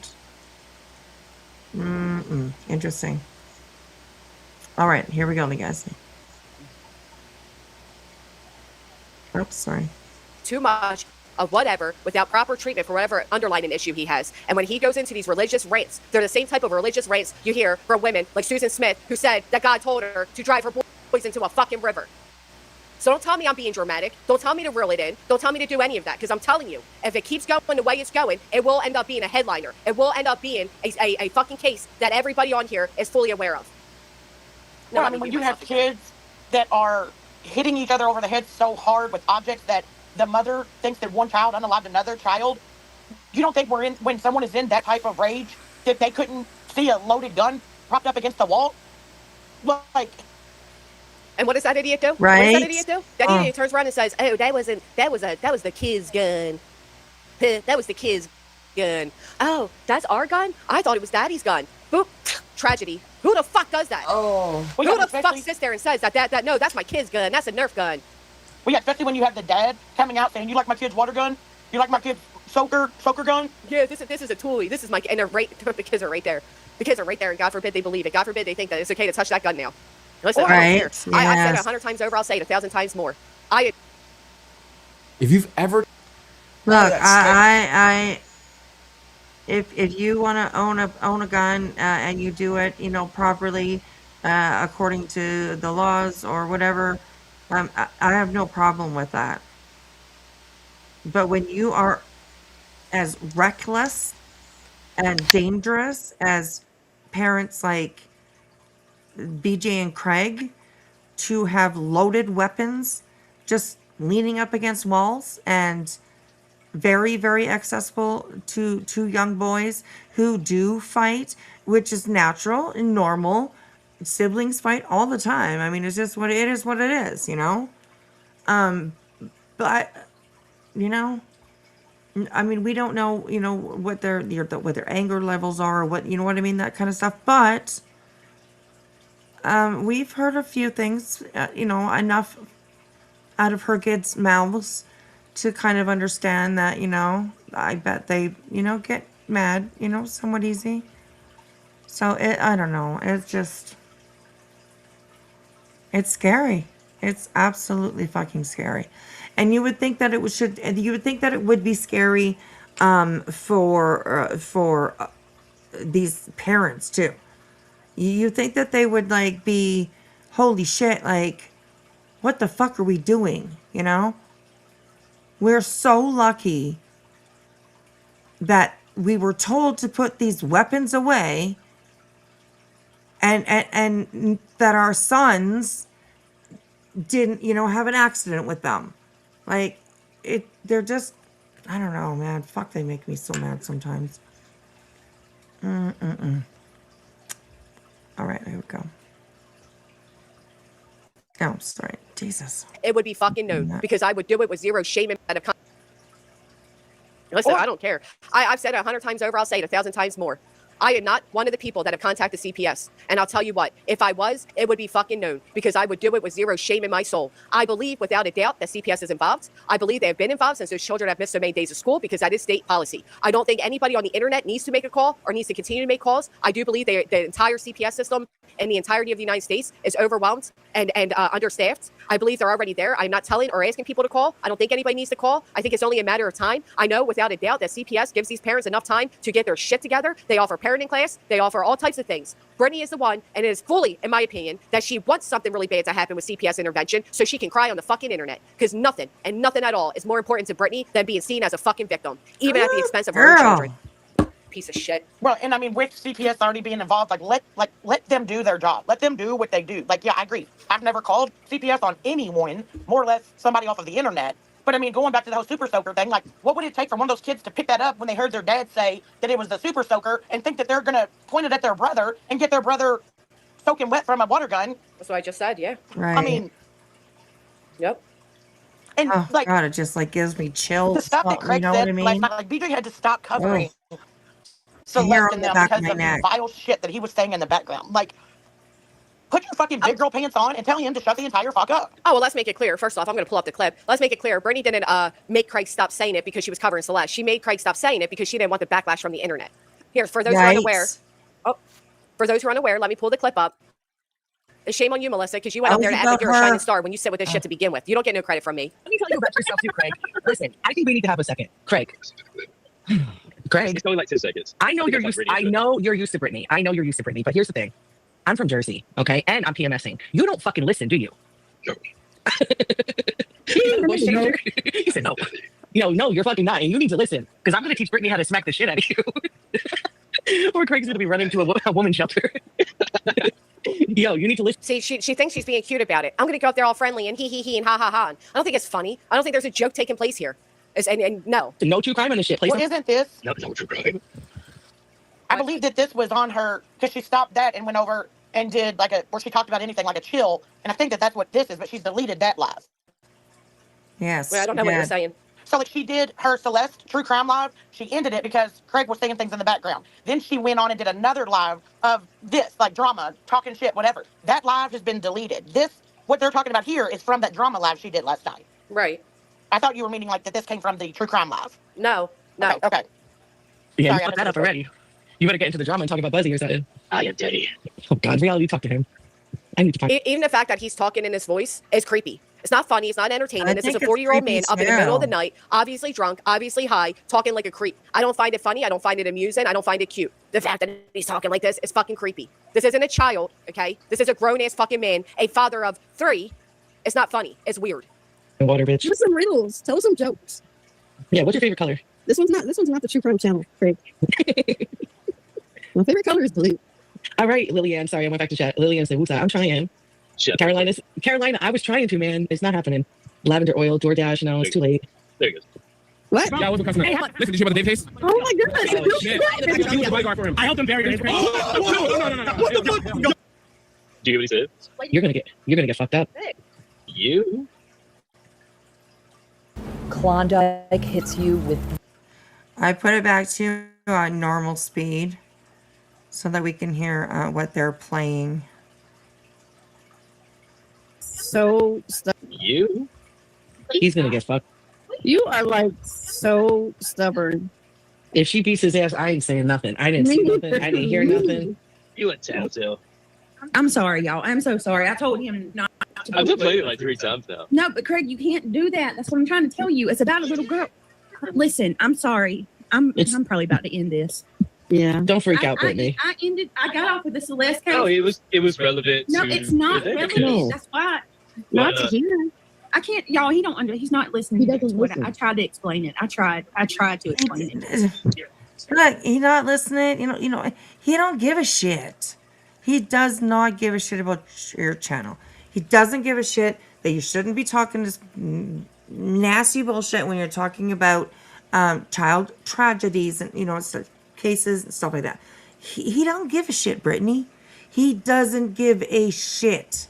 Interesting. All right, here we go, guys. Oops, sorry. Too much of whatever without proper treatment for whatever underlying issue he has. And when he goes into these religious rants, they're the same type of religious rants you hear from women like Susan Smith, who said that God told her to drive her boys into a fucking river. So don't tell me I'm being dramatic. Don't tell me to reel it in. Don't tell me to do any of that, because I'm telling you, if it keeps going the way it's going, it will end up being a headliner. It will end up being a fucking case that everybody on here is fully aware of. Well, I mean, when you have kids that are hitting each other over the head so hard with objects that the mother thinks that one child unalived another child, you don't think when someone is in that type of rage that they couldn't see a loaded gun propped up against the wall? Like... And what does that idiot do? Right. What does that idiot do? That idiot turns around and says, "Oh, that was the kid's gun. That was the kid's gun. Oh, that's our gun? I thought it was Daddy's gun." Boop. Tragedy. Who the fuck does that? Oh. Who the fuck sits there and says that no, that's my kid's gun. That's a Nerf gun. Well, yeah, especially when you have the dad coming out saying, "You like my kid's water gun? You like my kid's soaker gun?" Yeah, this is a toolie. This is my, and the kids are right there. The kids are right there, and God forbid they believe it. God forbid they think that it's okay to touch that gun now. Listen, right. I don't care. I've said it Yes. 100 times over. I'll say it 1,000 times more. If you've ever Look, if you want to own a gun and you do it, properly according to the laws or whatever, I have no problem with that. But when you are as reckless and dangerous as parents like BJ and Craig, to have loaded weapons just leaning up against walls and very, very accessible to young boys who do fight, which is natural and normal. Siblings fight all the time. I mean, it's just what it is, but I mean, we don't know, you know, what their anger levels are, or what, you know what I mean, that kind of stuff. But we've heard a few things, you know, enough out of her kids' mouths to kind of understand that, you know, I bet they, you know, get mad, you know, somewhat easy. So I don't know. It's just, it's scary. It's absolutely fucking scary. And you would think that you would think that it would be scary for these parents too. You think that they would like be, holy shit, like, what the fuck are we doing? You know? We're so lucky that we were told to put these weapons away, and that our sons didn't, you know, have an accident with them. Like, they're just, I don't know, man. Fuck, they make me so mad sometimes. All right, here we go. Oh, sorry. Jesus. It would be fucking known because I would do it with zero shame and listen, I don't care. I've said it 100 times over. I'll say it 1,000 times more. I am not one of the people that have contacted CPS. And I'll tell you what, if I was, it would be fucking known because I would do it with zero shame in my soul. I believe without a doubt that CPS is involved. I believe they have been involved since those children have missed so many days of school because that is state policy. I don't think anybody on the internet needs to make a call or needs to continue to make calls. I do believe the entire CPS system and the entirety of the United States is overwhelmed and understaffed. I believe they're already there. I'm not telling or asking people to call. I don't think anybody needs to call. I think it's only a matter of time. I know without a doubt that CPS gives these parents enough time to get their shit together. They offer parenting class. They offer all types of things. Brittany is the one, and it is fully, in my opinion, that she wants something really bad to happen with CPS intervention so she can cry on the fucking internet. Because nothing, and nothing at all, is more important to Brittany than being seen as a fucking victim, even at the expense of her own children. Piece of shit. Well, and I mean, with CPS already being involved, let them do their job. Let them do what they do. Like, yeah, I agree. I've never called CPS on anyone, more or less somebody off of the internet. But I mean, going back to the whole super soaker thing, like, what would it take for one of those kids to pick that up when they heard their dad say that it was the super soaker and think that they're gonna point it at their brother and get their brother soaking wet from a water gun? That's what I just said. Yeah. Right. I mean, yep. And oh, like, God, it just like gives me chills. the stuff that Craig you know said, what I mean? like BJ had to stop covering Hair Celeste on and the them back because of of my the neck. vile shit that he was saying in the background. Like, put your fucking big girl pants on and tell him to shut the entire fuck up. Oh, well, let's make it clear. First off, I'm going to pull up the clip. Let's make it clear. Brittany didn't make Craig stop saying it because she was covering Celeste. She made Craig stop saying it because she didn't want the backlash from the internet. Here, for those who are unaware. Oh, for those who are unaware, let me pull the clip up. And shame on you, Melissa, because you went out there to act like you're a shining star when you sit with this shit to begin with. You don't get no credit from me. Let me tell you about yourself too, Craig. Listen, I think we need to have a second. Craig. Craig. It's only like 10 seconds. I know you're used to Brittany. I know you're used to Brittany, but here's the thing. I'm from Jersey, okay? And I'm PMSing. You don't fucking listen, do you? No. He said no. No, you're fucking not. And you need to listen. Because I'm going to teach Brittany how to smack the shit out of you. Or Craig's going to be running to a woman's shelter. Yo, you need to listen. See, she thinks she's being cute about it. I'm going to go up there all friendly and he and ha ha ha. I don't think it's funny. I don't think there's a joke taking place here. And no. No true crime on this shit. Well, isn't this? No true crime. I believe that this was on her because she stopped that and went over and did like where she talked about anything like a chill. And I think that that's what this is, but she's deleted that live. Yes. Well, I don't know what you're saying. So like she did her Celeste True Crime live. She ended it because Craig was saying things in the background. Then she went on and did another live of this, like drama, talking shit, whatever. That live has been deleted. What they're talking about here is from that drama live she did last night. Right. I thought you were meaning like that this came from the True Crime live. No. Okay. Yeah, Sorry, you put that up already. You better get into the drama and talk about Buzzy or something. I am Daddy. Oh, God, reality, talk to him. I need to talk. Even the fact that he's talking in his voice is creepy. It's not funny. It's not entertaining. This is a 40-year-old man up in the middle of the night, obviously drunk, obviously high, talking like a creep. I don't find it funny. I don't find it amusing. I don't find it cute. The fact that he's talking like this is fucking creepy. This isn't a child, okay? This is a grown-ass fucking man, a father of 3. It's not funny. It's weird. Water, bitch. Give us some riddles. Tell us some jokes. Yeah, what's your favorite color? This one's not the True Crime channel, Craig. My favorite color is blue. All right, Lillian. Sorry, I went back to chat. Lillian said, "Who's that? I'm trying." Carolina, I was trying to, man. It's not happening. Lavender oil, DoorDash. No, it's too late. There you go. What? Yeah, I was a customer. Listen, did you hear about the vape case? Oh my goodness. Oh, shit. I was a bodyguard for him. I helped him bury his grave. No. What the fuck? Do you hear what he said? You're gonna get fucked up. You? Klondike hits you with I put it back to normal speed so that we can hear what they're playing. So You? He's gonna get fucked. you are like so stubborn. If she beats his ass, I ain't saying nothing. I didn't see nothing. I didn't hear nothing. You went tattletale. I'm sorry, y'all. I'm so sorry. I told him not to. I've been playing it like 3 times now. No, but Craig, you can't do that. That's what I'm trying to tell you. It's about a little girl. Listen, I'm sorry. I'm probably about to end this. Yeah. Don't freak out, Brittany. I got off with the Celeste case. Oh, it was relevant. No, to it's not the relevant. case. That's why. Not to hear. I can't, y'all. He's not listening. He doesn't listen. I tried to explain it. I tried to explain it. Look, he's not listening. You know, he don't give a shit. He does not give a shit about your channel. He doesn't give a shit that you shouldn't be talking this nasty bullshit when you're talking about child tragedies and cases and stuff like that. He don't give a shit, Brittany. He doesn't give a shit.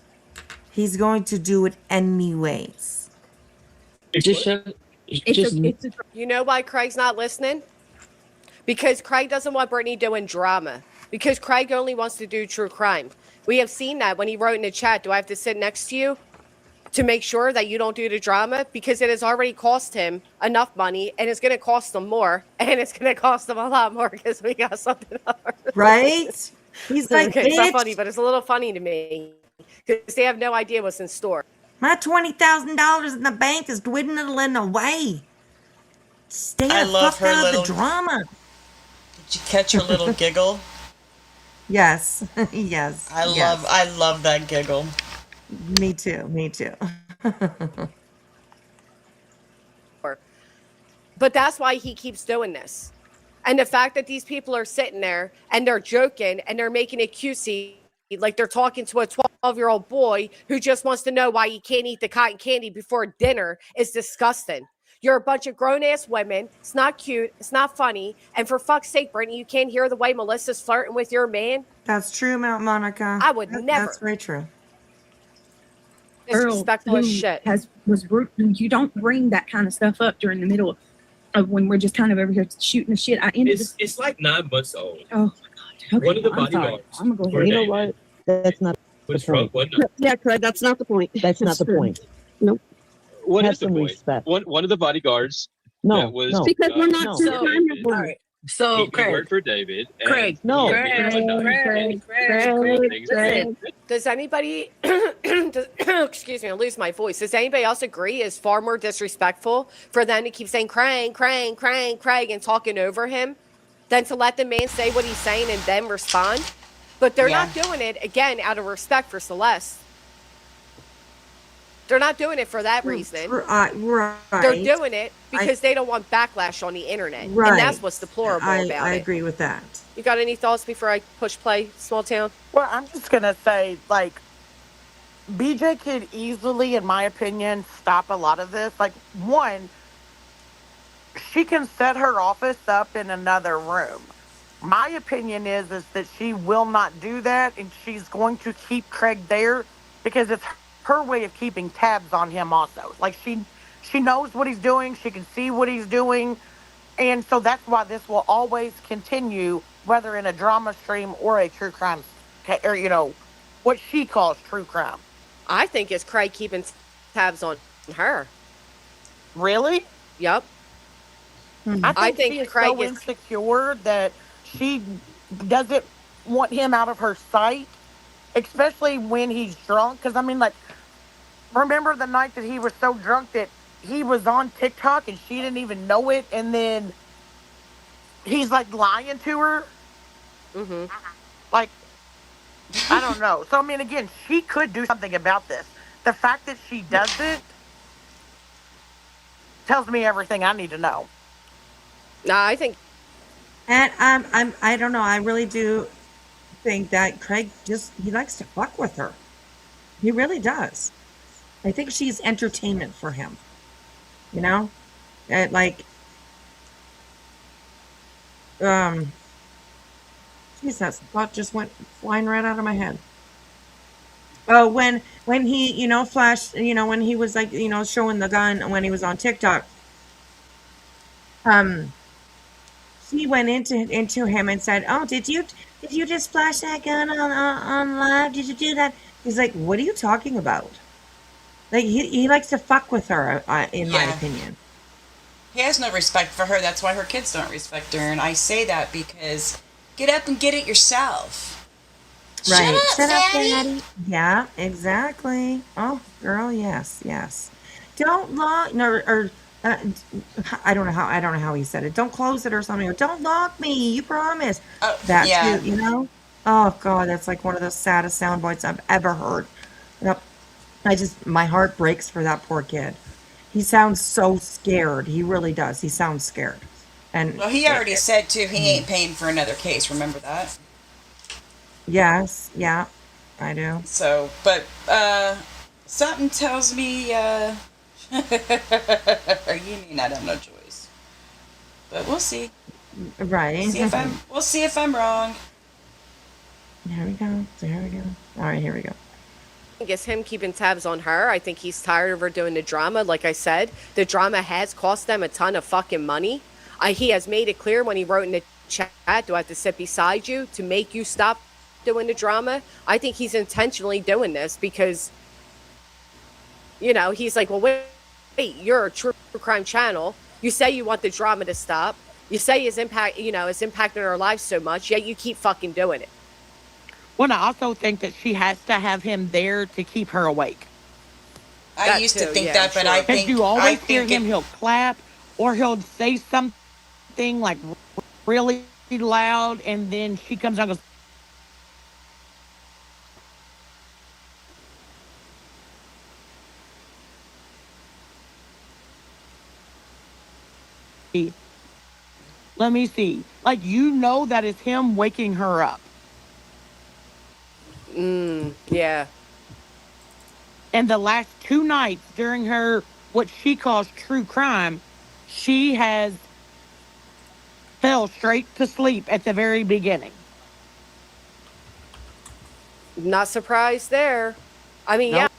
He's going to do it anyways. You know why Craig's not listening? Because Craig doesn't want Brittany doing drama. Because Craig only wants to do true crime. We have seen that when he wrote in the chat, do I have to sit next to you to make sure that you don't do the drama? Because it has already cost him enough money, and it's going to cost him more, and it's going to cost him a lot more because we got something else. Right? He's like, okay, it's not bitch, funny, but it's a little funny to me because they have no idea what's in store. my $20,000 in the bank is dwindling away. Stay I the love fuck her out of little- the drama. Did you catch her little giggle? Yes, yes. I yes. love that giggle. Me too. Me too. But that's why he keeps doing this. And the fact that these people are sitting there and they're joking and they're making it cutesy, like they're talking to a 12-year-old boy who just wants to know why he can't eat the cotton candy before dinner is disgusting. You're a bunch of grown-ass women. It's not cute. It's not funny. And for fuck's sake, Brittany, you can't hear the way Melissa's flirting with your man? That's true, Mount Monica. I would never. That's very true. Disrespectful as shit. Was rude. You don't bring that kind of stuff up during the middle of when we're just kind of over here shooting the shit. It's like 9 months old. Oh my god. Okay, One of the I'm sorry. bodyguards. I'm gonna go for ahead. You know David what? That's not was the point. drunk one night. Yeah, Craig, that's not the point. That's not the point. Nope. What Have is the some point? respect. One of the bodyguards No, that was no. Because we're not No. true for crime David, reporters. So, he Craig, worked for David. And Craig, No. he had been one night. Craig. Does anybody, excuse me, I lose my voice. Does anybody else agree it's far more disrespectful for them to keep saying Craig, Craig, Craig, Craig and talking over him than to let the man say what he's saying and then respond? But they're not doing it, again, out of respect for Celeste. They're not doing it for that reason. Right. They're doing it because they don't want backlash on the internet. Right. And that's what's deplorable about I it. agree with that. You got any thoughts before I push play, Small Town? Well, I'm just going to say, like, BJ could easily, in my opinion, stop a lot of this. Like, one, she can set her office up in another room. My opinion is that she will not do that, and she's going to keep Craig there because it's her way of keeping tabs on him also. Like, she knows what he's doing. She can see what he's doing. And so that's why this will always continue, whether in a drama stream or a true crime, or, what she calls true crime. I think it's Craig keeping tabs on her. Really? Yep. I think she is Craig so insecure that she doesn't want him out of her sight, especially when he's drunk. Because, I mean, like, remember the night that he was so drunk that he was on TikTok and she didn't even know it, and then he's, like, lying to her? Mm-hmm. Like, I don't know. So, I mean, again, she could do something about this. The fact that she doesn't tells me everything I need to know. No, I think... And I don't know. I really do think that Craig he likes to fuck with her. He really does. I think she's entertainment for him. And like, Jesus, thought just went flying right out of my head. Oh, when he, flashed, when he was like, showing the gun when he was on TikTok. she went into him and said, "Oh, did you just flash that gun on live? Did you do that?" He's like, "What are you talking about?" Like he likes to fuck with her, in my Yeah. opinion. He has no respect for her. That's why her kids don't respect her. And I say that because get up and get it yourself. Right. Shut up, Daddy. Daddy. Yeah, exactly. Oh, girl, yes, yes. Don't lock no or I don't know how he said it. Don't close it or something. Or don't lock me. You promise. That yeah. too, you know? Oh God, that's like one of the saddest sound bites I've ever heard. Yep. My heart breaks for that poor kid. He sounds so scared. He really does. He sounds scared. And Well, he already said, too, he ain't paying for another case. Remember that? Yes, yeah, I do. So, but, something tells me, you may not have no choice. But we'll see. Right. We'll see if I'm wrong. There we go. There we go. All right, here we go. I think it's him keeping tabs on her. I think he's tired of her doing the drama. Like I said, the drama has cost them a ton of fucking money. He has made it clear when he wrote in the chat, "Do I have to sit beside you to make you stop doing the drama?" I think he's intentionally doing this because, he's like, well, wait, you're a true crime channel. You say you want the drama to stop. You say it's impacting our lives so much, yet you keep fucking doing it. Well, I also think that she has to have him there to keep her awake. I used to think that, but I think you always hear think him, he'll clap or he'll say something like really loud, and then she comes out and goes, let me see. Like, that is him waking her up. Yeah. And the last 2 nights during her, what she calls true crime, she has fell straight to sleep at the very beginning. Not surprised there. I mean, Nope.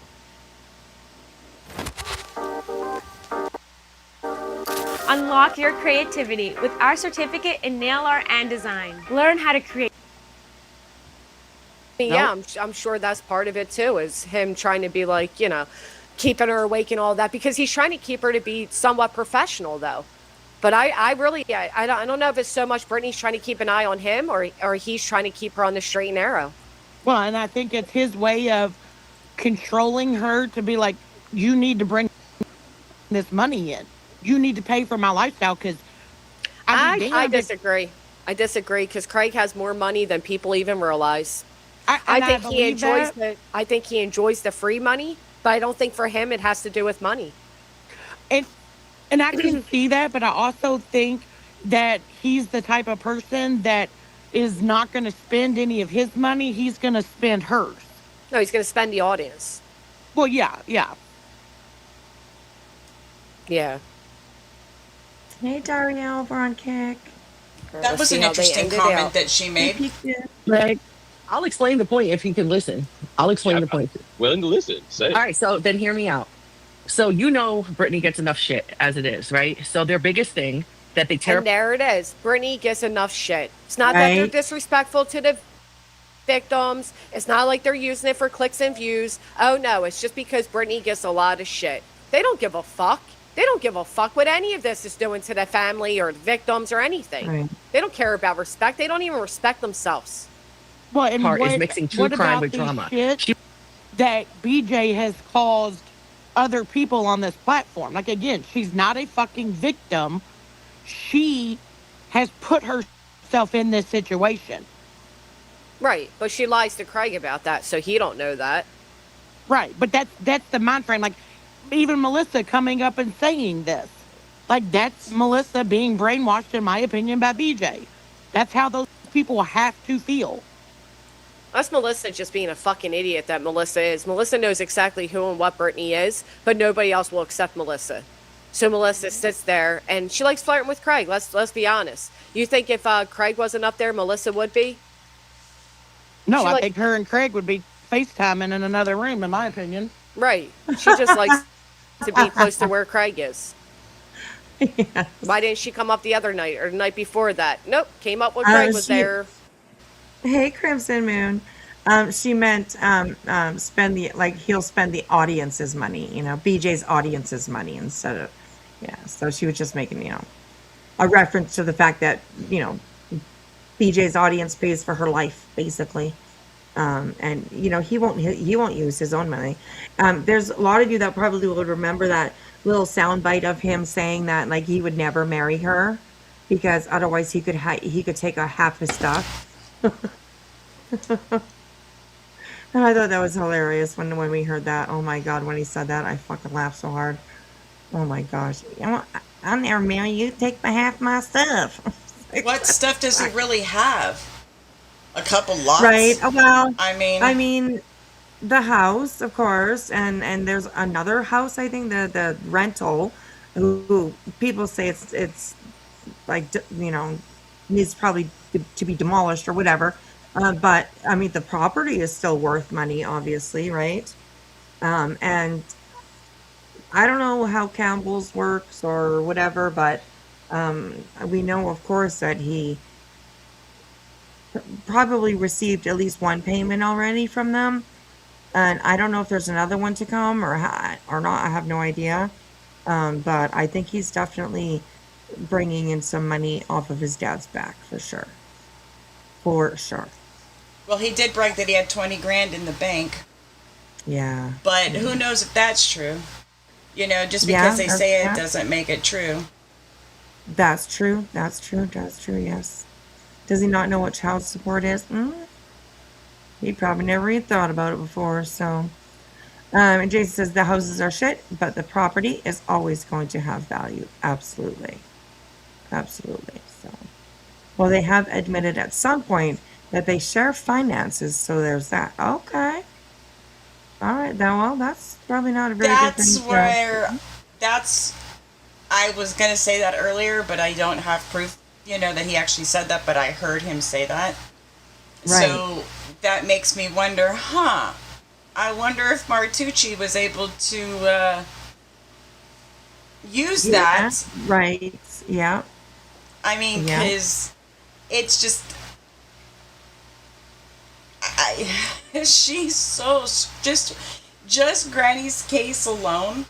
Unlock your creativity with our certificate in nail art and design. Learn how to create. Yeah, I'm sure that's part of it too, is him trying to be like, keeping her awake and all that, because he's trying to keep her to be somewhat professional though. But I don't know if it's so much Brittany's trying to keep an eye on him or he's trying to keep her on the straight and narrow. Well, and I think it's his way of controlling her to be like, you need to bring this money in. You need to pay for my lifestyle because I disagree. I disagree because Craig has more money than people even realize. I think he enjoys the free money, but I don't think for him it has to do with money. And I can see that, but I also think that he's the type of person that is not going to spend any of his money. He's going to spend hers. No, he's going to spend the audience. Well, yeah. Yeah. Hey, Daria, over on Kick. That was an interesting comment that she made. Like, I'll explain the point if you can listen. I'll explain the point. Willing to listen. Say it. All right, so then hear me out. So Brittany gets enough shit as it is, right? So their biggest thing that they tear. And there it is. Brittany gets enough shit. It's not that they're disrespectful to the victims. It's not like they're using it for clicks and views. Oh no, it's just because Brittany gets a lot of shit. They don't give a fuck. They don't give a fuck what any of this is doing to the family or the victims or anything. Right. They don't care about respect. They don't even respect themselves. Well, and Part is mixing true crime with drama. That BJ has caused other people on this platform. Like, again, she's not a fucking victim. She has put herself in this situation. Right, but she lies to Craig about that, so he don't know that. Right, but that's the mind frame. Like, even Melissa coming up and saying this. Like, that's Melissa being brainwashed, in my opinion, by BJ. That's how those people have to feel. That's Melissa just being a fucking idiot that Melissa is. Melissa knows exactly who and what Brittany is, but nobody else will accept Melissa. So Melissa sits there, and she likes flirting with Craig. Let's be honest. You think if Craig wasn't up there, Melissa would be? No, I think her and Craig would be FaceTiming in another room, in my opinion. Right. She just likes to be close to where Craig is. Why didn't she come up the other night or the night before that? Nope, came up when Craig was there. Hey, Crimson Moon. She meant spend the he'll spend the audience's money, BJ's audience's money instead of So she was just making a reference to the fact that BJ's audience pays for her life basically, and he won't use his own money. There's a lot of you that probably would remember that little soundbite of him saying that he would never marry her because otherwise he could take a half his stuff. And I thought that was hilarious when we heard that. Oh my God, when he said that, I fucking laughed so hard. Oh my gosh. I'll never marry you. Take half my stuff. What stuff does he really have? A couple lots? Right. Well, I mean, the house, of course, and there's another house, I think, the rental, who people say it's needs probably to be demolished or whatever. But I mean, the property is still worth money, obviously, right? And I don't know how Campbell's works or whatever, but we know, of course, that he probably received at least one payment already from them. And I don't know if there's another one to come or not. I have no idea. But I think he's definitely bringing in some money off of his dad's back for sure. For sure. Well, he did brag that he had 20 grand in the bank. Yeah. But who knows if that's true? Just because they say it doesn't make it true. That's true. That's true. That's true. Yes. Does he not know what child support is? He probably never even thought about it before. So, and Jason says the houses are shit, but the property is always going to have value. Absolutely. Absolutely. So, well, they have admitted at some point that they share finances. So there's that. Okay. All right. Well, that's probably not a very good thing. I was going to say that earlier, but I don't have proof, that he actually said that, but I heard him say that. Right. So that makes me wonder, I wonder if Martucci was able to use that. Right. Yeah. I mean, because it's just... she's so... Just Granny's case alone,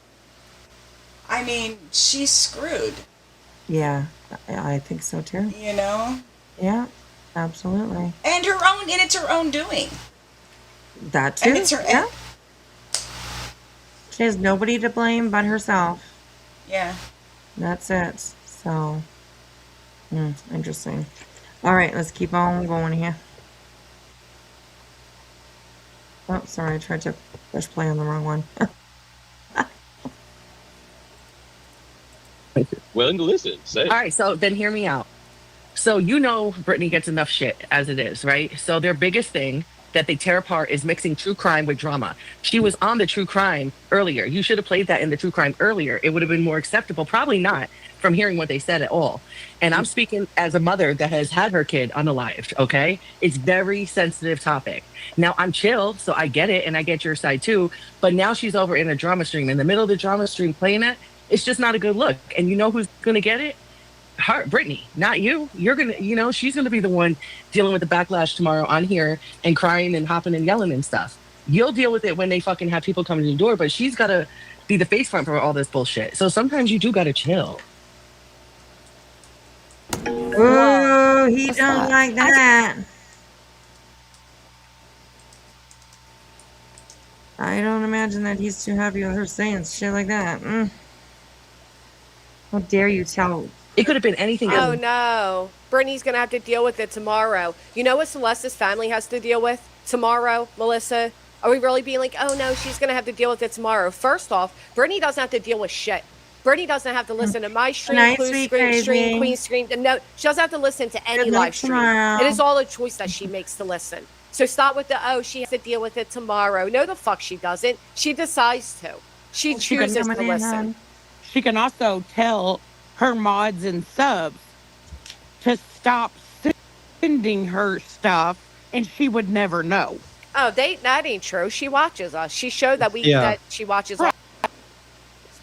I mean, she's screwed. Yeah, I think so too. Yeah, absolutely. And it's her own doing. That too. And it's her. Yeah. She has nobody to blame but herself. Yeah. That's it. So, interesting. All right, let's keep on going here. Oh, sorry, I tried to push play on the wrong one. Willing to listen. Say. All right, so then hear me out. So Brittany gets enough shit as it is, right? So their biggest thing that they tear apart is mixing true crime with drama. She was on the true crime earlier. You should have played that in the true crime earlier. It would have been more acceptable. Probably not from hearing what they said at all. And I'm speaking as a mother that has had her kid unalived, okay? It's very sensitive topic. Now, I'm chill, so I get it, and I get your side too. But now she's over in a drama stream. In the middle of the drama stream playing it, it's just not a good look. And you know who's going to get it? Her, Brittany, not you. You're going to, she's going to be the one dealing with the backlash tomorrow on here and crying and hopping and yelling and stuff. You'll deal with it when they fucking have people coming to the door, but she's got to be the face front for all this bullshit. So sometimes you do got to chill. Oh, he don't like that. I don't imagine that he's too happy with her saying shit like that. How dare you tell? It could have been anything Oh, else. no. Brittany's going to have to deal with it tomorrow. You know what Celeste's family has to deal with tomorrow, Melissa? Are we really being like, oh, no, she's going to have to deal with it tomorrow? First off, Brittany doesn't have to deal with shit. Brittany doesn't have to listen to my stream, Queen's stream. No, she doesn't have to listen to any live stream. It is all a choice that she makes to listen. So stop with she has to deal with it tomorrow. No, the fuck she doesn't. She decides to. She chooses to listen. She can also tell her mods and subs to stop sending her stuff, and she would never know. Oh, that ain't true. She watches us. She showed that that she watches all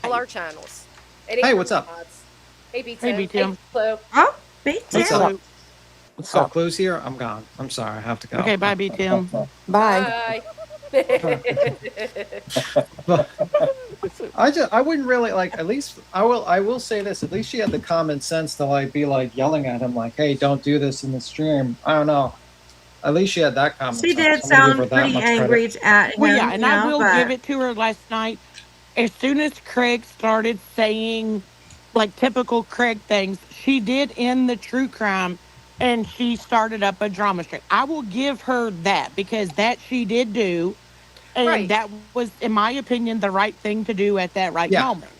our channels. Hey, what's up? Hey, B Hey, B-Tim. Hey, Flo. Oh, B What's Tim. up? Oh, Clue's here? I'm gone. I'm sorry. I have to go. Okay, bye, B-Tim. Bye. I wouldn't really like, at least I will say this, at least she had the common sense to like be like yelling at him like, hey, don't do this in the stream. I don't know. At least she had that common She sense. did I'm gonna give her sound that pretty much angry credit. at him. Well, yeah, and I you know, will but give it to her last night. As soon as Craig started saying, like, typical Craig things, she did end the true crime and she started up a drama stream. I will give her that because that she did do. And Right. that was, in my opinion, the right thing to do at that right Yeah. moment.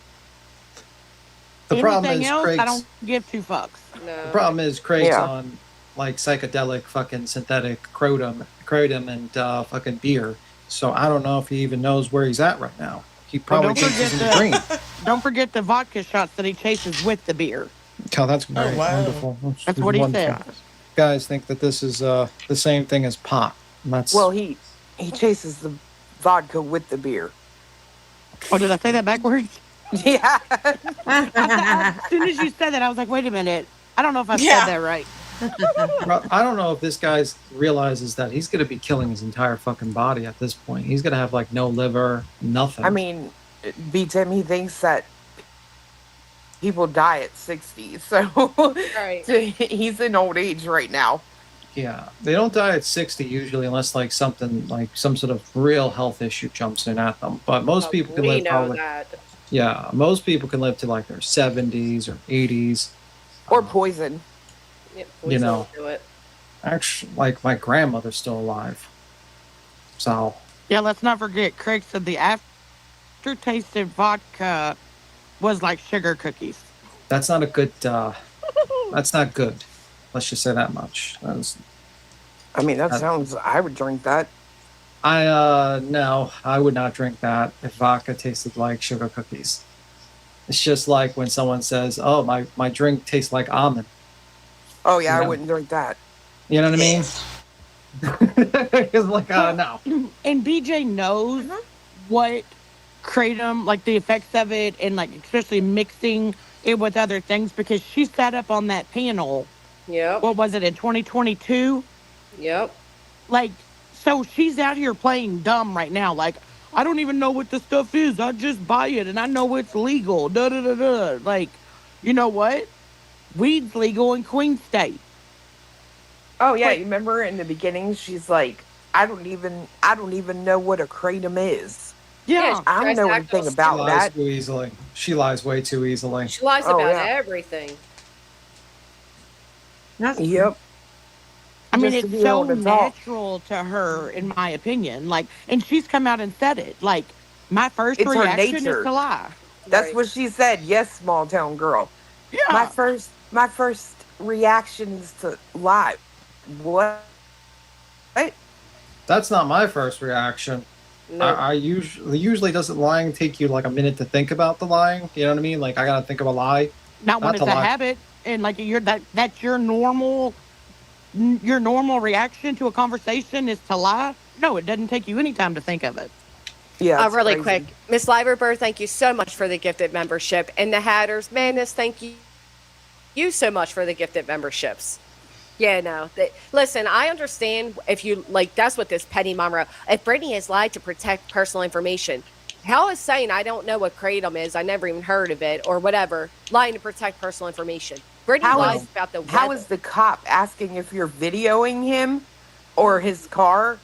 The problem Anything is else, I Craig's don't give two fucks. the problem is Craig's Yeah. on like psychedelic fucking synthetic kratom and fucking beer. So I don't know if he even knows where he's at right now. He probably don't thinks he's in a forget dream. Don't forget the vodka shots that he chases with the beer. Oh, that's great. wow. Wonderful. That's what he wonderful. said. Guys think that this is the same thing as pot. And that's Well, he chases the vodka with the beer. Oh, did I say that backwards? Yeah. As soon as you said that, I was like, wait a minute. I don't know if I Yeah. said that right. Bro, I don't know if this guy realizes that he's going to be killing his entire fucking body at this point. He's going to have like no liver, nothing. I mean, B-Tim, he thinks that people die at 60. So Right. he's in old age right now. yeah, they don't die at 60 usually unless like something like some sort of real health issue jumps in at them. But most people can We live know probably, that. yeah, most people can live to like their 70s or 80s. Or poison. Yeah, You know. poison will do it. Actually, like my grandmother's still alive. So Yeah, let's not forget, Craig said the aftertaste of vodka was like sugar cookies. that's not a good. That's not good. Let's just say that much. I mean, that sounds, I would drink that. No, I would not drink that if vodka tasted like sugar cookies. It's just like when someone says, "Oh, my drink tastes like almond." Oh, yeah, Yeah. I wouldn't drink that. You know what I mean? It's like, no. And BJ knows what kratom, like the effects of it, and like especially mixing it with other things because she sat up on that panel. Yep. What was it in 2022? Yep. Like, so she's out here playing dumb right now. Like, I don't even know what the stuff is. I just buy it and I know it's legal. Da da da da. Like, you know what? Weed's legal in Queen State. Oh, yeah, Like- you remember in the beginning, she's like, I don't even know what a kratom is. Yeah. I don't know anything She about lies that. too easily. She lies way too easily. She lies Oh, about yeah. everything. Yep. I mean, Just to it's be so able to talk. natural to her, in my opinion. Like, and she's come out and said it. Like, my first It's her reaction is nature. to lie. That's Right. what she said. Yes, small town girl. Yeah. My first reaction is to lie. What? That's not my first reaction. No. I usually doesn't lying take you like a minute to think about the lying? You know what I mean? Like I gotta think of a lie. Not when Not it's to a lie. habit, and like that's your normal reaction to a conversation is to lie. No, it doesn't take you any time to think of it. Yeah. it's Really crazy. quick, Miss Liverbird, thank you so much for the gifted membership, and the Hatters Madness, thank you so much for the gifted memberships. Yeah, no. Listen, I understand if you like. That's what this petty mom wrote. If Brittany has lied to protect personal information, how is saying I don't know what kratom is? I never even heard of it or whatever. Lying to protect personal information. Brittany How lies is- about the How weather. is the cop asking if you're videoing him or his car?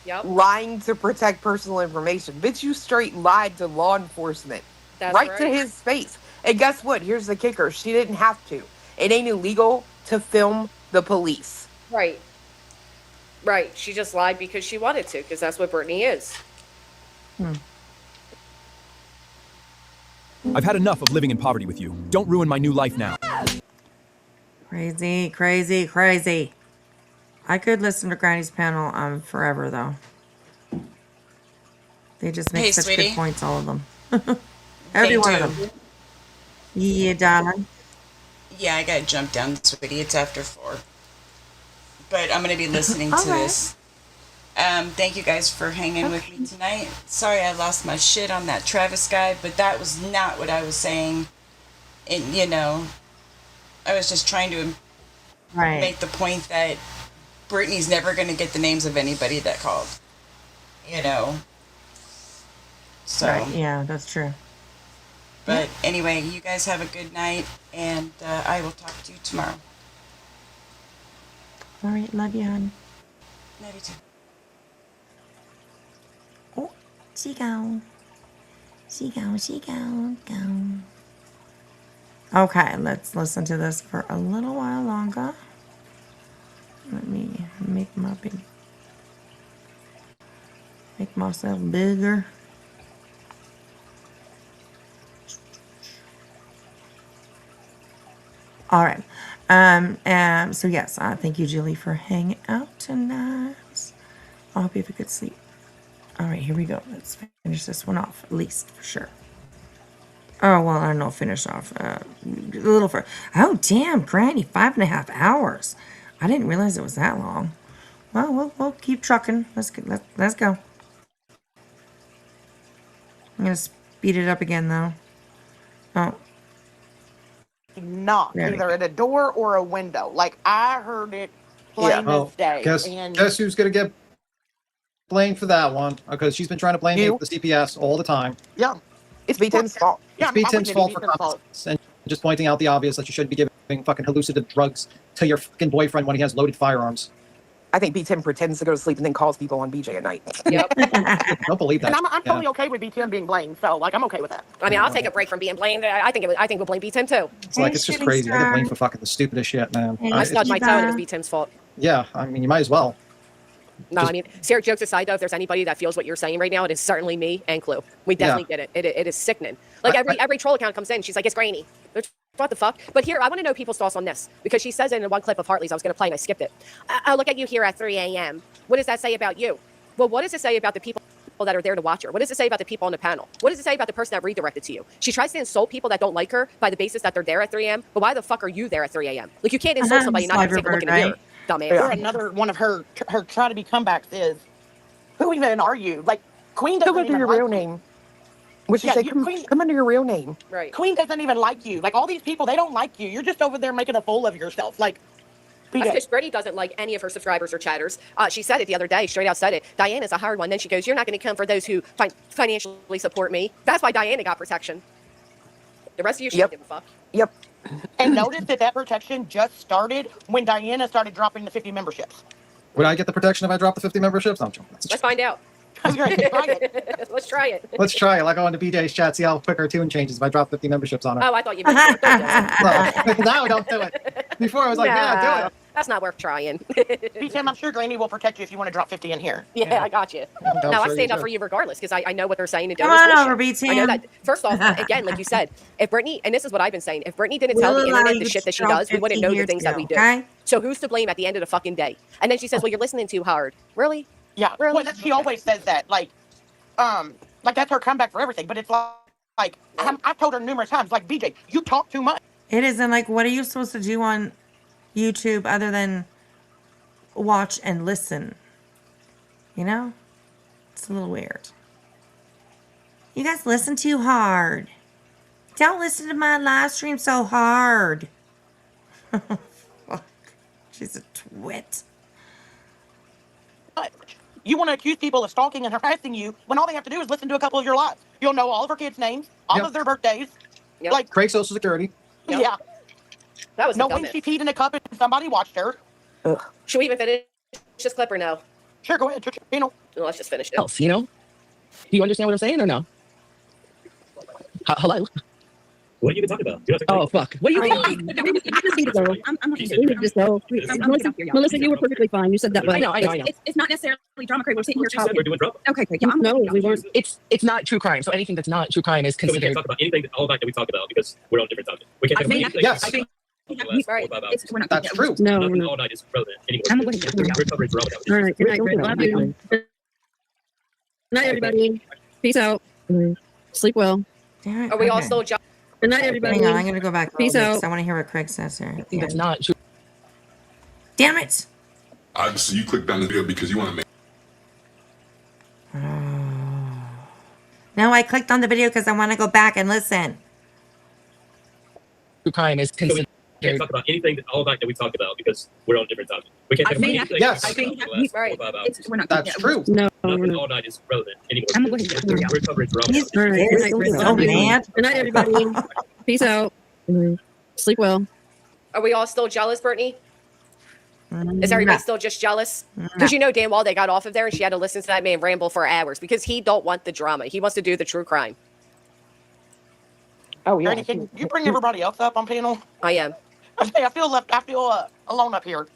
Yep. Lying to protect personal information. Bitch, you straight lied to law enforcement. That's right right. to his face. And guess what? Here's the kicker. She didn't have to. It ain't illegal to film the police. Right. Right. She just lied because she wanted to, because that's what Brittany is. I've had enough of living in poverty with you. Don't ruin my new life now. Crazy, crazy, crazy. I could listen to Granny's panel forever though. They just make Hey, such sweetie. good points, all of them. Every one of them. Yeah, darling. Yeah, I gotta jump down, sweetie. It's after 4. But I'm gonna be listening to All right. this. Thank you guys for hanging with me tonight. Sorry I lost my shit on that Travis guy, but that was not what I was saying. And I was just trying to Right. make the point that Brittany's never going to get the names of anybody that called. You know. So. Right. Yeah, that's true. But anyway, you guys have a good night, and I will talk to you tomorrow. All right. Love you, hon. Love you too. Oh, she gone. She gone. She gone. Gone. Okay, let's listen to this for a little while longer. Let me make myself bigger. All right. So yes, thank you, Julie, for hanging out tonight. I hope you have a good sleep. All right, here we go. Let's finish this one off, at least for sure. Oh, well, I don't know, finish off a little for. Oh, damn, Granny, 5.5 hours. I didn't realize it was that long. Well, we'll keep trucking. Let's go. I'm gonna speed it up again, though. Oh, Knock There we either at a door or a window. Like I heard it plain Oh, as day. guess And who's gonna get blamed for that one? Because she's been trying to blame me You. for the CPS all the time. yeah, it's B10's fault. Yeah, It's B10's I fault wouldn't for be B10's common sense and just pointing out the obvious that you shouldn't be giving fucking hallucinative drugs to your fucking boyfriend when he has loaded firearms. I think B10 pretends to go to sleep and then calls people on BJ at night. Yep. Don't believe that. And I'm Yeah. totally okay with B10 being blamed. So like I'm okay with that. I mean, I'll take a break from being blamed. I think we'll blame B-Tim too. It's like it's just crazy. I get blamed for fucking the stupidest shit, man. I stubbed my toe and it was B-Tim's fault. Yeah, I mean, you might as well. No, I mean, serious jokes aside, though, if there's anybody that feels what you're saying right now, it is certainly me and Clue. We definitely get it. It is sickening. Like every troll account comes in, she's like, it's grainy. What the fuck? But here, I want to know people's thoughts on this because she says it in one clip of Hartley's I was going to play and I skipped it. I look at you here at 3 a.m. What does that say about you? Well, what does it say about the people that are there to watch her? What does it say about the people on the panel? What does it say about the person that redirected to you? She tries to insult people that don't like her by the basis that they're there at 3 a.m. But why the fuck are you there at 3 a.m.? Like you can't insult somebody and not even take a look in the mirror, dumbass. Or another one of her try to be comebacks is, who even are you? Like Queen doesn't Come under even your like real you. name. What she say? Come under your real name. Right. Queen doesn't even like you. Like all these people, they don't like you. You're just over there making a fool of yourself. Like, Because Brittany doesn't like any of her subscribers or chatters. She said it the other day, straight out said it. Diana's a hard one. Then she goes, you're not going to come for those who financially support me. That's why Diana got protection. The rest of you should give a fuck. Yep. And notice that protection just started when Diana started dropping the 50 memberships. Would I get the protection if I drop the 50 memberships? I'm joking. Let's find out. Let's try it. Let's try it. Like go into BJ's chat, see how quick our tune changes if I drop 50 memberships on her. Oh, I thought you meant No, now don't do it. Before I was like, yeah, do it. That's not worth trying. B-Tim, I'm sure Granny will protect you if you want to drop 50 in here. Yeah, I got you. I'm No, I sure stand you up do. for you regardless because I know what they're saying and Come doing. is on bullshit. over, I know B-Tim. that. First off, again, like you said, if Brittany, and this is what I've been saying, if Brittany didn't tell We'll the allow internet you the shit to that she drop does, we wouldn't 50 know the here things that too, we do. okay? So who's to blame at the end of the fucking day? And then she says, well, you're listening too hard. Really? Yeah, Really? well, she always says that. Like that's her comeback for everything. But it's like I've told her numerous times, like, BJ, you talk too much. It isn't like, what are you supposed to do on YouTube other than watch and listen? You know? It's a little weird. You guys listen too hard. Don't listen to my live stream so hard. Fuck. She's a twit. You want to accuse people of stalking and harassing you when all they have to do is listen to a couple of your lives. You'll know all of her kids' names, all Yep. of their birthdays. Yep. Like, Craig Social Security. yeah. That was know the when dumbest. she peed in a cup and somebody watched her. Should we even finish this clip or no? Sure, go ahead. You know. No, let's just finish it. Else, you know? Do you understand what I'm saying or no? Hello? What are you even talking about? Oh, fuck. What are you talking You just need to go. I'm just go. Melissa, you were perfectly fine. You said that. I know. It's not necessarily drama, Craig. We're sitting here She said talking. we're doing drama. Okay, Craig. Yeah, No, we weren't. It's not true crime. So anything that's not true crime is So we can't considered. talk about anything, all that we talk about because we're on different topics. We can't I talk about think- anything. yes. I think Right. We're not. That's true. No, nothing no. all night is relevant anymore. I'm going to- We're covering drama now. All right. Good night, Craig. Love you. Good night, everybody. Peace out. Sleep well. Damn it. Are we all Okay. still Good night, everybody. Hang on, I'm going to go back. Peace out. I want to hear what Craig says here. I think that's not true. Damn it. So you clicked on the video because you want to make. No, I clicked on the video because I want to go back and listen. True crime is considered. can't talk about anything all night that we talked about because we're on different topics. We can't talk about anything. Yes. I think right. 4 or 5 hours. We're not. That's true. No, Nothing all night is relevant anymore. I'm gonna go ahead and We're covering drama. He's All right. Good night, pissed. Brittany. So mad. Good night, everybody. Peace out. Sleep well. Are we all still jealous, Brittany? Is everybody still just jealous? No. Because you know damn well they got off of there and she had to listen to that man ramble for hours because he don't want the drama. He wants to do the true crime. Oh yeah. Brady, can you bring everybody else up on panel? I am. I feel left. I feel alone up here.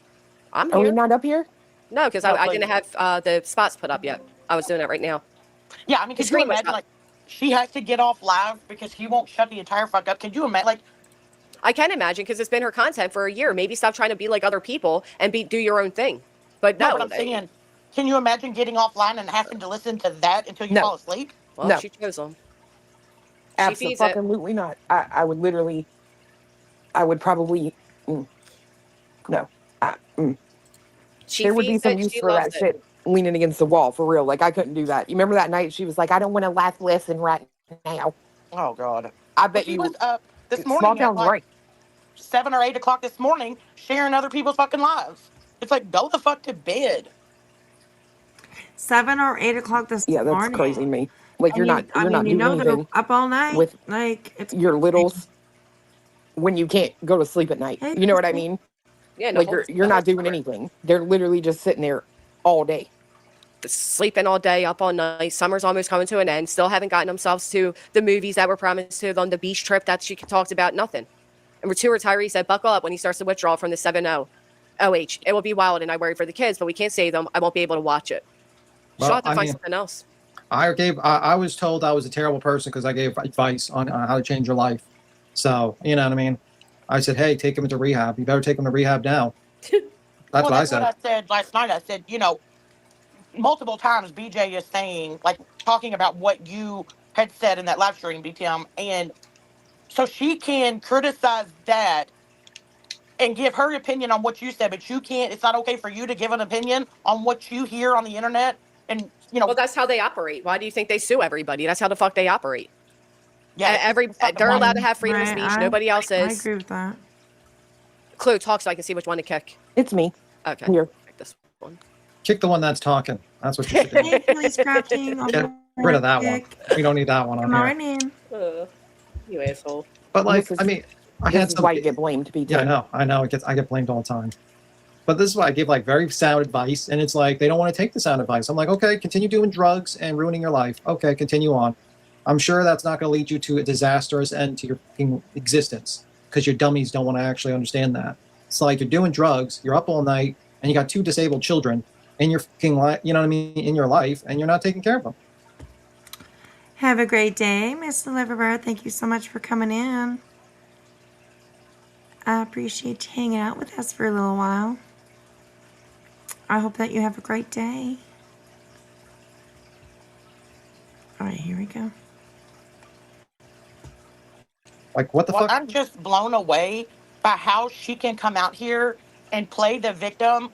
I'm Are we here. not up here? No, because I didn't have the spots put up yet. I was doing it right now. Yeah, I mean, could you screen was imagine up. like she has to get off live because he won't shut the entire fuck up? Could you imagine like? I can imagine because it's been her content for a year. Maybe stop trying to be like other people and do your own thing. But no, But I'm saying, can you imagine getting offline and having to listen to that until you No. fall asleep? well, No. she chose them. She feeds it. Absolutely not. I would literally. I would probably. No. She There would be feeds some it. use She for that loves it. shit leaning against the wall for real. Like I couldn't do that. You remember that night she was like, "I don't want to laugh lesson right now." Oh God. I bet She you was up this small morning at town's like right. 7 or 8 o'clock this morning, sharing other people's fucking lives. It's like go the fuck to bed. 7 or 8 o'clock this Yeah, that's morning. crazy to me. Like And you're you- not I you're mean, not you doing know they're anything up all night. with Like it's your littles when you can't go to sleep at night. Hey, You know what I Kristen. mean? Yeah, no, Like you're not doing anything. They're literally just sitting there all day. Sleeping all day, up all night. Summer's almost coming to an end. Still haven't gotten themselves to the movies that were promised to them, the beach trip that she talked about. Nothing. And two retirees said, buckle up when he starts to withdraw from the 7-0 OH. It will be wild, and I worry for the kids, but we can't save them. I won't be able to watch it. She'll Well, have to I find mean- something else. I was told I was a terrible person because I gave advice on how to change your life. So, you know what I mean? I said, hey, take him to rehab. You better take him to rehab now. That's what I said. What I said last night. I said, you know, multiple times BJ is saying, like, talking about what you had said in that live stream, BTM, and so she can criticize that and give her opinion on what you said, but you can't. It's not okay for you to give an opinion on what you hear on the internet. And you know, Well, that's how they operate. Why do you think they sue everybody? That's how the fuck they operate. yeah, They're allowed to have freedom of Right, speech. Nobody else I is. agree with that. Clue, talk so I can see which one to kick. It's me. Okay. Here. Kick this one. Kick the one that's talking. That's what you should do. Hey, Kelly's crafting. Get rid of that one. We don't need that one on Come on here. in. You asshole. But like, This is- I mean, I This had is some. why you get blamed, BT. Yeah, I know. I get blamed all the time. But this is why I give like very sound advice, and it's like they don't want to take the sound advice. I'm like, okay, continue doing drugs and ruining your life. Okay, continue on. I'm sure that's not going to lead you to a disastrous end to your fucking existence because your dummies don't want to actually understand that. It's like you're doing drugs, you're up all night, and you got 2 disabled children in your fucking life. You know what I mean? In your life, and you're not taking care of them. Have a great day, Miss Deliverer. Thank you so much for coming in. I appreciate you hanging out with us for a little while. I hope that you have a great day. All right, here we go. Like, what the well, fuck? I'm just blown away by how she can come out here and play the victim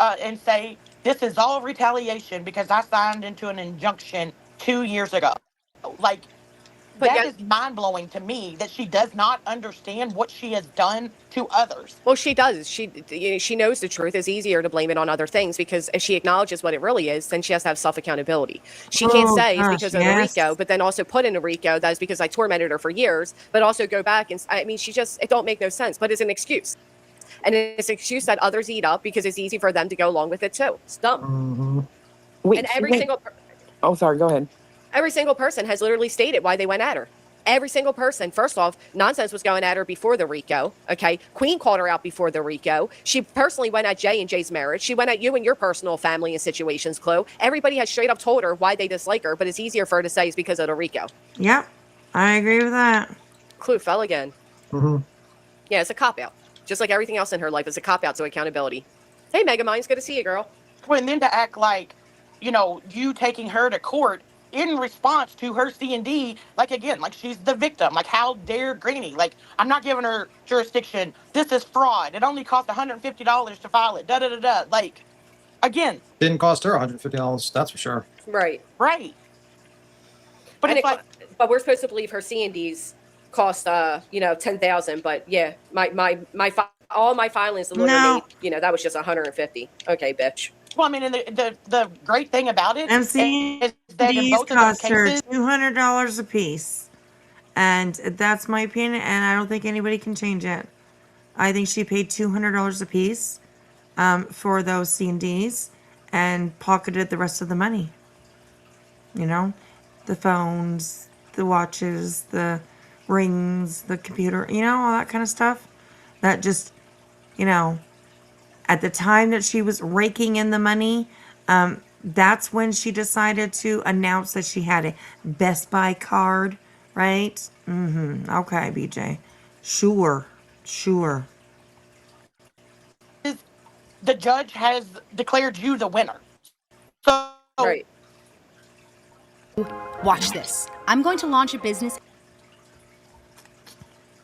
and say, this is all retaliation because I signed into an injunction 2 years ago. Like, But that yet- is mind-blowing to me that she does not understand what she has done to others. Well, she does. She knows the truth. It's easier to blame it on other things because if she acknowledges what it really is, then she has to have self-accountability. She can't Oh, say it's gosh, because of yes. the RICO, but then also put in a RICO that is because I tormented her for years, but also go back and, I mean, it don't make no sense, but it's an excuse. And it's an excuse that others eat up because it's easy for them to go along with it too. It's dumb. Mm-hmm. Wait, And Oh, sorry. Go ahead. every single person has literally stated why they went at her. Every single person. First off, Nonsense was going at her before the RICO. Okay. Queen called her out before the RICO. She personally went at Jay and Jay's marriage. She went at you and your personal family and situations, Chloe. Everybody has straight up told her why they dislike her, but it's easier for her to say it's because of the RICO. Yep, I agree with that. Clue fell again. Mm-hmm. Yeah, it's a cop out. Just like everything else in her life, it's a cop out to accountability. Hey, Megamind, it's good to see you, girl. And then to act like, you know, you taking her to court in response to her C&D, like, again, like she's the victim. Like, how dare Granny? Like, I'm not giving her jurisdiction. This is fraud. It only cost $150 to file it. Da-da-da-da. Like, again. Didn't cost her $150, that's for sure. Right. Right. But And it's like, but we're supposed to believe her C&Ds cost, 10,000. But yeah, all my filings, the lawyer No. made, that was just 150. Okay, bitch. Well, I mean, and the great thing about it is that in MCDs both of those cost her cases, $200 a piece. And that's my opinion, and I don't think anybody can change it. I think she paid $200 a piece for those C&Ds and pocketed the rest of the money. The phones, the watches, the rings, the computer, all that kind of stuff. That just, at the time that she was raking in the money, that's when she decided to announce that she had a Best Buy card, right? Okay, BJ. Sure. the judge has declared you the winner. So, right. Watch this. I'm going to launch a business.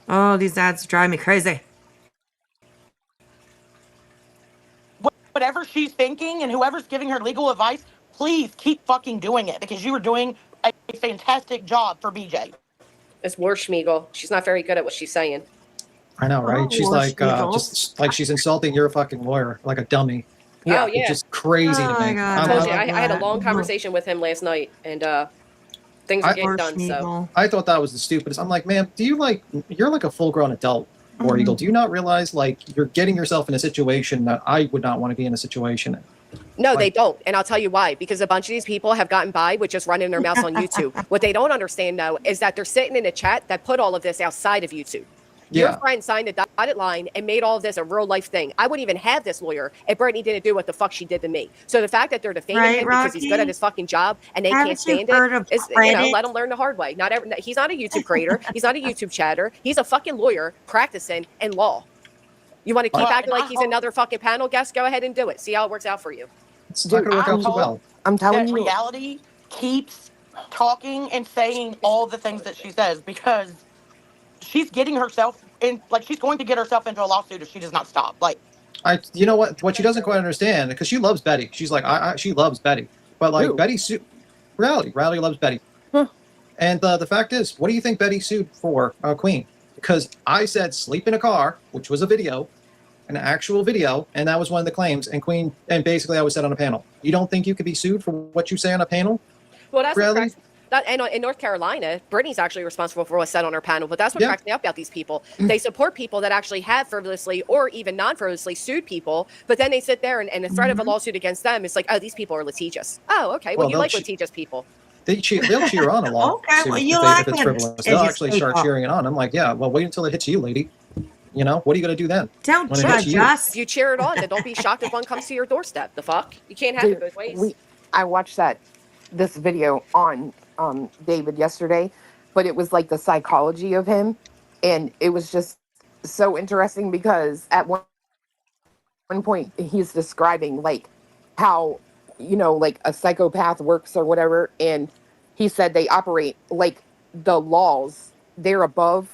Oh, these ads drive me crazy. Whatever she's thinking and whoever's giving her legal advice, please keep fucking doing it because you are doing a fantastic job for BJ. It's worse, Schmiegel. She's not very good at what she's saying. I know, right? She's like, just like she's insulting your fucking lawyer like a dummy. Yeah. Oh, yeah. It's just crazy to me. I told you, I had a long conversation with him last night, and things are getting done. So I thought that was the stupidest. I'm like, man, you're like a full-grown adult, War Eagle. Do you not realize like you're getting yourself in a situation that I would not want to be in a situation in? No, they don't. And I'll tell you why. Because a bunch of these people have gotten by with just running their mouths on YouTube. What they don't understand, though, is that they're sitting in a chat that put all of this outside of YouTube. Yeah. Your friend signed a dotted line and made all of this a real life thing. I wouldn't even have this lawyer if Brittany didn't do what the fuck she did to me. So the fact that they're defaming him because he's good at his fucking job and they can't stand it is, let him learn the hard way. He's not a YouTube creator. He's not a YouTube chatter. He's a fucking lawyer practicing in law. You want to keep acting like he's another fucking panel guest? Go ahead and do it. See how it works out for you. It's not going to work out too well. I'm telling you, reality keeps talking and saying all the things that she says because she's getting herself in, like she's going to get herself into a lawsuit if she does not stop. Like, you know what she doesn't quite understand because she loves Betty. She's like, she loves Betty, but like Who? Betty sued. Riley loves Betty. Huh. And the fact is, what do you think Betty sued for, Queen? Because I said sleep in a car, which was a video, an actual video, and that was one of the claims. And Queen, and basically I was said on a panel. You don't think you could be sued for what you say on a panel? Well, that's Really? and in North Carolina, Brittany's actually responsible for what's said on her panel, but that's what cracks me up about these people. They support people that actually have frivolously or even non-frivolously sued people, but then they sit there and the threat of a lawsuit against them is like, oh, these people are litigious. Oh, okay. Well, you like litigious people. They'll cheer on a law Okay, well, you if like it's it. frivolous. They'll actually start cheering it on. I'm like, yeah, well, wait until it hits you, lady. What are you going to do then? Don't When it hits judge you? us. If you cheer it on, then don't be shocked if one comes to your doorstep. The fuck? You can't have it both ways. I watched this video on David yesterday, but it was like the psychology of him, and it was just so interesting because at one point he's describing like how like a psychopath works or whatever, and he said they operate like the laws, they're above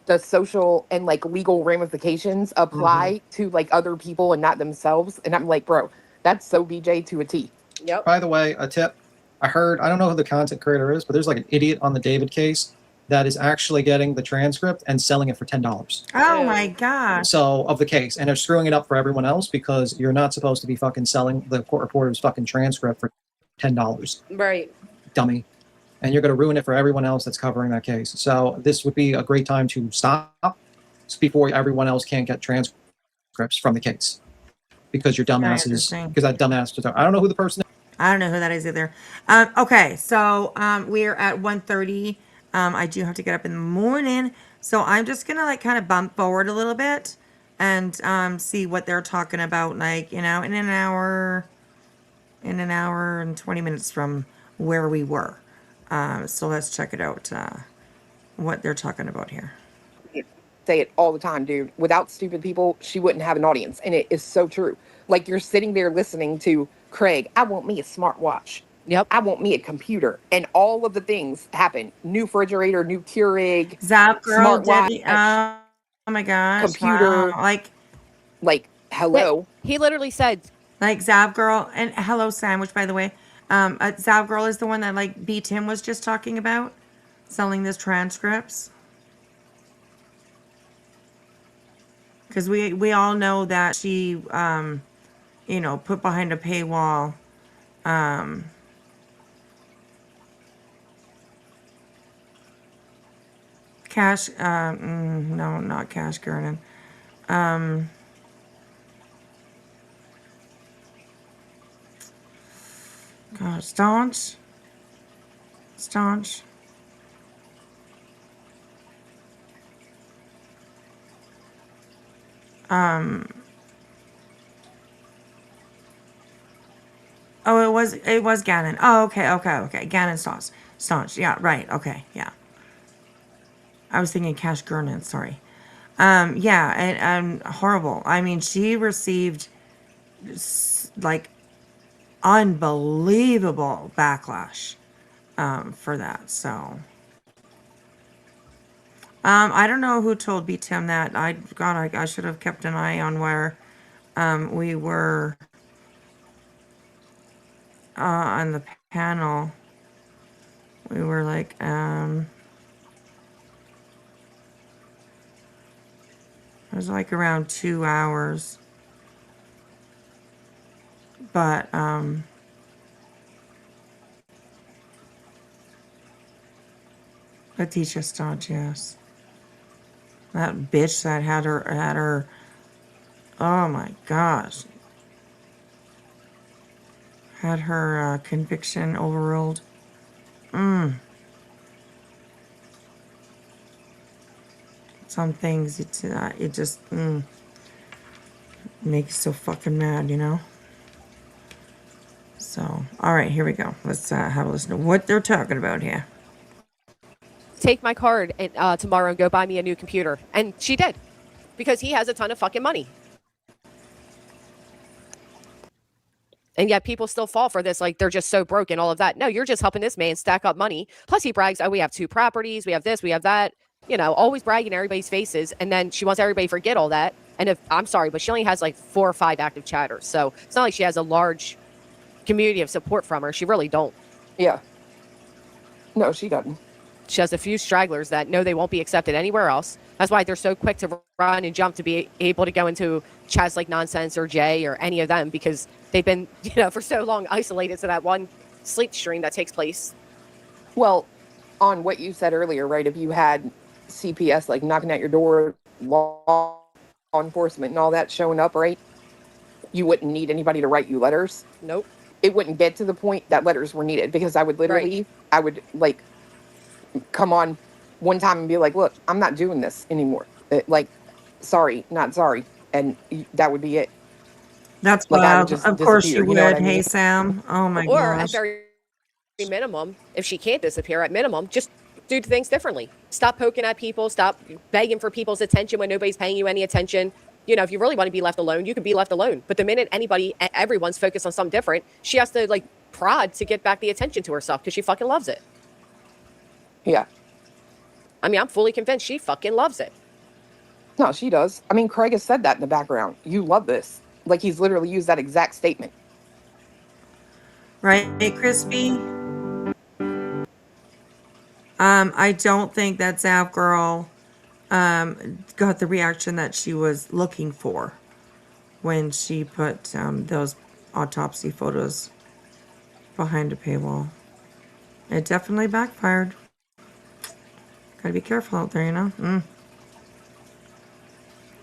the social and like legal ramifications apply to like other people and not themselves. And I'm like, bro, that's so BJ to a T. Yep. By the way, a tip. I don't know who the content creator is, but there's like an idiot on the David case that is actually getting the transcript and selling it for $10. Oh my gosh. So of the case, and they're screwing it up for everyone else because you're not supposed to be fucking selling the court reporter's fucking transcript for $10. Right. Dummy. And you're going to ruin it for everyone else that's covering that case. So this would be a great time to stop before everyone else can't get transcripts from the case because your dumbasses, because that dumbass, I don't know who the person is. I don't know who that is either. Okay, so we're at 1:30. I do have to get up in the morning, so I'm just gonna like kind of bump forward a little bit and see what they're talking about, like in an hour and 20 minutes from where we were. So let's check it out. What they're talking about here. Say it all the time, dude. Without stupid people, she wouldn't have an audience, and it is so true. Like you're sitting there listening to Craig, I want me a smartwatch. Yep. I want me a computer. And all of the things happen. New refrigerator, new Keurig. Zap girl, smartwatch. oh my gosh. Computer. Wow. Like, hello. He literally said. Like Zap girl, and hello sandwich, by the way. Zap girl is the one that like B. Tim was just talking about. Selling this transcripts. Because we all know that she, you know, put behind a paywall. Cash, no, not Cash Gurnan. God, Staunch. Oh, it was Gannon. Oh, okay. Gannon Staunch. Yeah, right. Okay, yeah. I was thinking Cash Gurnan. Sorry. Yeah, and horrible. I mean, she received like unbelievable backlash for that. So, I don't know who told B Tim that. I should have kept an eye on where we were on the panel. We were like, it was like around 2 hours. But, Letitia Staunch, yes. That bitch that had her, oh my gosh. Had her conviction overruled. Some things, it just makes you so fucking mad, you know? So, all right, here we go. Let's have a listen to what they're talking about here. Take my card and, tomorrow and go buy me a new computer. And she did. Because he has a ton of fucking money. And yet people still fall for this, like they're just so broke and all of that. No, you're just helping this man stack up money. Plus he brags, oh, we have 2 properties, we have this, we have that. You know, always bragging in everybody's faces. And then she wants everybody to forget all that. And if, I'm sorry, but she only has like 4 or 5 active chatters. So it's not like she has a large community of support from her. She really don't. Yeah. No, she doesn't. She has a few stragglers that know they won't be accepted anywhere else. That's why they're so quick to run and jump to be able to go into chats like Nonsense or Jay or any of them because they've been, you know, for so long isolated to that one sleep stream that takes place. Well, on what you said earlier, right? If you had CPS like knocking at your door, law enforcement and all that showing up, right? You wouldn't need anybody to write you letters. Nope. It wouldn't get to the point that letters were needed because I would literally, Right. I would like come on one time and be like, look, I'm not doing this anymore. Like, sorry, not sorry. And that would be it. That's Like, I would wild. just Of course disappear, you you know would. what I mean? Hey, Sam. Oh my Or at gosh. very minimum, if she can't disappear, at minimum, just do things differently. Stop poking at people. Stop begging for people's attention when nobody's paying you any attention. You know, if you really want to be left alone, you can be left alone. But the minute everyone's focused on something different, she has to like prod to get back the attention to herself because she fucking loves it. Yeah. I mean, I'm fully convinced she fucking loves it. No, she does. I mean, Craig has said that in the background. You love this. Like, he's literally used that exact statement. Right, Crispy? I don't think that Zav girl got the reaction that she was looking for when she put those autopsy photos behind a paywall. It definitely backfired. Gotta be careful out there, you know?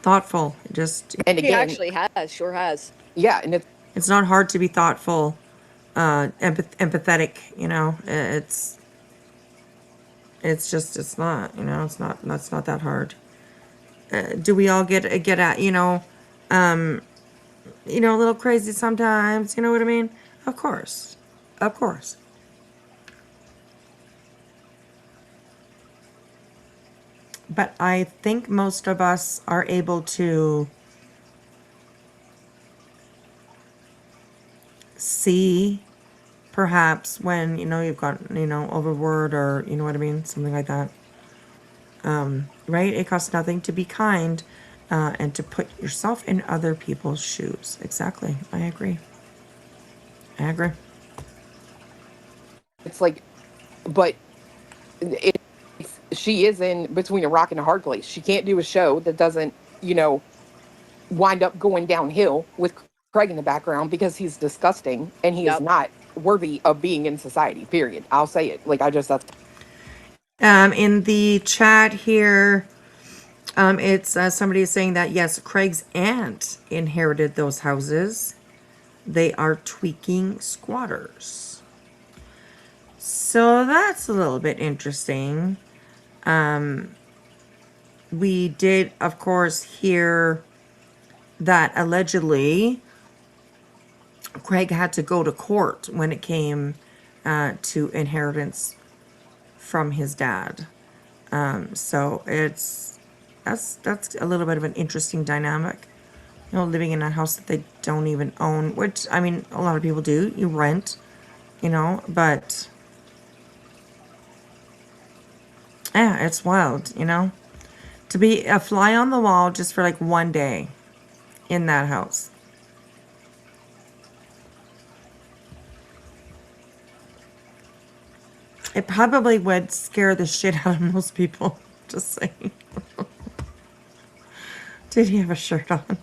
Thoughtful. Just And He again, actually has, sure has. yeah, and it's not hard to be thoughtful, empathetic, you know? It's not, you know, that's not that hard. Do we all get at, you know, a little crazy sometimes, you know what I mean? Of course. Of course. But I think most of us are able to see perhaps when, you know, you've got, you know, overword or, you know what I mean? Something like that. Right? It costs nothing to be kind and to put yourself in other people's shoes. Exactly. I agree. it's like, but she is in between a rock and a hard place. She can't do a show that doesn't, you know, wind up going downhill with Craig in the background because he's disgusting and he is not worthy of being in society, period. I'll say it. Like, that's... In the chat here, it's somebody is saying that, yes, Craig's aunt inherited those houses. They are tweaking squatters. So that's a little bit interesting. We did, of course, hear that allegedly Craig had to go to court when it came to inheritance from his dad. So that's a little bit of an interesting dynamic. You know, living in a house that they don't even own, which, I mean, a lot of people do. You rent, you know, but yeah, it's wild, you know, to be a fly on the wall just for like one day in that house. It probably would scare the shit out of most people. Just saying. Did he have a shirt on?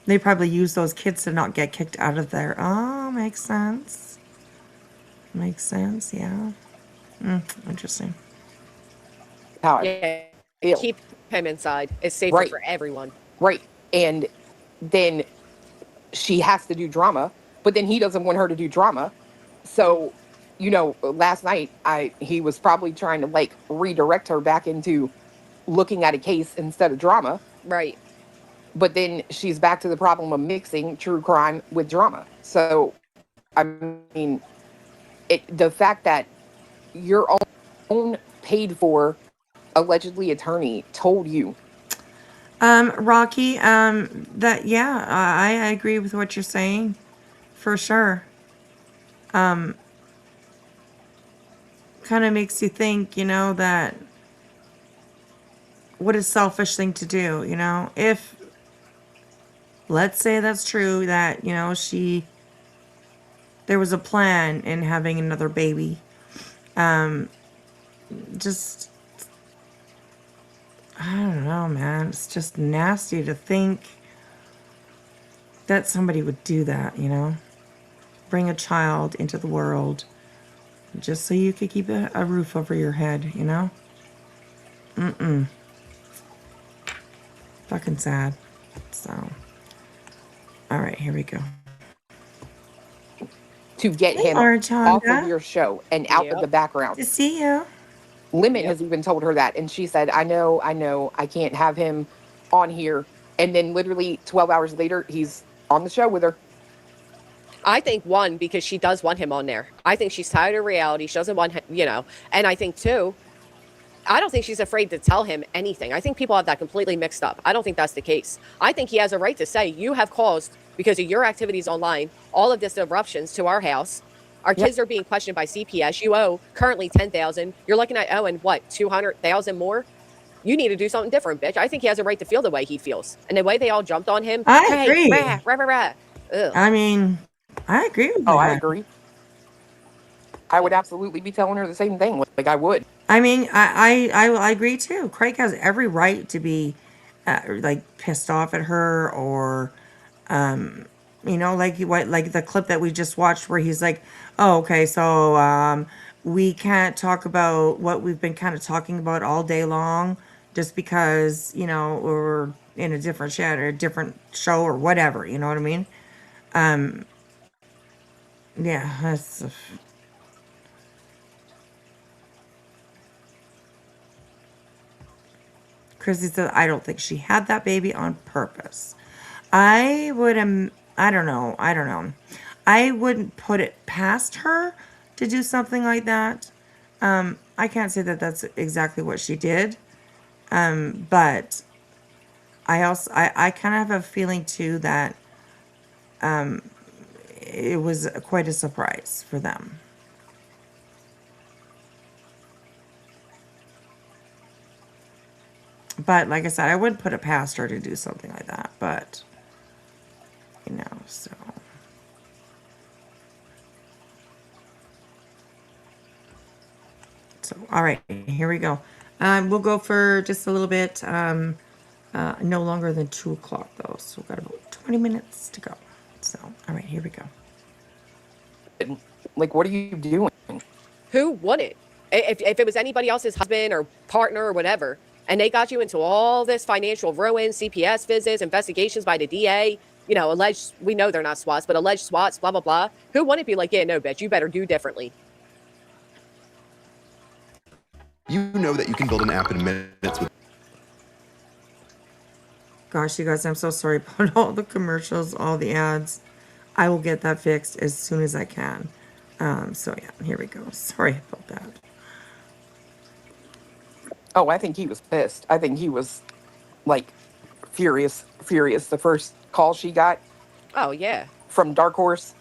They probably use those kids to not get kicked out of there. Oh, makes sense. Makes sense, yeah. Interesting. Yeah. Keep him inside. It's safer for everyone. Right. And then she has to do drama, but then he doesn't want her to do drama. So, you know, last night he was probably trying to like redirect her back into looking at a case instead of drama. Right. But then she's back to the problem of mixing true crime with drama. So, I mean, the fact that your own paid for allegedly attorney told you. Rocky, that, yeah, I agree with what you're saying, for sure. Kind of makes you think, you know, that what a selfish thing to do, you know, if, let's say that's true, that, you know, there was a plan in having another baby. Just, I don't know, man. It's just nasty to think that somebody would do that, you know? Bring a child into the world just so you could keep a roof over your head, you know? Fucking sad. So, all right, here we go. To get him off of your show and out of the background. To see you. Limit has even told her that, and she said, I know, I can't have him on here. And then literally 12 hours later, he's on the show with her. I think, one, because she does want him on there. I think she's tired of reality. She doesn't want him, you know. And I think, two, I don't think she's afraid to tell him anything. I think people have that completely mixed up. I don't think that's the case. I think he has a right to say, you have caused, because of your activities online, all of this eruptions to our house. Our kids are being questioned by CPS. You owe currently $10,000. You're looking at owing, what, $200,000 more? You need to do something different, bitch. I think he has a right to feel the way he feels. And the way they all jumped on him. I agree. I mean, I agree with you. Oh, I agree. I would absolutely be telling her the same thing. Like, I would. I mean, I agree too. Craig has every right to be like pissed off at her, or you know, like the clip that we just watched where he's like, oh, okay, so we can't talk about what we've been kind of talking about all day long just because, you know, we're in a different chat or a different show or whatever, you know what I mean? Yeah, that's Chrissy said, I don't think she had that baby on purpose. I don't know. I wouldn't put it past her to do something like that. I can't say that that's exactly what she did. But I kind of have a feeling too that it was quite a surprise for them. But like I said, I wouldn't put it past her to do something like that. But, you know, so. So, all right, here we go. We'll go for just a little bit. No longer than 2 o'clock though, so we've got about 20 minutes to go. So, all right, here we go. Like, what are you doing? Who wouldn't? If it was anybody else's husband or partner or whatever, and they got you into all this financial ruin, CPS visits, investigations by the DA, you know, alleged, we know they're not SWATs, but alleged SWATs, blah, blah, blah. Who wouldn't be like, yeah, no, bitch, you better do differently? You know that you can build an app in minutes with. Gosh, you guys, I'm so sorry about all the commercials, all the ads. I will get that fixed as soon as I can. So yeah, here we go. Sorry about that. Oh, I think he was pissed. I think he was like furious the first call she got. Oh, yeah. From Dark Horse.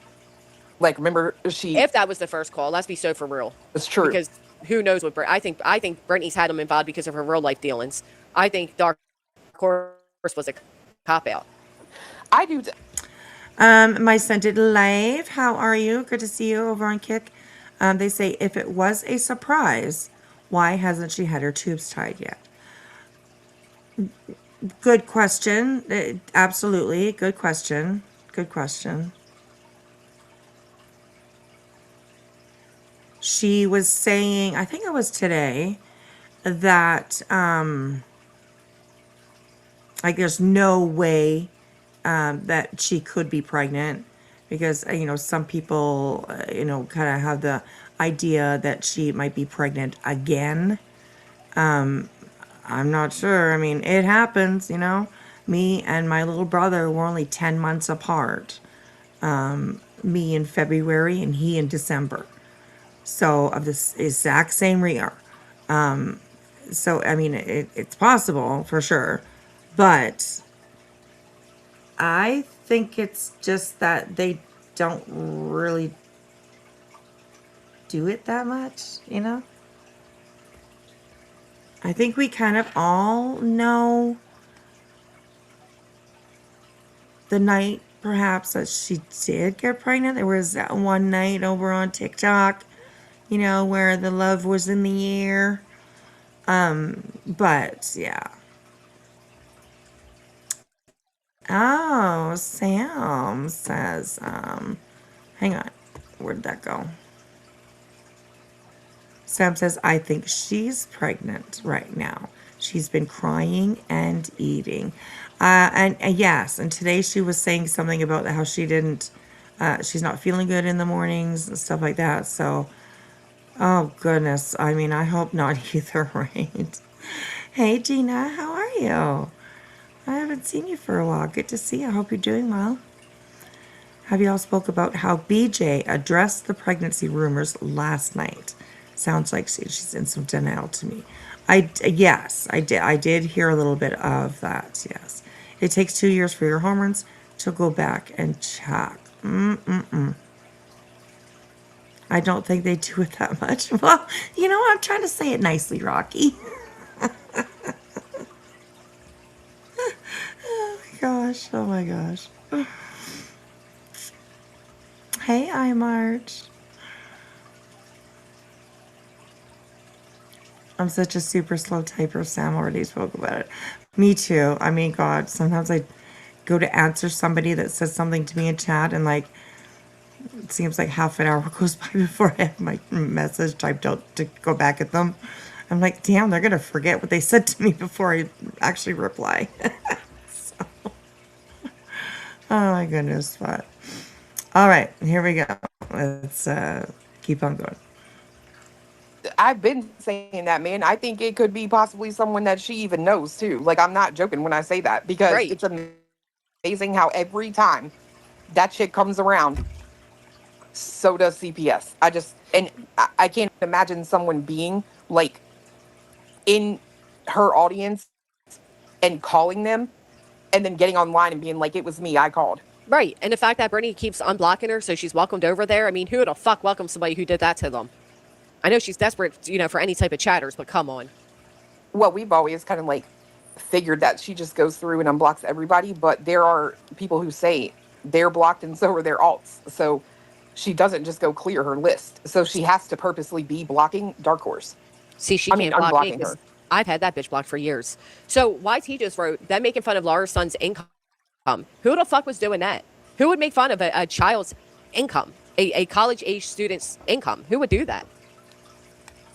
Like, remember she... If that was the first call, let's be so for real. It's true. Because who knows what... I think Brittany's had him involved because of her real life dealings. I think Dark Horse was a cop-out. I do... My Scented Live, how are you? Good to see you over on Kick. They say, if it was a surprise, why hasn't she had her tubes tied yet? Good question. Absolutely. Good question. Good question. She was saying, I think it was today, that like there's no way that she could be pregnant because, you know, some people, you know, kind of have the idea that she might be pregnant again. I'm not sure. I mean, it happens, you know. Me and my little brother were only 10 months apart. Me in February and he in December. So, of this exact same year. So, I mean, it's possible for sure. But I think it's just that they don't really do it that much, you know? I think we kind of all know the night perhaps that she did get pregnant. There was that one night over on TikTok, you know, where the love was in the air. But yeah. Oh, Sam says, hang on. Where did that go? Sam says, I think she's pregnant right now. She's been crying and eating. And yes, and today she was saying something about how she didn't, she's not feeling good in the mornings and stuff like that. So, oh goodness. I mean, I hope not either, right? Hey, Gina, how are you? I haven't seen you for a while. Good to see you. I hope you're doing well. Have you all spoke about how BJ addressed the pregnancy rumors last night? Sounds like she's in some denial to me. Yes, I did. I did hear a little bit of that. Yes, it takes 2 years for your hormones to go back and check. I don't think they do it that much. Well, you know, I'm trying to say it nicely, Rocky. Oh my gosh. Hey, I March. I'm such a super slow typer. Sam already spoke about it. Me too. I mean, God, sometimes I go to answer somebody that says something to me in chat and like, it seems like half an hour goes by before I have my message typed out to go back at them. I'm like, damn, they're going to forget what they said to me before I actually reply. Oh my goodness, but all right, here we go. Let's keep on going. I've been saying that, man. I think it could be possibly someone that she even knows too. Like, I'm not joking when I say that because It's amazing how every time that chick comes around, so does CPS. I can't imagine someone being like in her audience and calling them and then getting online and being like, it was me, I called. Right. And the fact that Brittany keeps unblocking her so she's welcomed over there. I mean, who the fuck welcomes somebody who did that to them? I know she's desperate, you know, for any type of chatters, but come on. Well, we've always kind of like figured that she just goes through and unblocks everybody, but there are people who say they're blocked and so are their alts. So she doesn't just go clear her list. So she has to purposely be blocking Dark Horse. See, she can't block me. I've had that bitch blocked for years. So YT just wrote, them making fun of Laura's son's income. Who the fuck was doing that? Who would make fun of a child's income? A college-age student's income? Who would do that?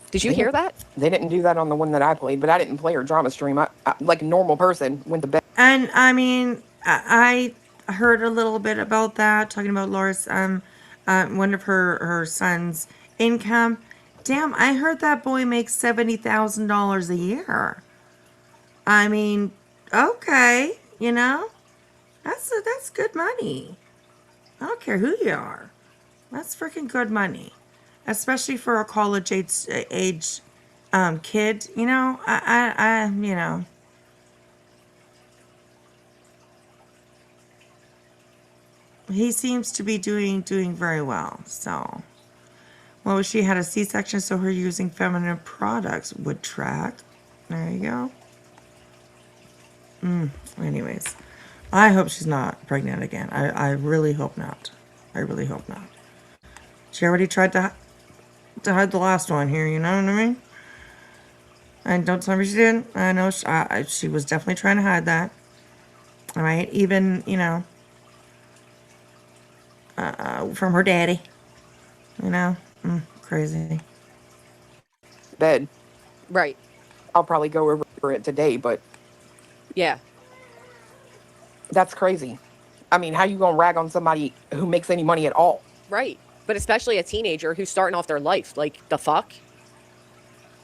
Did you hear that? They didn't do that on the one that I played, but I didn't play her drama stream. I like a normal person, went to bed. And I mean, I heard a little bit about that, talking about Laura's one of her son's income. Damn, I heard that boy makes $70,000 a year. I mean, okay, you know, that's good money. I don't care who you are. That's freaking good money, especially for a college age kid. You know, I you know. He seems to be doing very well. So, well, she had a C-section, so her using feminine products would track. There you go. Anyways, I hope she's not pregnant again. I really hope not. I really hope not. She already tried to hide the last one here. You know what I mean? And don't tell me she didn't. I know she was definitely trying to hide that. All right, even you know. From her daddy, you know, crazy. Bed. Right. I'll probably go over it today, but yeah, that's crazy. I mean, how you gonna rag on somebody who makes any money at all? Right. But especially a teenager who's starting off their life. Like, the fuck?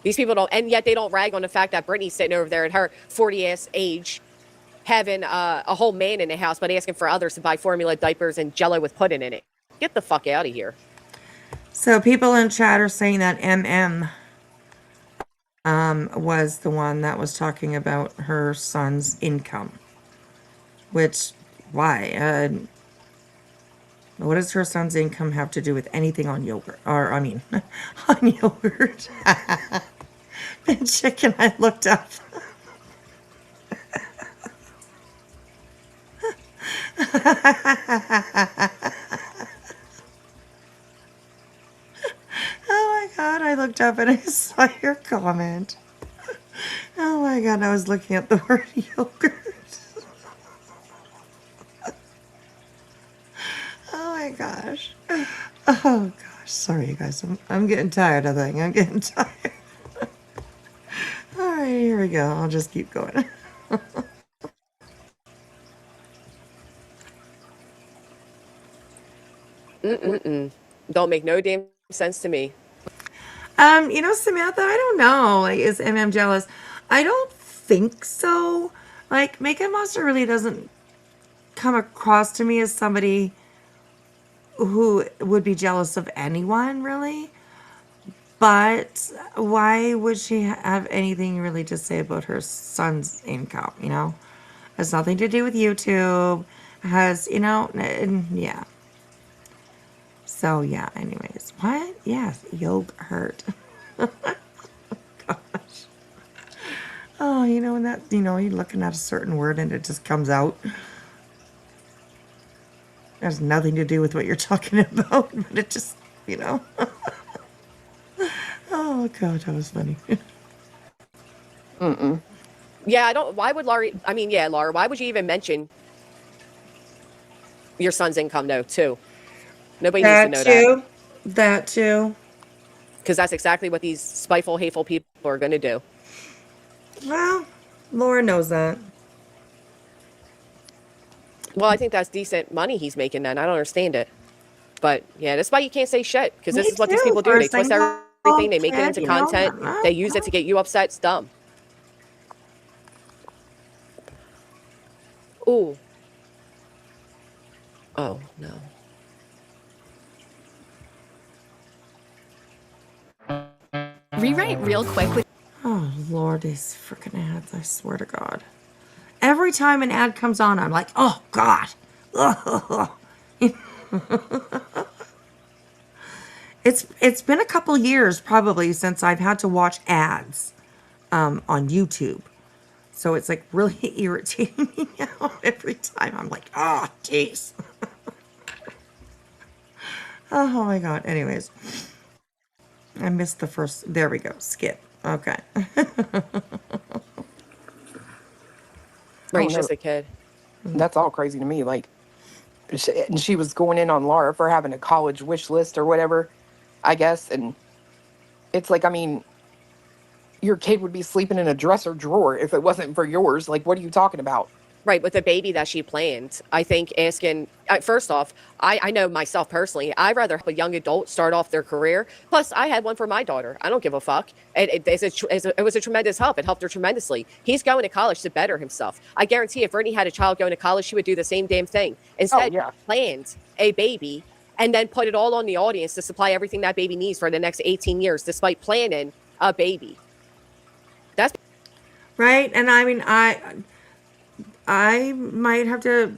These people don't, and yet they don't rag on the fact that Brittany's sitting over there at her 40-ass age having a whole man in the house, but asking for others to buy formula diapers and Jello with pudding in it. Get the fuck out of here. So people in chat are saying that MM was the one that was talking about her son's income. Which, why? What does her son's income have to do with anything on yogurt? Or, I mean, on yogurt. And chicken, I looked up. Oh my god, I looked up and I saw your comment. Oh my god, I was looking at the word yogurt. Oh my gosh. Oh gosh, sorry you guys. I'm getting tired, I think. I'm getting tired. Alright, here we go. I'll just keep going. Don't make no damn sense to me. You know, Samantha, I don't know. Like, is MM jealous? I don't think so. Like, Makeup Monster really doesn't come across to me as somebody who would be jealous of anyone, really. But why would she have anything really to say about her son's income, you know? Has nothing to do with YouTube. Has, you know, yeah. So, yeah, anyways. What? Yes, yogurt. Gosh. Oh, you know, when that, you know, you're looking at a certain word and it just comes out. It has nothing to do with what you're talking about, but it just, you know. Oh, God, that was funny. Yeah, I don't, why would Laura, I mean, yeah, Laura, why would you even mention your son's income, though, too? Nobody needs to know that. That too. Because that's exactly what these spiteful, hateful people are going to do. Well, Laura knows that. Well, I think that's decent money he's making then. I don't understand it. But, yeah, that's why you can't say shit. Because this is what these people do. They twist everything. They make it into content. They use it to get you upset. It's dumb. Ooh. Oh, no. Rewrite real quick with. Oh, Lord, these freaking ads, I swear to God. Every time an ad comes on, I'm like, oh, God. It's been a couple years, probably, since I've had to watch ads on YouTube. So it's, like, really irritating me now every time. I'm like, oh, jeez. Oh, my God. Anyways. I missed the first. There we go. Skip. Okay. Right, he's just a kid. That's all crazy to me. Like, and she was going in on Laura for having a college wish list or whatever, I guess. And it's like, I mean, your kid would be sleeping in a dresser drawer if it wasn't for yours. Like, what are you talking about? Right, with the baby that she planned. I think asking, first off, I know myself personally, I'd rather help a young adult start off their career. Plus, I had one for my daughter. I don't give a fuck. It was a tremendous help. It helped her tremendously. He's going to college to better himself. I guarantee if Brittany had a child going to college, she would do the same damn thing. Instead, planned a baby and then put it all on the audience to supply everything that baby needs for the next 18 years, despite planning a baby. That's right. And I mean, I might have to,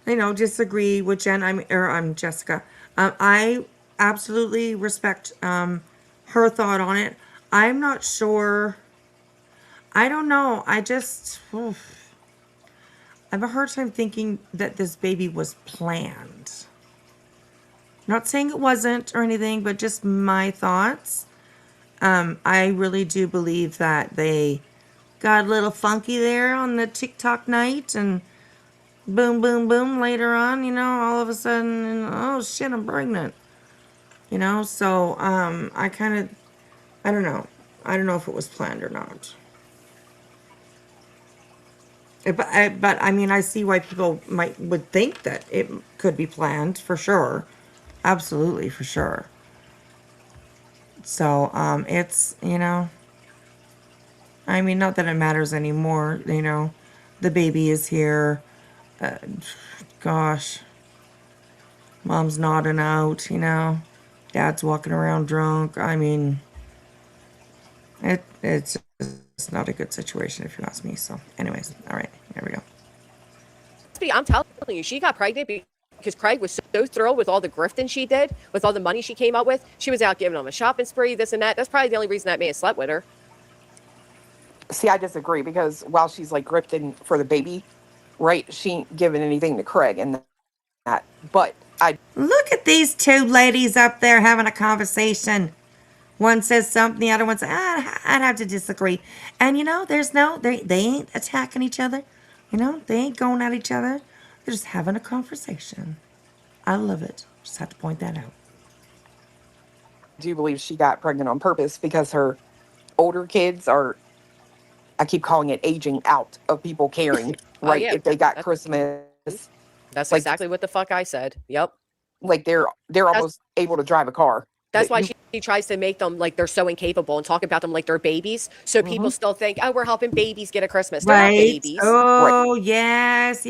disagree with Jen. I'm Jessica. I absolutely respect her thought on it. I'm not sure. I don't know. I have a hard time thinking that this baby was planned. Not saying it wasn't or anything, but just my thoughts. I really do believe that they got a little funky there on the TikTok night, and boom, boom, boom, later on, all of a sudden, oh shit, I'm pregnant. So I don't know. I don't know if it was planned or not. But I mean, I see why people would think that it could be planned, for sure. Absolutely, for sure. So it's, I mean, not that it matters anymore, the baby is here. Gosh. Mom's nodding out, Dad's walking around drunk. I mean, it's just not a good situation if you ask me. So anyways, all right, here we go. I'm telling you, she got pregnant because Craig was so thrilled with all the grifting she did, with all the money she came up with. She was out giving him a shopping spree, this and that. That's probably the only reason that man slept with her. See, I disagree, because while she's like grifting for the baby, right, she ain't giving anything to Craig and that. But I look at these two ladies up there having a conversation. One says something, the other one says, I'd have to disagree. And they ain't attacking each other. They ain't going at each other. They're just having a conversation. I love it. Just have to point that out. do believe she got pregnant on purpose, because her older kids are, I keep calling it aging out of people caring, right? Yeah, if they got Christmas. That's exactly what the fuck I said. Yep. Like they're almost able to drive a car. That's why she tries to make them like they're so incapable and talk about them like they're babies. So people still think, oh, we're helping babies get a Christmas. They're not babies. Oh, yes.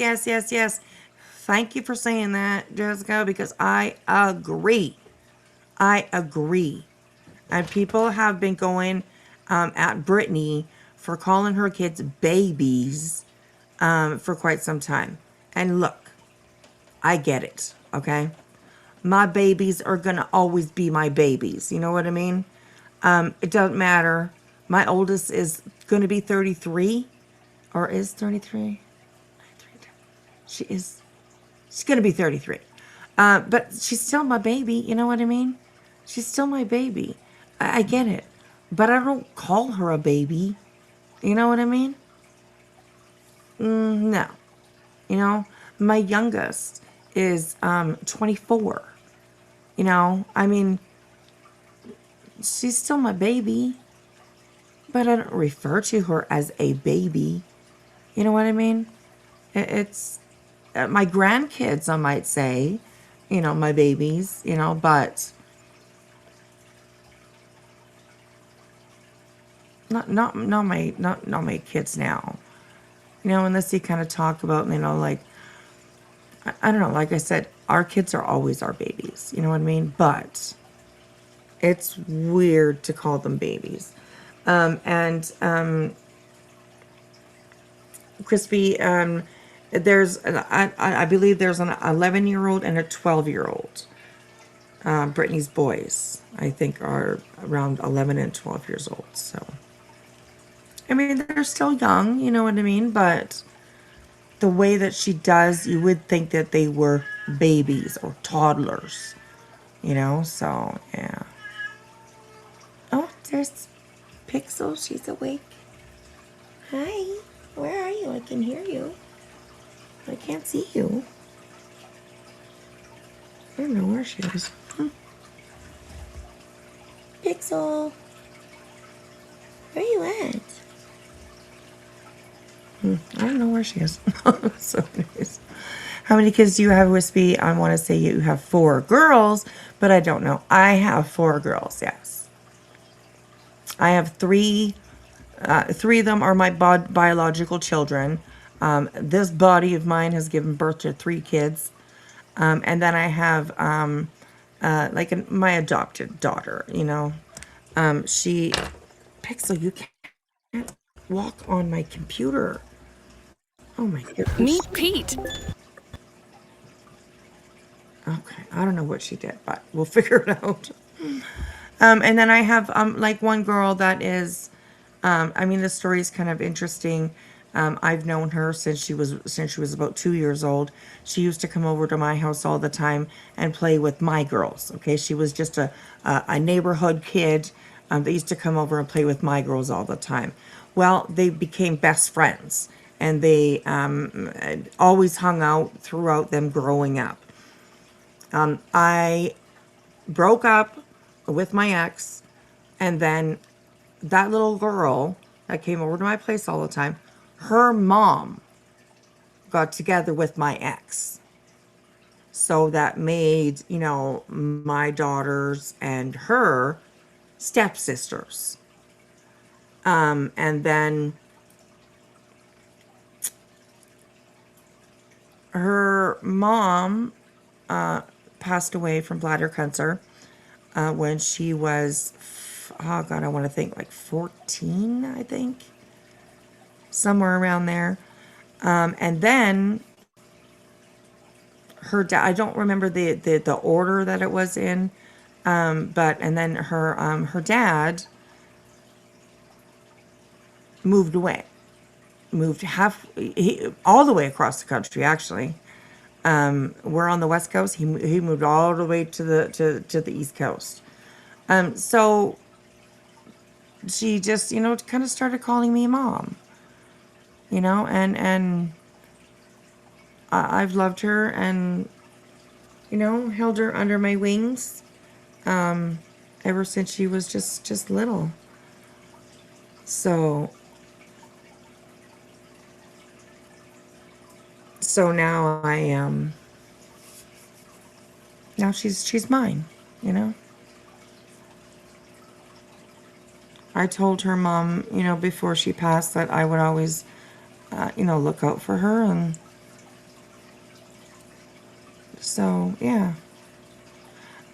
Thank you for saying that, Jessica, because I agree. And people have been going at Brittany for calling her kids babies for quite some time. And look, I get it, okay? My babies are going to always be my babies. You know what I mean? It doesn't matter. My oldest is going to be 33, or is 33? She's going to be 33. But she's still my baby. You know what I mean? She's still my baby. I get it. But I don't call her a baby. You know what I mean? No. My youngest is 24. I mean, she's still my baby, but I don't refer to her as a baby. You know what I mean? It's my grandkids, I might say, my babies, but not my kids now. Unless you kind of talk about, like, I don't know, like I said, our kids are always our babies. You know what I mean? But it's weird to call them babies. Crispy, I believe there's an 11-year-old and a 12-year-old. Brittany's boys, I think, are around 11 and 12 years old. So, I mean, they're still young, you know what I mean? But the way that she does, you would think that they were babies or toddlers, so, yeah. Oh, Pixel, she's awake. Hi, where are you? I can hear you. I can't see you. I don't know where she is. Pixel, where you at? I don't know where she is. So anyways, how many kids do you have, Wispy? I want to say you have 4 girls, but I don't know. I have 4 girls, yes. I have 3. 3 of them are my biological children. This body of mine has given birth to 3 kids. And then I have my adopted daughter, you know. Pixel, you can't walk on my computer. Oh my goodness. Meet Pete. Okay, I don't know what she did, but we'll figure it out. And then I have like one girl that is, I mean, the story is kind of interesting. I've known her since she was about 2 years old. She used to come over to my house all the time and play with my girls. Okay, she was just a neighborhood kid that used to come over and play with my girls all the time. Well, they became best friends, and they always hung out throughout them growing up. I broke up with my ex, and then that little girl that came over to my place all the time, her mom got together with my ex. So that made, you know, my daughters and her stepsisters. And then her mom passed away from bladder cancer when she was, oh God, I want to think like 14, I think. Somewhere around there. And then her dad, I don't remember the order that it was in, but and then her dad moved away, all the way across the country. Actually, we're on the West Coast. He moved all the way to the East Coast. So she just, you know, kind of started calling me mom. You know, and I've loved her and, you know, held her under my wings ever since she was just little. So now I am, now she's mine, you know. I told her mom, you know, before she passed that I would always, you know, look out for her, and so yeah.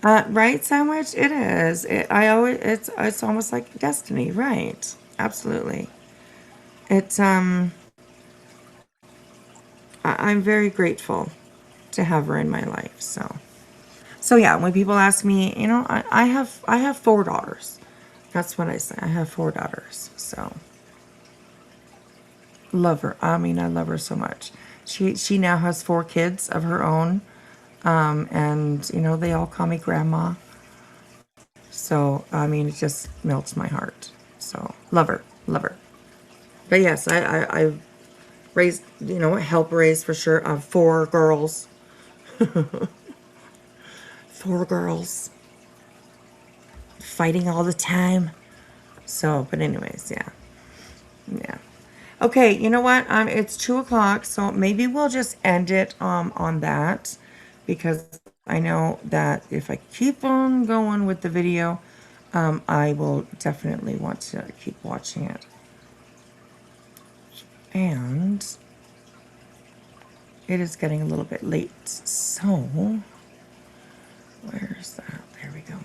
Right, Sandwich? It is. It's almost like destiny, right? Absolutely. It's I'm very grateful to have her in my life. So yeah, when people ask me, you know, I have 4 daughters. That's what I say. I have 4 daughters. So love her. I mean, I love her so much. She now has 4 kids of her own. And you know, they all call me grandma. So, I mean, it just melts my heart. So, love her. But yes, I raised, you know, help raise for sure. 4 girls. 4 girls. Fighting all the time. So, but anyways, yeah. Okay, you know what? It's 2 o'clock, so maybe we'll just end it on that, because I know that if I keep on going with the video, I will definitely want to keep watching it. And it is getting a little bit late, so where's that? There we go.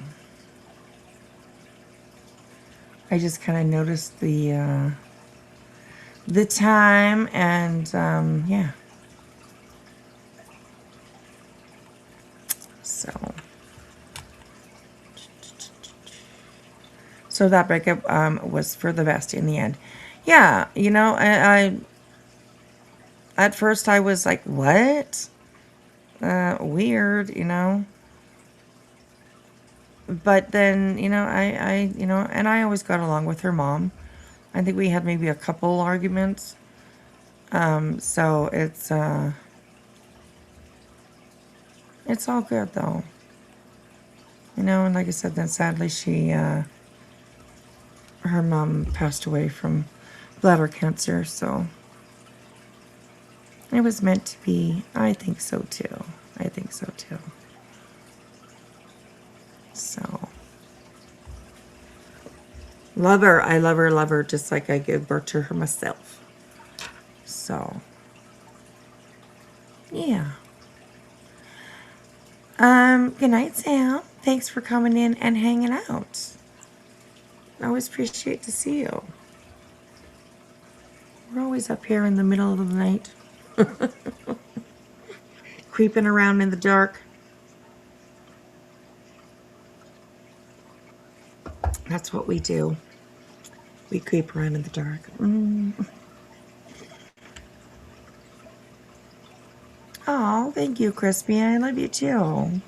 I just kind of noticed the time, and yeah. So that breakup was for the best in the end. Yeah, you know, I at first I was like, what? Weird, you know. But then, you know, you know, and I always got along with her mom. I think we had maybe a couple arguments. So it's all good though. You know, and like I said, then sadly her mom passed away from bladder cancer, so it was meant to be. I think so too. I think so too. So, love her. I love her just like I gave birth to her myself. So, yeah. Good night, Sam. Thanks for coming in and hanging out. I always appreciate to see you. We're always up here in the middle of the night. Creeping around in the dark. That's what we do. We creep around in the dark. Oh, thank you, Crispy. I love you too.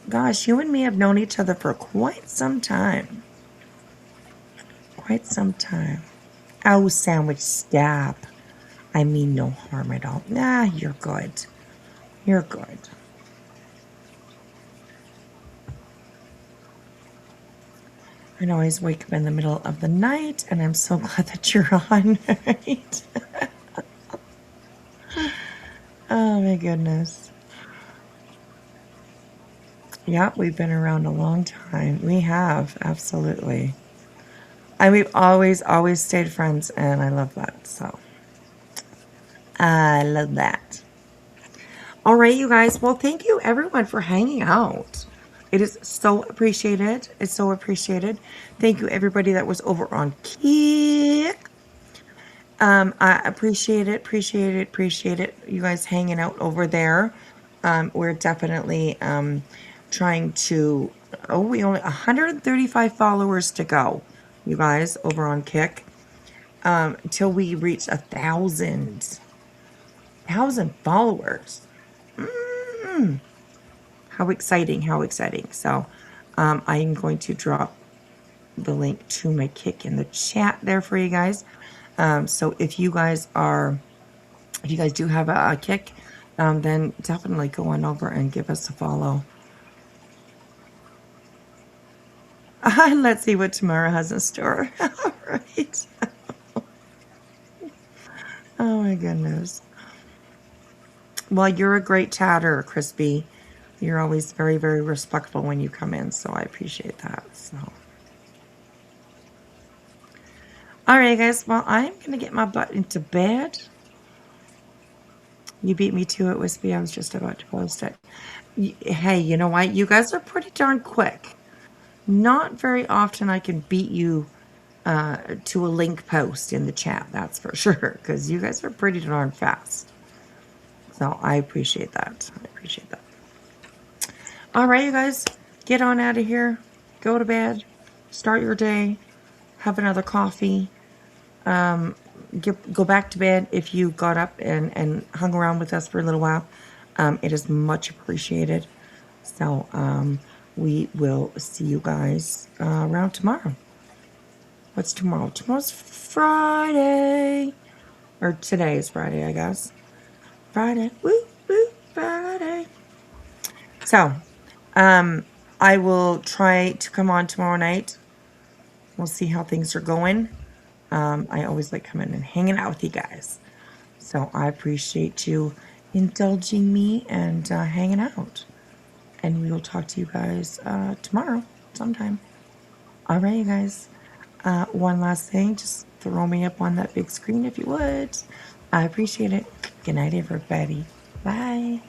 Gosh, you and me have known each other for quite some time. Quite some time. Oh, Sandwich, stop. I mean no harm at all. Nah, you're good. You're good. I always wake up in the middle of the night, and I'm so glad that you're on. Right? Oh my goodness. Yeah, we've been around a long time. We have, absolutely. And we've always stayed friends, and I love that. So, I love that. All right, you guys. Well, thank you, everyone, for hanging out. It is so appreciated. It's so appreciated. Thank you, everybody that was over on Kick. I appreciate it. You guys hanging out over there. We're definitely trying to. Oh, we only 135 followers to go, you guys, over on Kick. Until we reach 1,000 followers. How exciting, how exciting. So I am going to drop the link to my Kick in the chat there for you guys. So if you guys do have a Kick, then definitely go on over and give us a follow. Let's see what tomorrow has in store. All right. Oh my goodness. Well, you're a great chatter, Crispy. You're always very, very respectful when you come in, so I appreciate that. So, all right, guys. Well, I'm gonna get my butt into bed. You beat me to it, Wispy. I was just about to post it. Hey, you know what? You guys are pretty darn quick. Not very often I can beat you to a link post in the chat. That's for sure, because you guys are pretty darn fast. So I appreciate that. I appreciate that. All right, you guys, get on out of here. Go to bed. Start your day. Have another coffee. Go back to bed if you got up and hung around with us for a little while. It is much appreciated. So we will see you guys around tomorrow. What's tomorrow? Tomorrow's Friday. Or today is Friday, I guess. Friday. Woo, woo, Friday. So, I will try to come on tomorrow night. We'll see how things are going. I always like coming and hanging out with you guys. So, I appreciate you indulging me and hanging out. And we will talk to you guys tomorrow sometime. All right, you guys. One last thing. Just throw me up on that big screen if you would. I appreciate it. Good night, everybody. Bye.